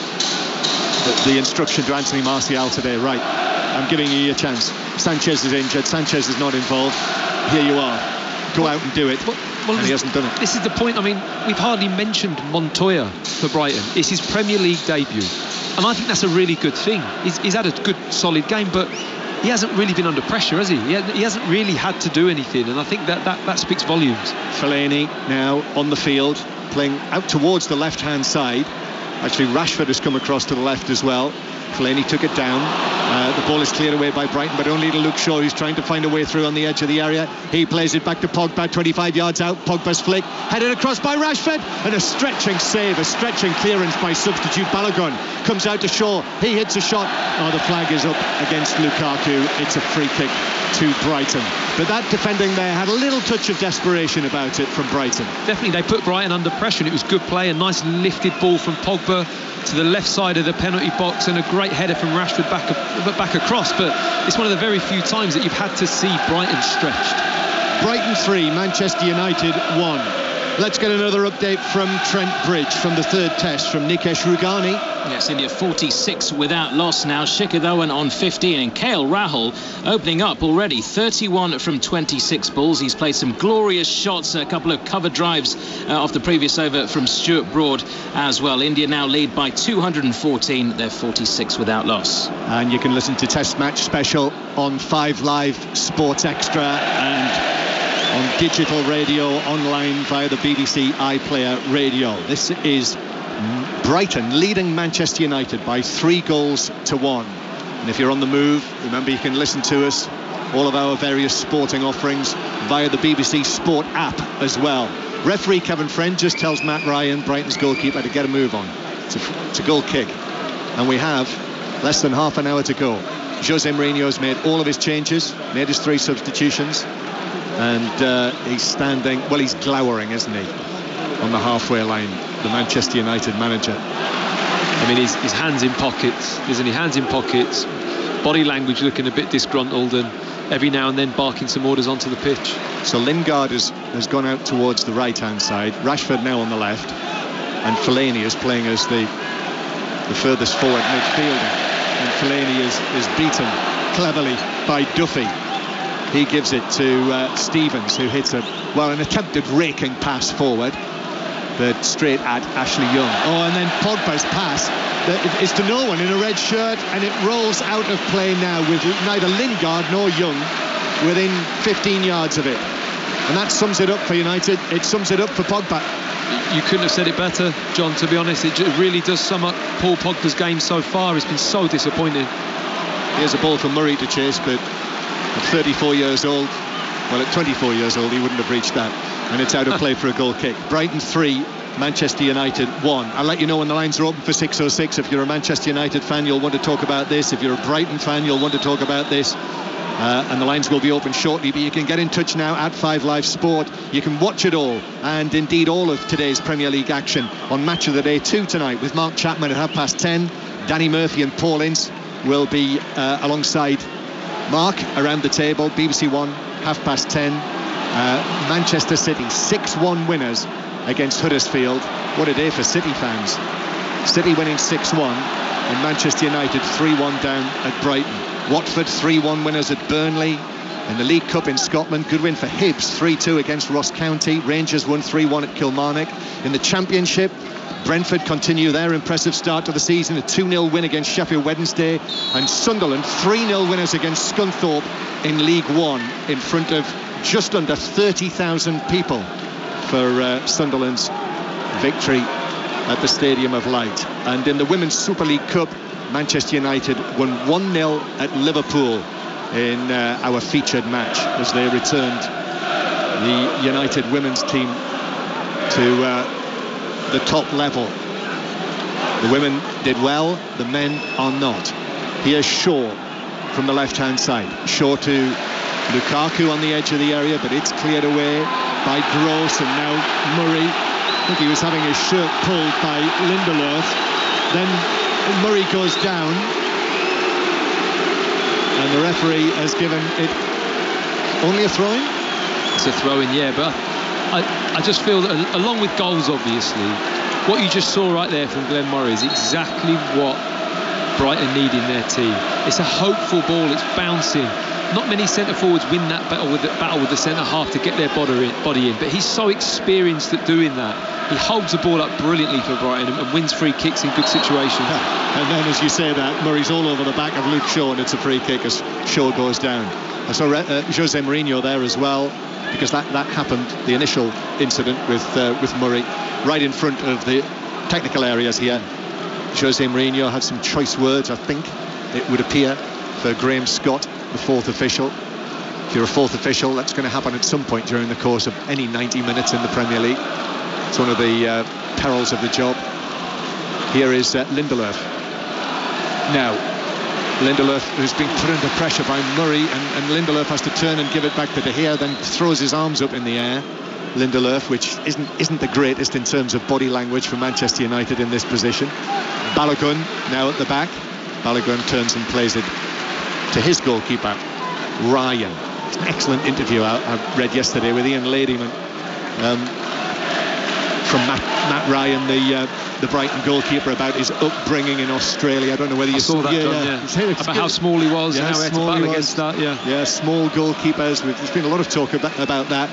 The instruction to Anthony Martial today, right, I'm giving you your chance. Sanchez is injured, Sanchez is not involved. Here you are, go out and do it. And he hasn't done it. This is the point. I mean, we've hardly mentioned Montoya for Brighton. It's his Premier League debut, and I think that's a really good thing. He's had a good solid game, but he hasn't really been under pressure, has he? He hasn't really had to do anything, and I think that speaks volumes. Fellaini now on the field, playing out towards the left-hand side. Actually, Rashford has come across to the left as well. Fellaini took it down. The ball is cleared away by Brighton, but only to Luke Shaw, who's trying to find a way through on the edge of the area. He plays it back to Pogba, 25 yards out. Pogba's flick, headed across by Rashford, and a stretching save, a stretching clearance by substitute Balogun. Comes out to Shaw, he hits a shot. Oh, the flag is up against Lukaku. It's a free kick to Brighton. But that defending there had a little touch of desperation about it from Brighton. Definitely, they put Brighton under pressure, and it was good play. A nice lifted ball from Pogba to the left side of the penalty box, and a great header from Rashford back across. But it's one of the very few times that you've had to see Brighton stretched. Brighton 3, Manchester United 1. Let's get another update from Trent Bridge from the 3rd test from Nikesh Rugani. Yes, India 46 without loss now. Shikhar Dhawan on 15, and KL Rahul opening up already, 31 from 26 balls. He's played some glorious shots, a couple of cover drives off the previous over from Stuart Broad as well. India now lead by 214. They're 46 without loss. And you can listen to Test Match Special on 5 Live Sports Extra and on digital radio, online via the BBC iPlayer radio. This is Brighton leading Manchester United by 3-1. And if you're on the move, remember you can listen to us, all of our various sporting offerings, via the BBC Sport app as well. Referee Kevin Friend just tells Matt Ryan, Brighton's goalkeeper, to get a move on. It's a goal kick. And we have less than half an hour to go. Jose Mourinho's made all of his changes, made his 3 substitutions. And he's standing, well, he's glowering, isn't he, on the halfway line. the Manchester United manager. I mean, his hands in pockets, isn't he? Hands in pockets, body language looking a bit disgruntled, and every now and then barking some orders onto the pitch. So Lingard has gone out towards the right-hand side. Rashford now on the left, and Fellaini is playing as the furthest forward midfielder. And Fellaini is beaten cleverly by Duffy. He gives it to Stevens, who hits an attempted raking pass forward, but straight at Ashley Young. Oh, and then Pogba's pass is to no one in a red shirt, and it rolls out of play now with neither Lingard nor Young within 15 yards of it. And that sums it up for United. It sums it up for Pogba. You couldn't have said it better, John, to be honest. It really does sum up Paul Pogba's game so far. It's been so disappointing. Here's a ball for Murray to chase, but at 34 years old, well, at 24 years old, he wouldn't have reached that. And it's out of play for a goal kick. Brighton 3, Manchester United 1. I'll let you know when the lines are open for 6:06. If you're a Manchester United fan, you'll want to talk about this. If you're a Brighton fan, you'll want to talk about this. And the lines will be open shortly, but you can get in touch now at 5 Live Sport. You can watch it all, and indeed all of today's Premier League action on Match of the Day 2 tonight with Mark Chapman at 10:30. Danny Murphy and Paul Ince will be alongside Mark around the table. BBC One, 10:30. Manchester City 6-1 winners against Huddersfield. What a day for City fans. City winning 6-1, and Manchester United 3-1 down at Brighton. Watford 3-1 winners at Burnley. In the League Cup in Scotland, good win for Hibs, 3-2 against Ross County. Rangers won 3-1 at Kilmarnock. In the Championship, Brentford continue their impressive start to the season, a 2-0 win against Sheffield Wednesday. And Sunderland 3-0 winners against Scunthorpe in League One, in front of just under 30,000 people for Sunderland's victory at the Stadium of Light. And in the Women's Super League Cup, Manchester United won 1-0 at Liverpool in our featured match as they returned the United women's team to the top level. The women did well, the men are not. Here's Shaw from the left-hand side. Shaw to Lukaku on the edge of the area, but it's cleared away by Gross, and now Murray. I think he was having his shirt pulled by Lindelöf. Then Murray goes down, and the referee has given it only a throw-in? It's a throw-in, yeah, but I just feel that along with goals, obviously, what you just saw right there from Glenn Murray is exactly what Brighton need in their team. It's a hopeful ball, it's bouncing. Not many centre-forwards win that battle with the centre-half to get their body in, but he's so experienced at doing that. He holds the ball up brilliantly for Brighton and wins free kicks in good situations. Yeah. And then, as you say that, Murray's all over the back of Luke Shaw, and it's a free kick as Shaw goes down. I saw Jose Mourinho there as well, because that happened, the initial incident with Murray, right in front of the technical areas here. Jose Mourinho had some choice words, I think, it would appear, for Graham Scott, the fourth official. If you're a fourth official, that's going to happen at some point during the course of any 90 minutes in the Premier League. It's one of the perils of the job. Here is Lindelöf. Now, Lindelöf, who's been put under pressure by Murray, and Lindelöf has to turn and give it back to De Gea, then throws his arms up in the air. Lindelöf, which isn't the greatest in terms of body language for Manchester United in this position. Balogun now at the back. Balogun turns and plays it to his goalkeeper, Ryan. It's an excellent interview I read yesterday with Ian Ladyman from Matt Ryan, the Brighton goalkeeper, about his upbringing in Australia. I don't know whether you saw that, John, about how small he was, and how he had to battle against that. Yeah, small goalkeepers. There's been a lot of talk about that.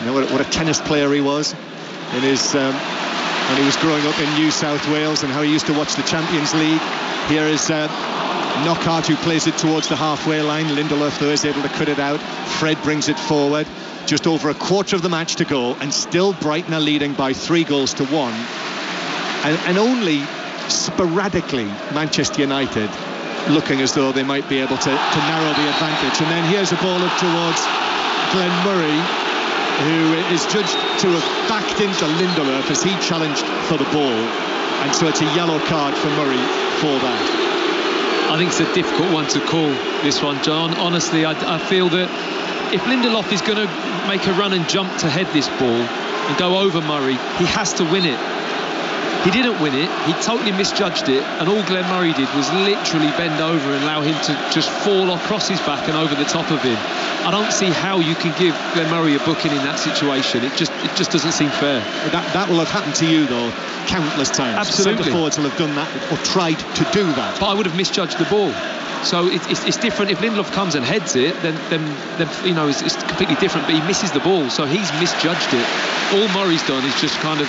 You know what a tennis player he was in his when he was growing up in New South Wales, and how he used to watch the Champions League. Here is Knockaert, who plays it towards the halfway line. Lindelöf, though, is able to cut it out. Fred brings it forward. Just over a quarter of the match to go, and still Brighton are leading by 3-1. And only sporadically Manchester United looking as though they might be able to narrow the advantage. And then here's a ball up towards Glenn Murray, who is judged to have backed into Lindelöf as he challenged for the ball. And so it's a yellow card for Murray for that. I think it's a difficult one to call, this one, John. Honestly, I feel that if Lindelof is going to make a run and jump to head this ball and go over Murray, he has to win it. He didn't win it. He totally misjudged it, and all Glenn Murray did was literally bend over and allow him to just fall across his back and over the top of him. I don't see how you can give Glenn Murray a booking in that situation. It just doesn't seem fair. That will have happened to you, though, countless times. Absolutely. Centre forwards will have done that or tried to do that. But I would have misjudged the ball. So it's different. If Lindelof comes and heads it, then you know, it's completely different. But he misses the ball, so he's misjudged it. All Murray's done is just kind of,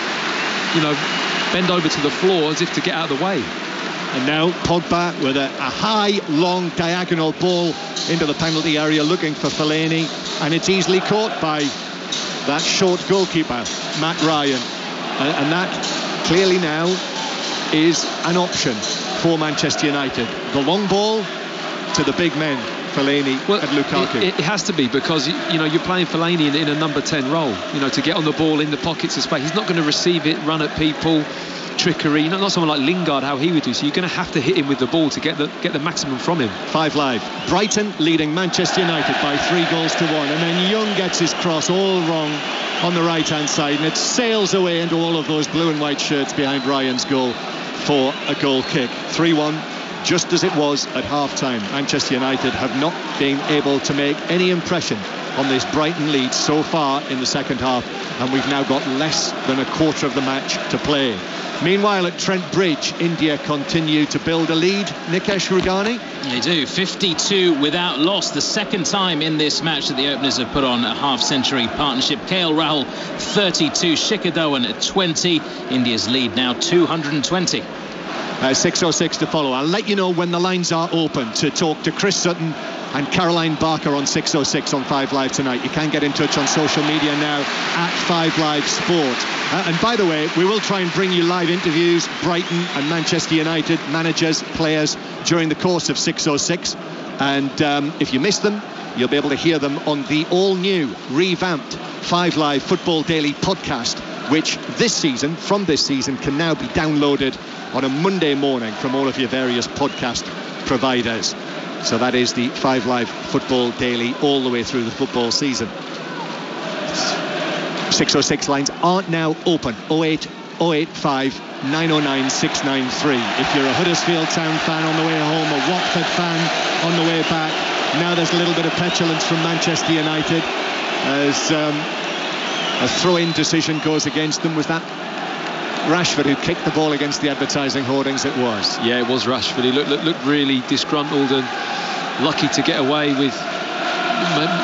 you know, bend over to the floor as if to get out of the way. And now Pogba with a high, long, diagonal ball into the penalty area, looking for Fellaini, and it's easily caught by that short goalkeeper, Matt Ryan. And that clearly now is an option for Manchester United. The long ball to the big men, Fellaini and Lukaku. It has to be, because you know, you're playing Fellaini in a number 10 role, you know, to get on the ball in the pockets of space. He's not going to receive it, run at people, trickery, not someone like Lingard, how he would do. So you're going to have to hit him with the ball to get the maximum from him. 5 Live. Brighton leading Manchester United by 3 goals to 1, and then Young gets his cross all wrong on the right hand side, and it sails away into all of those blue and white shirts behind Ryan's goal for a goal kick. 3-1, just as it was at half-time. Manchester United have not been able to make any impression on this Brighton lead so far in the second half, and we've now got less than a quarter of the match to play. Meanwhile, at Trent Bridge, India continue to build a lead. Nikesh Rugani? They do. 52 without loss. The second time in this match that the openers have put on a half-century partnership. KL Rahul, 32. Shikhar Dhawan at 20. India's lead now 220. 6:06 to follow. I'll let you know when the lines are open to talk to Chris Sutton and Caroline Barker on 6:06 on 5 Live tonight. You can get in touch on social media now at 5 Live Sport. And by the way, we will try and bring you live interviews, Brighton and Manchester United managers, players, during the course of 6:06. And if you miss them, you'll be able to hear them on the all-new, revamped 5 Live Football Daily podcast, which from this season, can now be downloaded on a Monday morning from all of your various podcast providers. So that is the 5 Live Football Daily all the way through the football season. 6:06 lines aren't now open. 08085 909 693. If you're a Huddersfield Town fan on the way home, a Watford fan on the way back, now there's a little bit of petulance from Manchester United as a throw-in decision goes against them. Was that Rashford who kicked the ball against the advertising hoardings? It was. Yeah, it was Rashford. He looked really disgruntled and lucky to get away with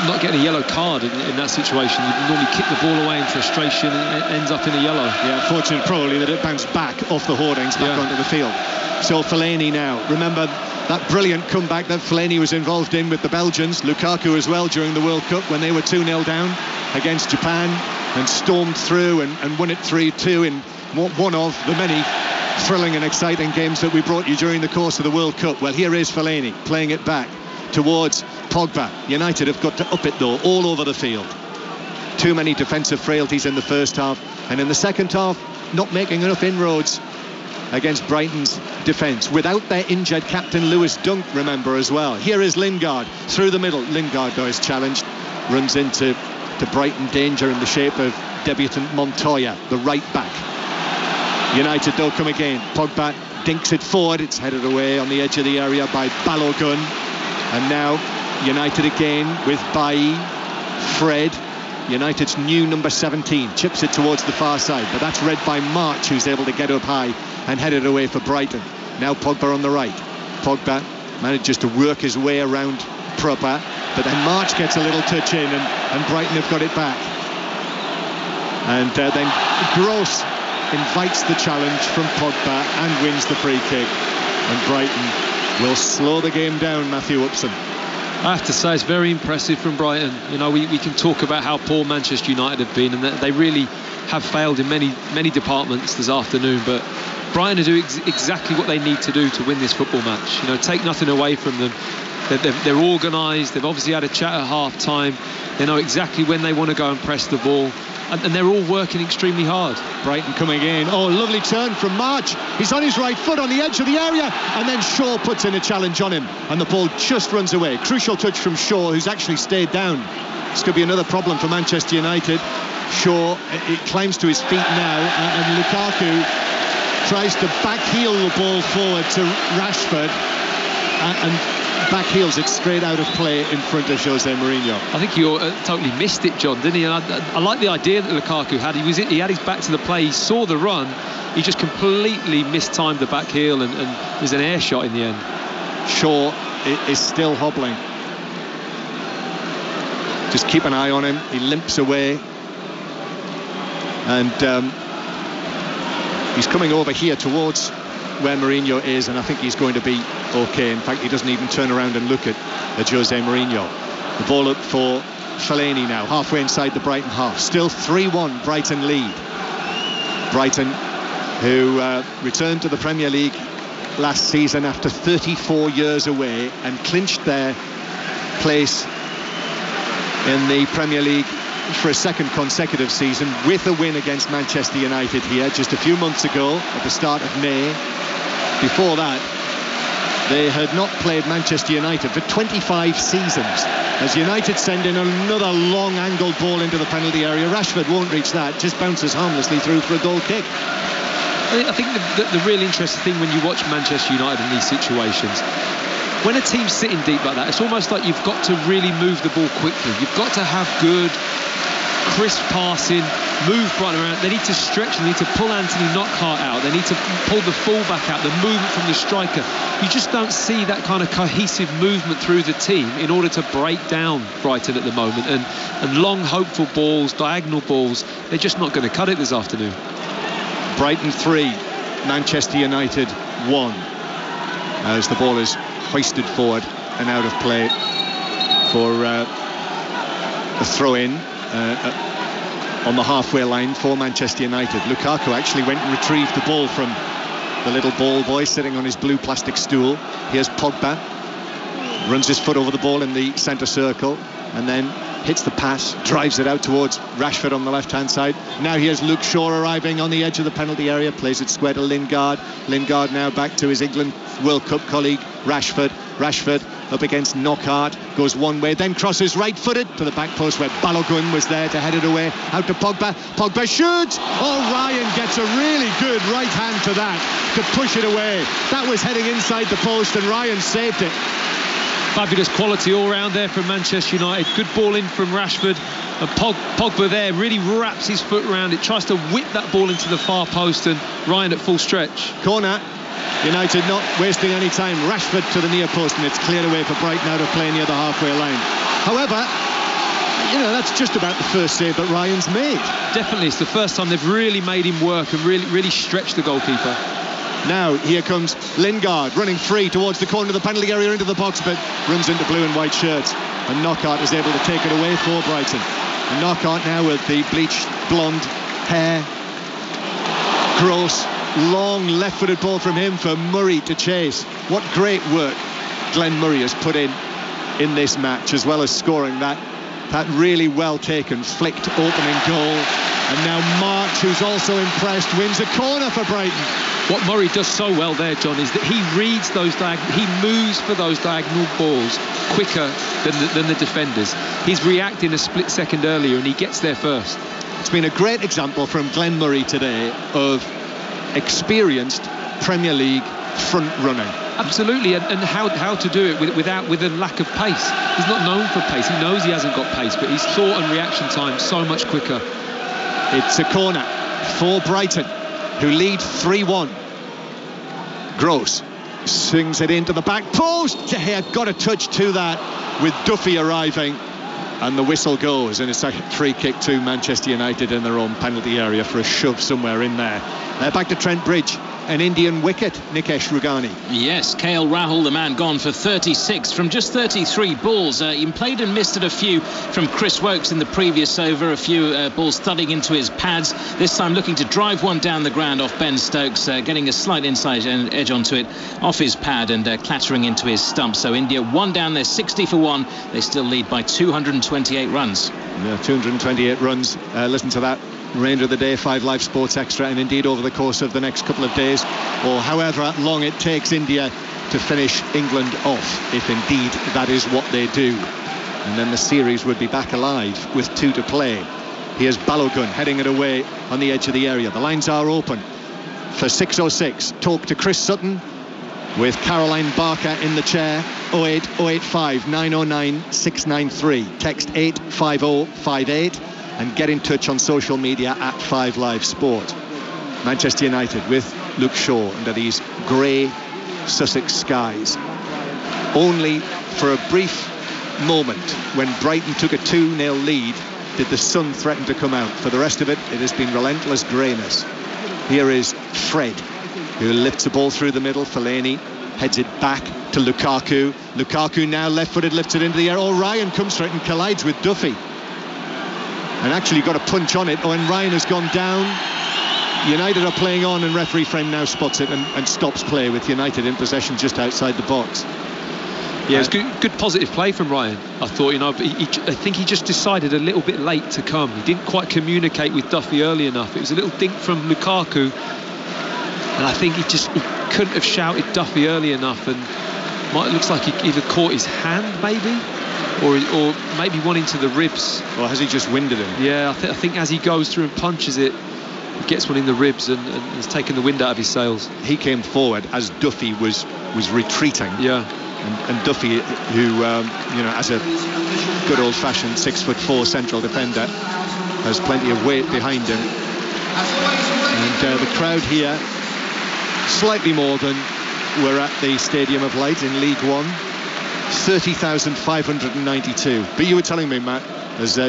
not getting a yellow card in that situation. You normally kick the ball away in frustration and it ends up in a yellow. Yeah, fortunate probably that it bounced back off the hoardings back onto the field. So Fellaini now. Remember that brilliant comeback that Fellaini was involved in with the Belgians, Lukaku as well, during the World Cup when they were 2-0 down against Japan and stormed through and won it 3-2 in one of the many thrilling and exciting games that we brought you during the course of the World Cup. Well, here is Fellaini playing it back towards Pogba. United have got to up it though, all over the field. Too many defensive frailties in the first half, and in the second half not making enough inroads against Brighton's defence, without their injured captain Lewis Dunk, remember, as well. Here is Lingard through the middle. Lingard though is challenged, runs into Brighton danger in the shape of debutant Montoya, the right back. United though come again. Pogba dinks it forward. It's headed away on the edge of the area by Balogun. And now United again with Bailly, Fred, United's new number 17, chips it towards the far side, but that's read by March, who's able to get up high and head it away for Brighton. Now Pogba on the right. Pogba manages to work his way around Prupper, but then March gets a little touch in and Brighton have got it back. And then Gross invites the challenge from Pogba and wins the free kick, and Brighton will slow the game down. Matthew Upson. I have to say it's very impressive from Brighton. You know, we can talk about how poor Manchester United have been, and that they really have failed in many departments this afternoon, but Brighton are doing exactly what they need to do to win this football match. You know, take nothing away from them. They're organised. They've obviously had a chat at half time. They know exactly when they want to go and press the ball, and they're all working extremely hard. Brighton coming in. Oh, lovely turn from March. He's on his right foot on the edge of the area, and then Shaw puts in a challenge on him, and the ball just runs away. Crucial touch from Shaw, who's actually stayed down. This could be another problem for Manchester United. Shaw, it climbs to his feet now, and Lukaku tries to backheel the ball forward to Rashford and backheels it straight out of play in front of Jose Mourinho. I think you totally missed it, John, didn't he? And I like the idea that Lukaku had. He had his back to the play. He saw the run. He just completely mistimed the back heel, and it was an air shot in the end. Shaw is still hobbling. Just keep an eye on him. He limps away. And he's coming over here towards where Mourinho is, and I think he's going to be okay. In fact, he doesn't even turn around and look at Jose Mourinho. The ball up for Fellaini now, halfway inside the Brighton half. Still 3-1 Brighton lead. Brighton, who returned to the Premier League last season after 34 years away and clinched their place in the Premier League for a second consecutive season with a win against Manchester United here just a few months ago at the start of May. Before that, they had not played Manchester United for 25 seasons. As United send in another long angled ball into the penalty area, Rashford won't reach that, just bounces harmlessly through for a goal kick. I think the real interesting thing when you watch Manchester United in these situations, when a team's sitting deep like that, it's almost like you've got to really move the ball quickly. You've got to have good, crisp passing, move Brighton around. They need to stretch, they need to pull Anthony Knockhart out, they need to pull the fullback out, the movement from the striker. You just don't see that kind of cohesive movement through the team in order to break down Brighton at the moment. And long, hopeful balls, diagonal balls, they're just not going to cut it this afternoon. Brighton 3, Manchester United 1. As the ball is hoisted forward and out of play for a throw-in on the halfway line for Manchester United. Lukaku actually went and retrieved the ball from the little ball boy sitting on his blue plastic stool. Here's Pogba, runs his foot over the ball in the centre circle and then hits the pass, drives it out towards Rashford on the left-hand side. Now here's Luke Shaw arriving on the edge of the penalty area, plays it square to Lingard. Lingard now back to his England World Cup colleague Rashford. Rashford up against Knockhart, goes one way, then crosses right-footed to the back post where Balogun was there to head it away. Out to Pogba. Pogba shoots! Oh, Ryan gets a really good right hand to that to push it away. That was heading inside the post and Ryan saved it. Fabulous quality all round there from Manchester United. Good ball in from Rashford. And Pogba there really wraps his foot around it, tries to whip that ball into the far post, and Ryan at full stretch. Corner. United not wasting any time. Rashford to the near post, and it's cleared away for Brighton out of play near the halfway line. However, that's just about the first save that Ryan's made. Definitely, it's the first time they've really made him work and really stretched the goalkeeper. Now here comes Lingard running free towards the corner of the penalty area into the box, but runs into blue and white shirts, and Knockhart is able to take it away for Brighton. And Knockhart now with the bleached blonde hair. Gross, long left-footed ball from him for Murray to chase. What great work Glenn Murray has put in this match, as well as scoring that really well taken flicked opening goal. And now March, who's also impressed, wins a corner for Brighton. What Murray does so well there, John, is that he reads those he moves for those diagonal balls quicker than the defenders. He's reacting a split second earlier and he gets there first. It's been a great example from Glenn Murray today of experienced Premier League front running. Absolutely, and how to do it with a lack of pace. He's not known for pace. He knows he hasn't got pace, but his thought and reaction time so much quicker. It's a corner for Brighton, who lead 3-1. Gross swings it into the back post. De Gea got a touch to that with Duffy arriving, and the whistle goes, and it's a free kick to Manchester United in their own penalty area for a shove somewhere in there. Back to Trent Bridge. An Indian wicket, Nikesh Rugani. Yes, KL Rahul, the man, gone for 36 from just 33 balls. He played and missed at a few from Chris Wokes in the previous over. A few balls thudding into his pads. This time looking to drive one down the ground off Ben Stokes, getting a slight inside edge onto it off his pad and clattering into his stump. So India one down there, 60 for one. They still lead by 228 runs. Yeah, 228 runs. Listen to that. Remainder of the day, 5 Live Sports Extra, and indeed over the course of the next couple of days, or however long it takes India to finish England off, if indeed that is what they do. And then the series would be back alive with 2 to play. Here's Balogun heading it away on the edge of the area. The lines are open. for 606. Talk to Chris Sutton with Caroline Barker in the chair. 08085 909 693. Text 85058 and get in touch on social media at 5Live Sport. Manchester United with Luke Shaw under these grey Sussex skies. Only for a brief moment when Brighton took a 2-0 lead did the sun threaten to come out. For the rest of it, it has been relentless greyness. Here is Fred, who lifts the ball through the middle. Fellaini heads it back to Lukaku. Lukaku now left-footed, lifts it into the air. Oh, Ryan comes for it and collides with Duffy. And actually got a punch on it. Oh, and Ryan has gone down. United are playing on, and referee friend now spots it and stops play with United in possession just outside the box. Yeah, it was good positive play from Ryan, I thought, but I think he just decided a little bit late to come. He didn't quite communicate with Duffy early enough. It was a little dink from Lukaku, and I think he couldn't have shouted Duffy early enough, and it looks like he either caught his hand maybe, or maybe one into the ribs. Or has he just winded him? Yeah, I think as he goes through and punches it, he gets one in the ribs and has taken the wind out of his sails. He came forward as Duffy was retreating. Yeah. And Duffy, who, as a good old-fashioned 6'4" central defender, has plenty of weight behind him. And the crowd here, slightly more than were at the Stadium of Light in League One, 30,592. But you were telling me, Matt, as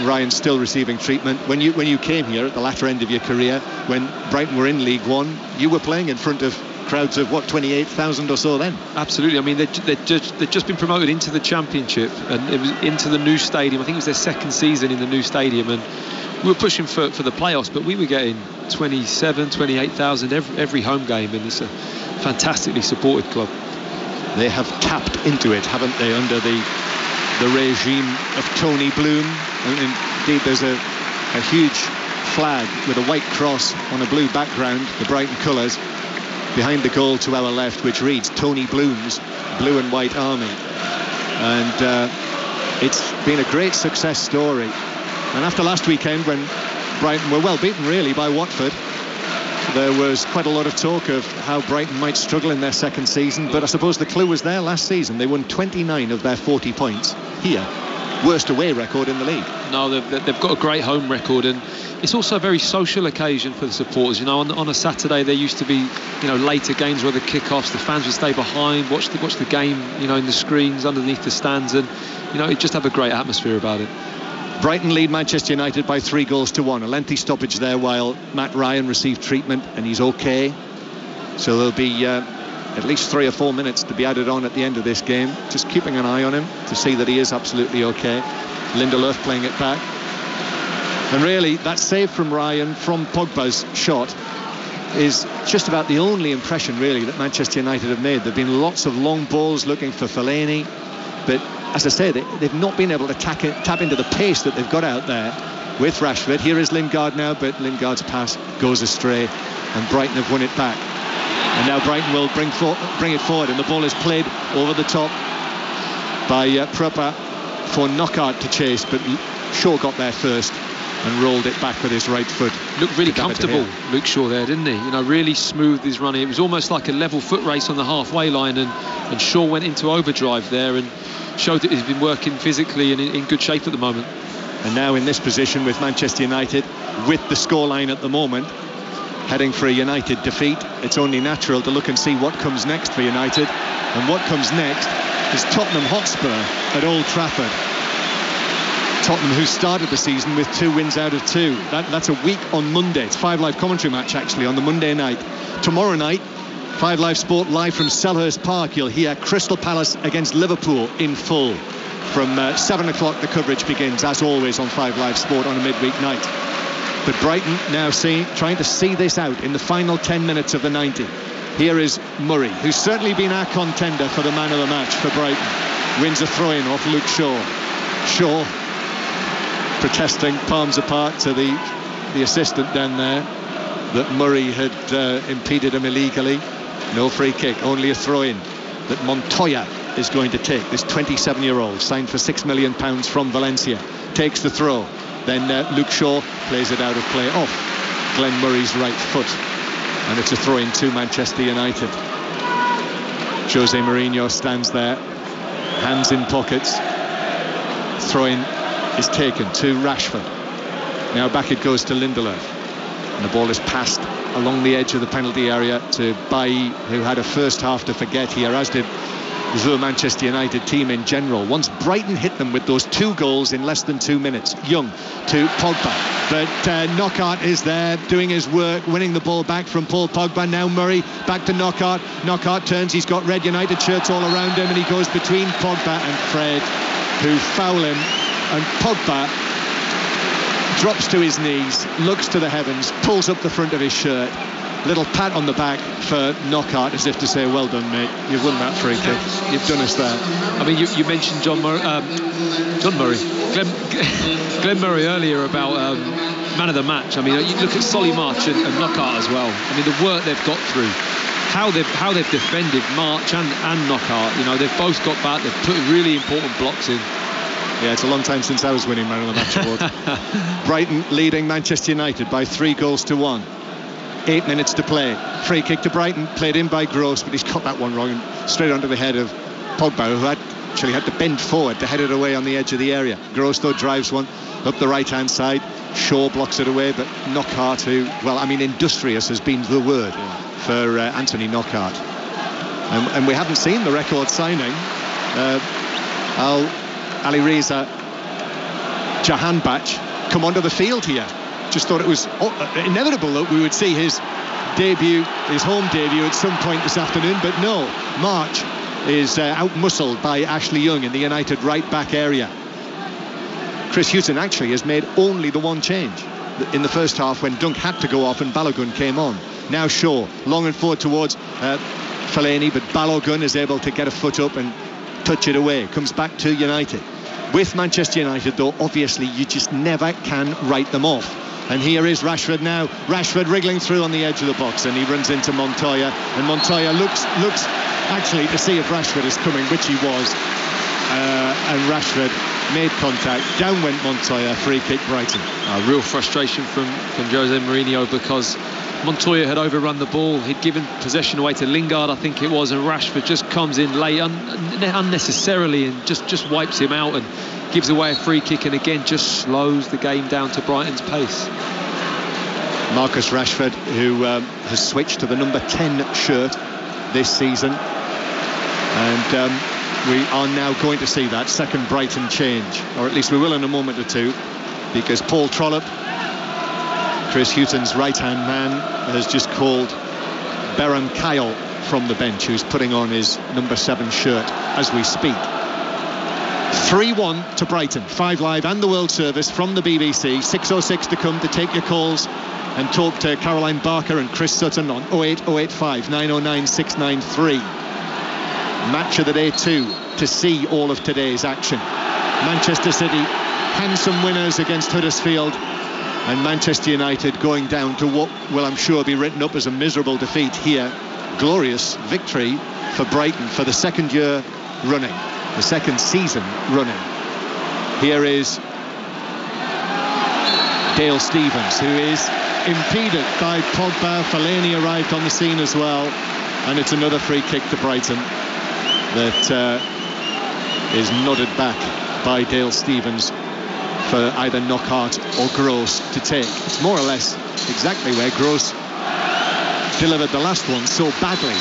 Ryan's still receiving treatment, when you came here at the latter end of your career, when Brighton were in League One, you were playing in front of crowds of 28,000 or so then. Absolutely. I mean, they'd just been promoted into the Championship, and it was into the new stadium. I think it was their second season in the new stadium, and we were pushing for the playoffs, but we were getting 28,000 every home game, and it's a fantastically supported club. They have tapped into it, haven't they, under the regime of Tony Bloom. And indeed, there's a huge flag with a white cross on a blue background, the Brighton colours, behind the goal to our left, which reads Tony Bloom's Blue and White Army. And it's been a great success story. And after last weekend, when Brighton were well beaten really by Watford, there was quite a lot of talk of how Brighton might struggle in their second season, but I suppose the clue was there last season. They won 29 of their 40 points here. Worst away record in the league. No, they've got a great home record, and it's also a very social occasion for the supporters. On a Saturday there used to be later games where the kick-offs, the fans would stay behind, watch the game in the screens underneath the stands, and it just have a great atmosphere about it. Brighton lead Manchester United by 3-1. A lengthy stoppage there while Matt Ryan received treatment, and he's okay. So there'll be at least 3 or 4 minutes to be added on at the end of this game. Just keeping an eye on him to see that he is absolutely okay. Lindelof playing it back. And really, that save from Ryan from Pogba's shot is just about the only impression, really, that Manchester United have made. There have been lots of long balls looking for Fellaini, but as I say, they've not been able to tap into the pace that they've got out there with Rashford. Here is Lingard now, but Lingard's pass goes astray, and Brighton have won it back. And now Brighton will bring it forward, and the ball is played over the top by Pröpa for Knockaert to chase, but Shaw got there first and rolled it back with his right foot. Looked really comfortable, Luke Shaw there, didn't he? Really smooth his running. It was almost like a level foot race on the halfway line, and Shaw went into overdrive there and showed that he's been working physically and in good shape at the moment. And now in this position with Manchester United, with the scoreline at the moment, heading for a United defeat, it's only natural to look and see what comes next for United. And what comes next is Tottenham Hotspur at Old Trafford. Tottenham, who started the season with 2 wins out of 2. That's a week on Monday. It's 5Live commentary match actually on the Monday night. Tomorrow night, 5Live Sport live from Selhurst Park. You'll hear Crystal Palace against Liverpool in full. From 7 o'clock the coverage begins, as always, on 5Live Sport on a midweek night. But Brighton now trying to see this out in the final 10 minutes of the 90. Here is Murray, who's certainly been our contender for the man of the match for Brighton. Wins a throw-in off Luke Shaw. Shaw protesting, palms apart to the assistant down there, that Murray had impeded him illegally. No free kick, only a throw-in that Montoya is going to take. This 27-year-old signed for £6 million from Valencia takes the throw. Then Luke Shaw plays it out of play off Glenn Murray's right foot. And it's a throw-in to Manchester United. Jose Mourinho stands there, hands in pockets. Throw-in is taken to Rashford. Now back it goes to Lindelof. And the ball is passed along the edge of the penalty area to Bailly, who had a first half to forget here, as did the Manchester United team in general. Once Brighton hit them with those 2 goals in less than 2 minutes. Young to Pogba, but Knockaert is there doing his work, winning the ball back from Paul Pogba. Now Murray back to Knockaert. Knockaert turns, he's got Red United shirts all around him, and he goes between Pogba and Fred, who foul him, and Pogba drops to his knees, looks to the heavens, pulls up the front of his shirt. Little pat on the back for Knockaert, as if to say, well done, mate, you've won that free kick, you've done us that. I mean, you mentioned Glenn Murray earlier about man of the match. I mean, you look at Solly March and Knockaert as well. I mean, the work they've got through, how they've defended March and Knockaert. You know, they've both got back, they've put really important blocks in. Yeah, it's a long time since I was winning man of the match award. Brighton leading Manchester United by 3-1. 8 minutes to play. Free kick to Brighton, played in by Gross, but he's got that one wrong, straight onto the head of Pogba, who actually had to bend forward to head it away on the edge of the area. Gross, though, drives one up the right-hand side. Shaw blocks it away, but Knockaert, who, well, I mean, industrious has been the word for Anthony Knockaert. And we haven't seen the record signing. Ali Reza Jahanbakhsh come onto the field here. Just thought it was inevitable that we would see his home debut at some point this afternoon, but no. March is out-muscled by Ashley Young in the United right-back area. Chris Hughton actually has made only the one change in the first half, when Dunk had to go off and Balogun came on. Now Shaw, long and forward towards Fellaini, but Balogun is able to get a foot up and touch it away. Comes back to United. With Manchester United, though, obviously you just never can write them off. And here is Rashford now. Rashford wriggling through on the edge of the box, and he runs into Montoya. And Montoya looks actually to see if Rashford is coming, which he was. And Rashford made contact. Down went Montoya. Free kick, Brighton. Real frustration from Jose Mourinho, because Montoya had overrun the ball. He'd given possession away to Lingard, I think it was, and Rashford just comes in late unnecessarily and just wipes him out and gives away a free kick, and again just slows the game down to Brighton's pace. Marcus Rashford, who has switched to the number 10 shirt this season, and we are now going to see that second Brighton change, or at least we will in a moment or two, because Paul Trollope, Chris Hughton's right-hand man, has just called Beran Kyle from the bench, who's putting on his number 7 shirt as we speak. 3-1 to Brighton. 5 Live and the World Service from the BBC. 6:06 to come to take your calls and talk to Caroline Barker and Chris Sutton on 08085 909 693. Match of the day 2 to see all of today's action. Manchester City, handsome winners against Huddersfield, and Manchester United going down to what will, I'm sure, be written up as a miserable defeat here. Glorious victory for Brighton for the second year running, the second season running. Here is Dale Stephens, who is impeded by Pogba. Fellaini arrived on the scene as well, and it's another free kick to Brighton that is nodded back by Dale Stephens for either Knockaert or Gross to take. It's more or less exactly where Gross delivered the last one so badly.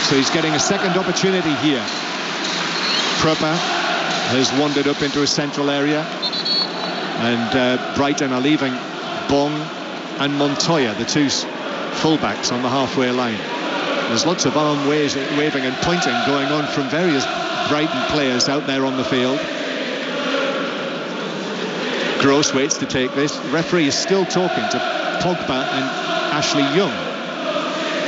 So he's getting a second opportunity here. Pröpper has wandered up into a central area, and Brighton are leaving Bong and Montoya, the two fullbacks, on the halfway line. There's lots of arm waving and pointing going on from various Brighton players out there on the field. Gross waits to take this. The referee is still talking to Pogba and Ashley Young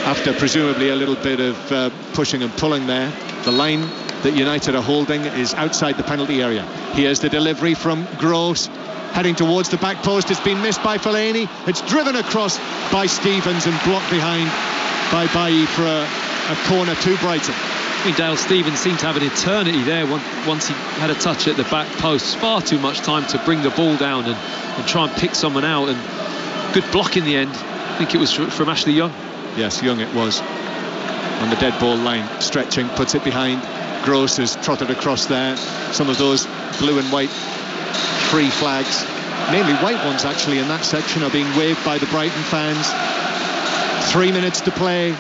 after presumably a little bit of pushing and pulling there. The line that United are holding is outside the penalty area. Here's the delivery from Gross, heading towards the back post. It's been missed by Fellaini. It's driven across by Stephens and blocked behind by Bailly for a corner to Brighton. I mean, Dale Stephens seemed to have an eternity there once he had a touch at the back post. Far too much time to bring the ball down and try and pick someone out, and good block in the end. I think it was from Ashley Young. Yes, Young it was. On the dead ball line, stretching, puts it behind. Gross has trotted across there. Some of those blue and white free flags, mainly white ones actually, in that section, are being waved by the Brighton fans. 3 minutes to play.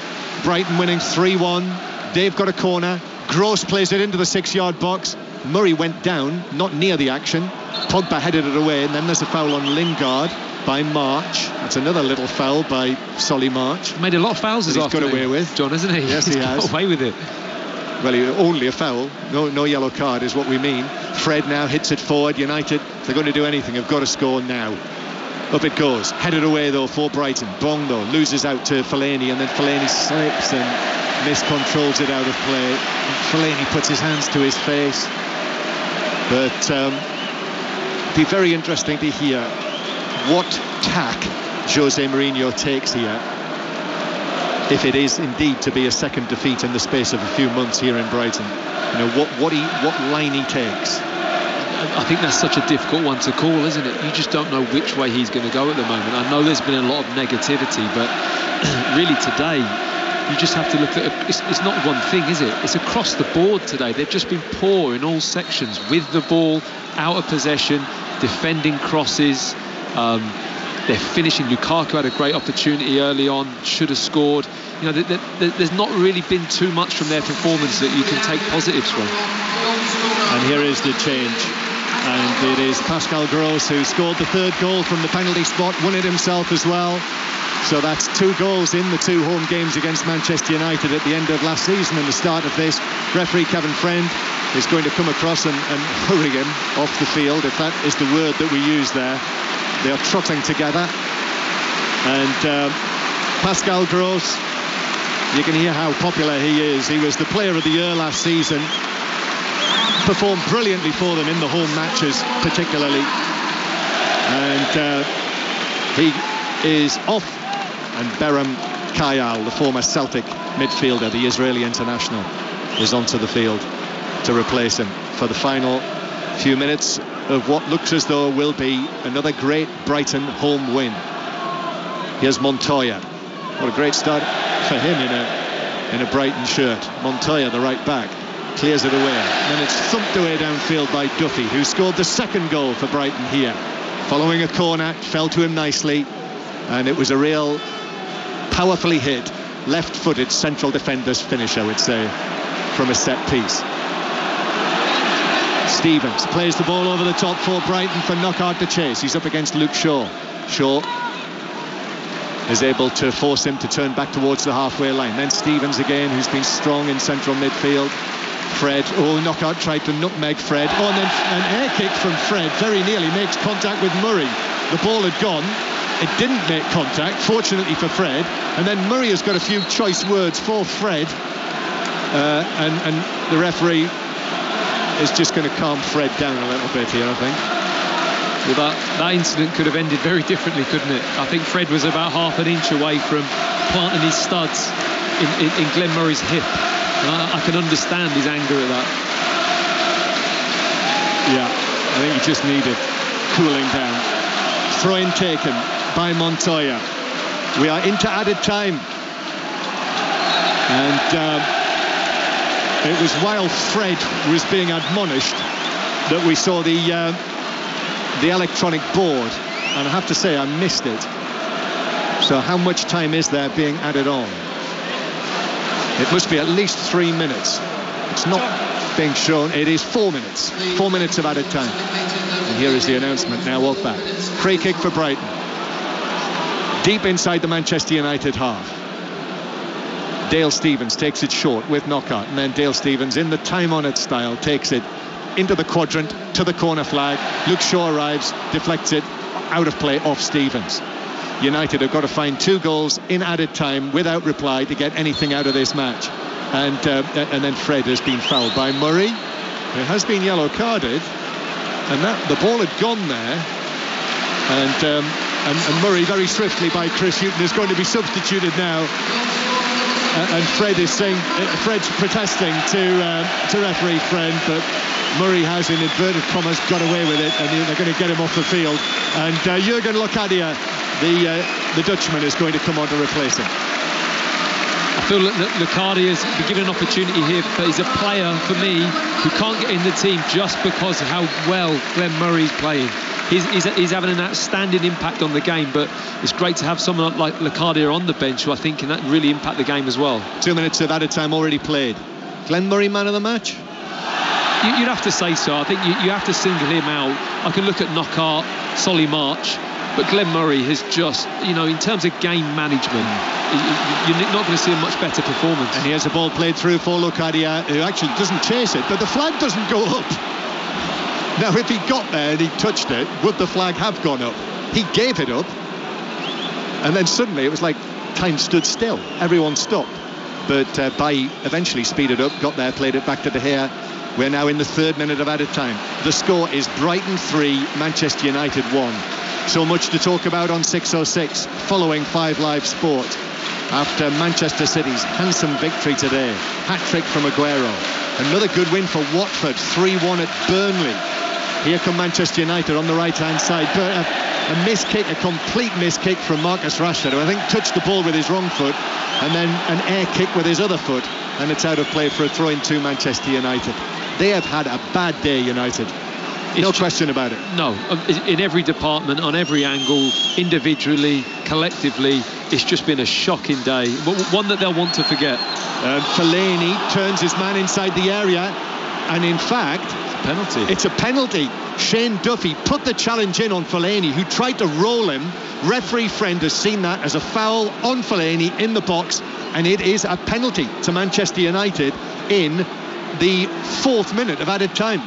Brighton winning 3-1. They've got a corner. Gross plays it into the 6-yard box. Murray went down, not near the action. Pogba headed it away, and then there's a foul on Lingard by March. That's another little foul by Solly March. Made a lot of fouls this afternoon, got away with, John, hasn't he? Yes, he has. Got away with it. Well, only a foul. No yellow card is what we mean. Fred now hits it forward. United, if they're going to do anything, have got to score now. Up it goes. Headed away, though, for Brighton. Bong, though, loses out to Fellaini, and then Fellaini slips and miscontrols it out of play. And Fellaini puts his hands to his face. But it'd be very interesting to hear what tack Jose Mourinho takes here, if it is indeed to be a second defeat in the space of a few months here in Brighton. You know, what line he takes. I think that's such a difficult one to call, isn't it? You just don't know which way he's going to go at the moment. I know there's been a lot of negativity, but really today you just have to look at it's not one thing, is it? It's across the board today. They've just been poor in all sections, with the ball, out of possession, defending crosses. They're finishing. Lukaku had a great opportunity early on, should have scored. You know, there's not really been too much from their performance that you can take positives from. And here is the change. And it is Pascal Gross who scored the third goal from the penalty spot, won it himself as well. So that's 2 goals in the 2 home games against Manchester United at the end of last season and the start of this. Referee Kevin Friend is going to come across and hurry him off the field, if that is the word that we use there. They are trotting together. And Pascal Gross, you can hear how popular he is. He was the player of the year last season. Performed brilliantly for them in the home matches particularly, and he is off, and Berham Kayal, the former Celtic midfielder, the Israeli international, is onto the field to replace him for the final few minutes of what looks as though will be another great Brighton home win. Here's Montoya. What a great start for him in a Brighton shirt. Montoya, the right back, clears it away. Then it's thumped away downfield by Duffy, who scored the second goal for Brighton here. Following a corner, fell to him nicely, and it was a real powerfully hit, left-footed central defender's finish, I would say, from a set piece. Stevens plays the ball over the top for Brighton for Knockaert to chase. He's up against Luke Shaw. Shaw is able to force him to turn back towards the halfway line. Then Stevens again, who's been strong in central midfield. Fred, Knockaert tried to nutmeg Fred. And then an air kick from Fred, very nearly makes contact with Murray. The ball had gone. It didn't make contact, fortunately for Fred. And then Murray has got a few choice words for Fred. And the referee is just going to calm Fred down a little bit here, I think. Well, that incident could have ended very differently, couldn't it? I think Fred was about half an inch away from planting his studs in Glenn Murray's hip. And I can understand his anger at that. Yeah, I think he just needed cooling down. Throw-in taken by Montoya. We are into added time. And it was while Fred was being admonished that we saw the electronic board, and I have to say I missed it. So how much time is there being added on? It must be at least 3 minutes. It's not being shown. It is 4 minutes. 4 minutes of added time. And here is the announcement now of that. Free kick for Brighton. Deep inside the Manchester United half. Dale Stephens takes it short with Knockaert, and then Dale Stephens, in the time-honoured style, takes it into the quadrant to the corner flag. Luke Shaw arrives, deflects it out of play off Stephens. United have got to find 2 goals in added time without reply to get anything out of this match. And then Fred has been fouled by Murray. It has been yellow carded, and the ball had gone there. And Murray, very swiftly by Chris Hughton, is going to be substituted now. And Fred's protesting to referee Fred, but Murray has, in inverted commas, got away with it, and they're going to get him off the field. And Jurgen Locadia, the Dutchman, is going to come on to replace him. feel that Lecadia's been given an opportunity here, but he's a player, for me, who can't get in the team just because of how well Glenn Murray's playing. He's having an outstanding impact on the game, but it's great to have someone like Lecadia on the bench who I think can really impact the game as well. 2 minutes of added time already played. Glenn Murray, man of the match? You'd have to say so. I think you have to single him out. I can look at Knockaert, Solly March, but Glenn Murray has just, in terms of game management, you're not going to see a much better performance. And he has a ball played through for Lecadia, who actually doesn't chase it, but the flag doesn't go up. Now, if he got there and he touched it, would the flag have gone up? He gave it up, and then suddenly it was like time stood still. Everyone stopped. But Bailly eventually speeded up, got there, played it back to De Gea. We're now in the 3rd minute of added time. The score is Brighton 3, Manchester United 1. So much to talk about on 606, following 5 Live Sport. After Manchester City's handsome victory today, hat-trick from Aguero. Another good win for Watford, 3-1 at Burnley. Here come Manchester United on the right-hand side. But a miss kick, a complete miss kick from Marcus Rashford, who I think touched the ball with his wrong foot, and then an air kick with his other foot, and it's out of play for a throw-in to Manchester United. They have had a bad day, United. No question about it. No, in every department, on every angle, individually, collectively, it's just been a shocking day. One that they'll want to forget. Fellaini turns his man inside the area, and in fact, it's a penalty. Shane Duffy put the challenge in on Fellaini, who tried to roll him. Referee friend has seen that as a foul on Fellaini in the box, and it is a penalty to Manchester United in the 4th minute of added time.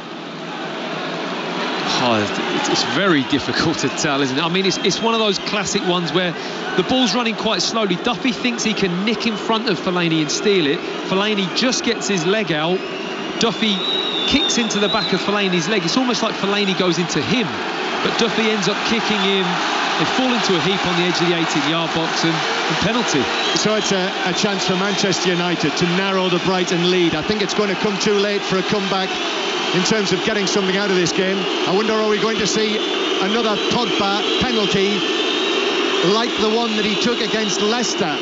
It's very difficult to tell, isn't it? I mean, it's one of those classic ones where the ball's running quite slowly. Duffy thinks he can nick in front of Fellaini and steal it. Fellaini just gets his leg out. Duffy kicks into the back of Fellaini's leg. It's almost like Fellaini goes into him, but Duffy ends up kicking him. They fall into a heap on the edge of the 18-yard box and penalty. So it's a chance for Manchester United to narrow the Brighton lead. I think it's going to come too late for a comeback in terms of getting something out of this game. I wonder, are we going to see another Pogba penalty like the one that he took against Leicester?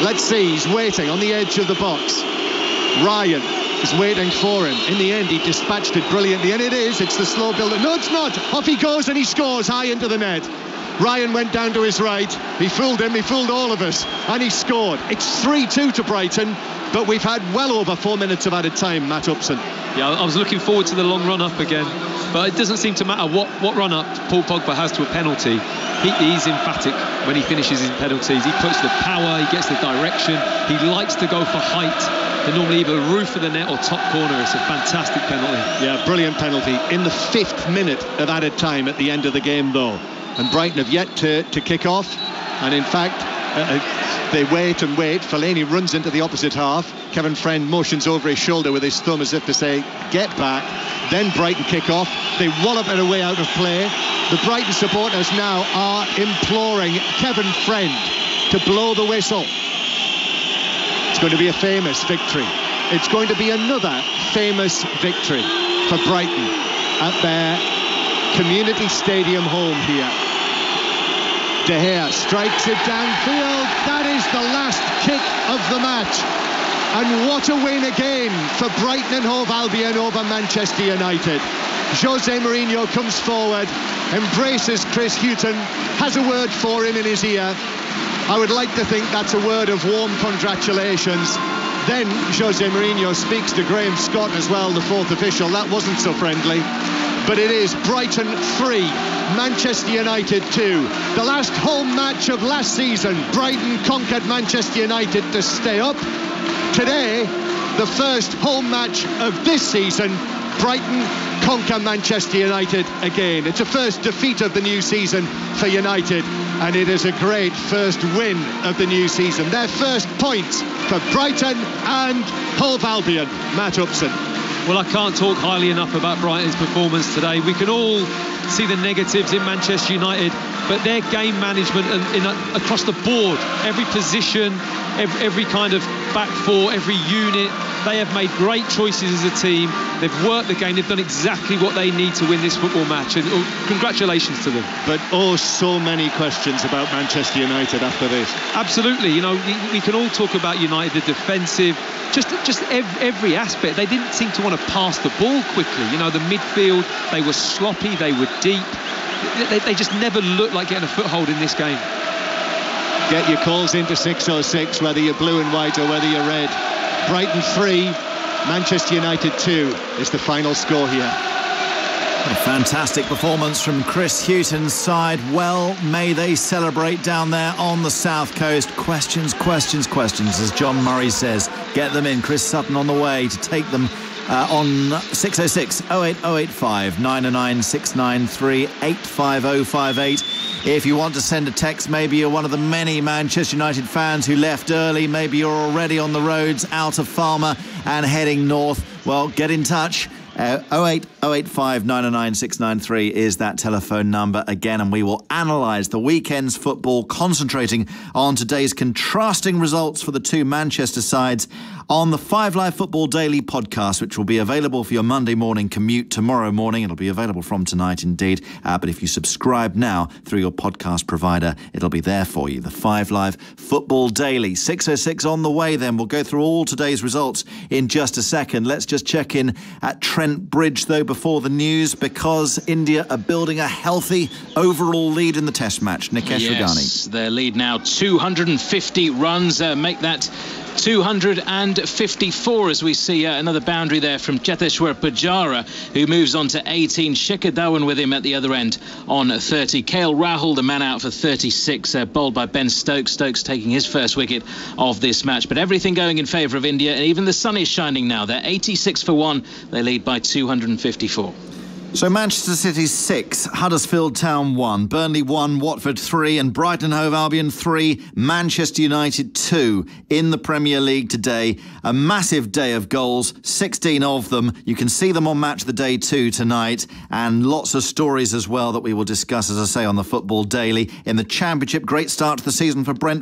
Let's see. He's waiting on the edge of the box. Ryan is waiting for him. In the end, he dispatched it brilliantly, and it's the slow build. No, it's not. Off he goes, and he scores high into the net. Ryan went down to his right. He fooled him, he fooled all of us, and he scored. It's 3-2 to Brighton, but we've had well over 4 minutes of added time, Matt Upson. Yeah, I was looking forward to the long run-up again, but it doesn't seem to matter what run-up Paul Pogba has to a penalty. He's emphatic when he finishes his penalties. He puts the power, he gets the direction, he likes to go for height. They're normally either roof of the net or top corner. It's a fantastic penalty. Yeah, brilliant penalty. In the 5th minute of added time at the end of the game, though. And Brighton have yet to kick off. And in fact, they wait and wait. Fellaini runs into the opposite half. Kevin Friend motions over his shoulder with his thumb as if to say, get back. Then Brighton kick off. They wallop it away out of play. The Brighton supporters now are imploring Kevin Friend to blow the whistle. It's going to be a famous victory. It's going to be another famous victory for Brighton at their Community Stadium home here. De Gea strikes it downfield. That is the last kick of the match. And what a win again for Brighton and Hove Albion over Manchester United. Jose Mourinho comes forward, embraces Chris Hughton, has a word for him in his ear. I would like to think that's a word of warm congratulations. Then Jose Mourinho speaks to Graham Scott as well, the 4th official. That wasn't so friendly. But it is Brighton 3, Manchester United 2. The last home match of last season, Brighton conquered Manchester United to stay up. Today, the first home match of this season, Brighton conquer Manchester United again. It's a first defeat of the new season for United, and it is a great first win of the new season. Their first points for Brighton and Hove Albion. Matt Upson. Well, I can't talk highly enough about Brighton's performance today. We can all see the negatives in Manchester United, but their game management across the board, every position, every kind of back four, every unit, They have made great choices as a team. They've worked the game. They've done exactly what they need to win this football match. And congratulations to them. But so many questions about Manchester United after this. Absolutely. You know, we can all talk about United, the defensive, just every aspect. They didn't seem to want to pass the ball quickly. You know, the midfield, they were sloppy, they were deep. They just never looked like getting a foothold in this game. Get your calls into 606, whether you're blue and white or whether you're red. Brighton 3, Manchester United 2 is the final score here. A fantastic performance from Chris Hughton's side. Well, may they celebrate down there on the south coast. Questions, as John Murray says. Get them in. Chris Sutton on the way to take them on 606 08085 909 693 85058. If you want to send a text, maybe you're one of the many Manchester United fans who left early. Maybe you're already on the roads out of Falmer and heading north. Well, get in touch. 08085 909 693 is that telephone number again, and we will analyse the weekend's football, concentrating on today's contrasting results for the two Manchester sides on the 5 Live Football Daily podcast, which will be available for your Monday morning commute tomorrow morning. It'll be available from tonight indeed, but if you subscribe now through your podcast provider, it'll be there for you. The 5 Live Football Daily. 606 on the way then. We'll go through all today's results in just a second. Let's just check in at Trent Bridge, though, before the news, because India are building a healthy overall lead in the Test match. Nikesh Ragani. Yes, their lead now 250 runs, make that 254 as we see another boundary there from Cheteshwar Pujara, who moves on to 18. Shikhar Dhawan with him at the other end on 30. KL Rahul, the man out for 36, bowled by Ben Stokes. Stokes taking his first wicket of this match. But everything going in favour of India, and even the sun is shining now. They're 86 for 1. They lead by 254. So Manchester City 6, Huddersfield Town 1, Burnley 1, Watford 3 and Brighton Hove Albion 3, Manchester United 2 in the Premier League today. A massive day of goals, 16 of them. You can see them on Match of the Day 2 tonight, and lots of stories as well that we will discuss, as I say, on the Football Daily. In the Championship, great start to the season for Brentford.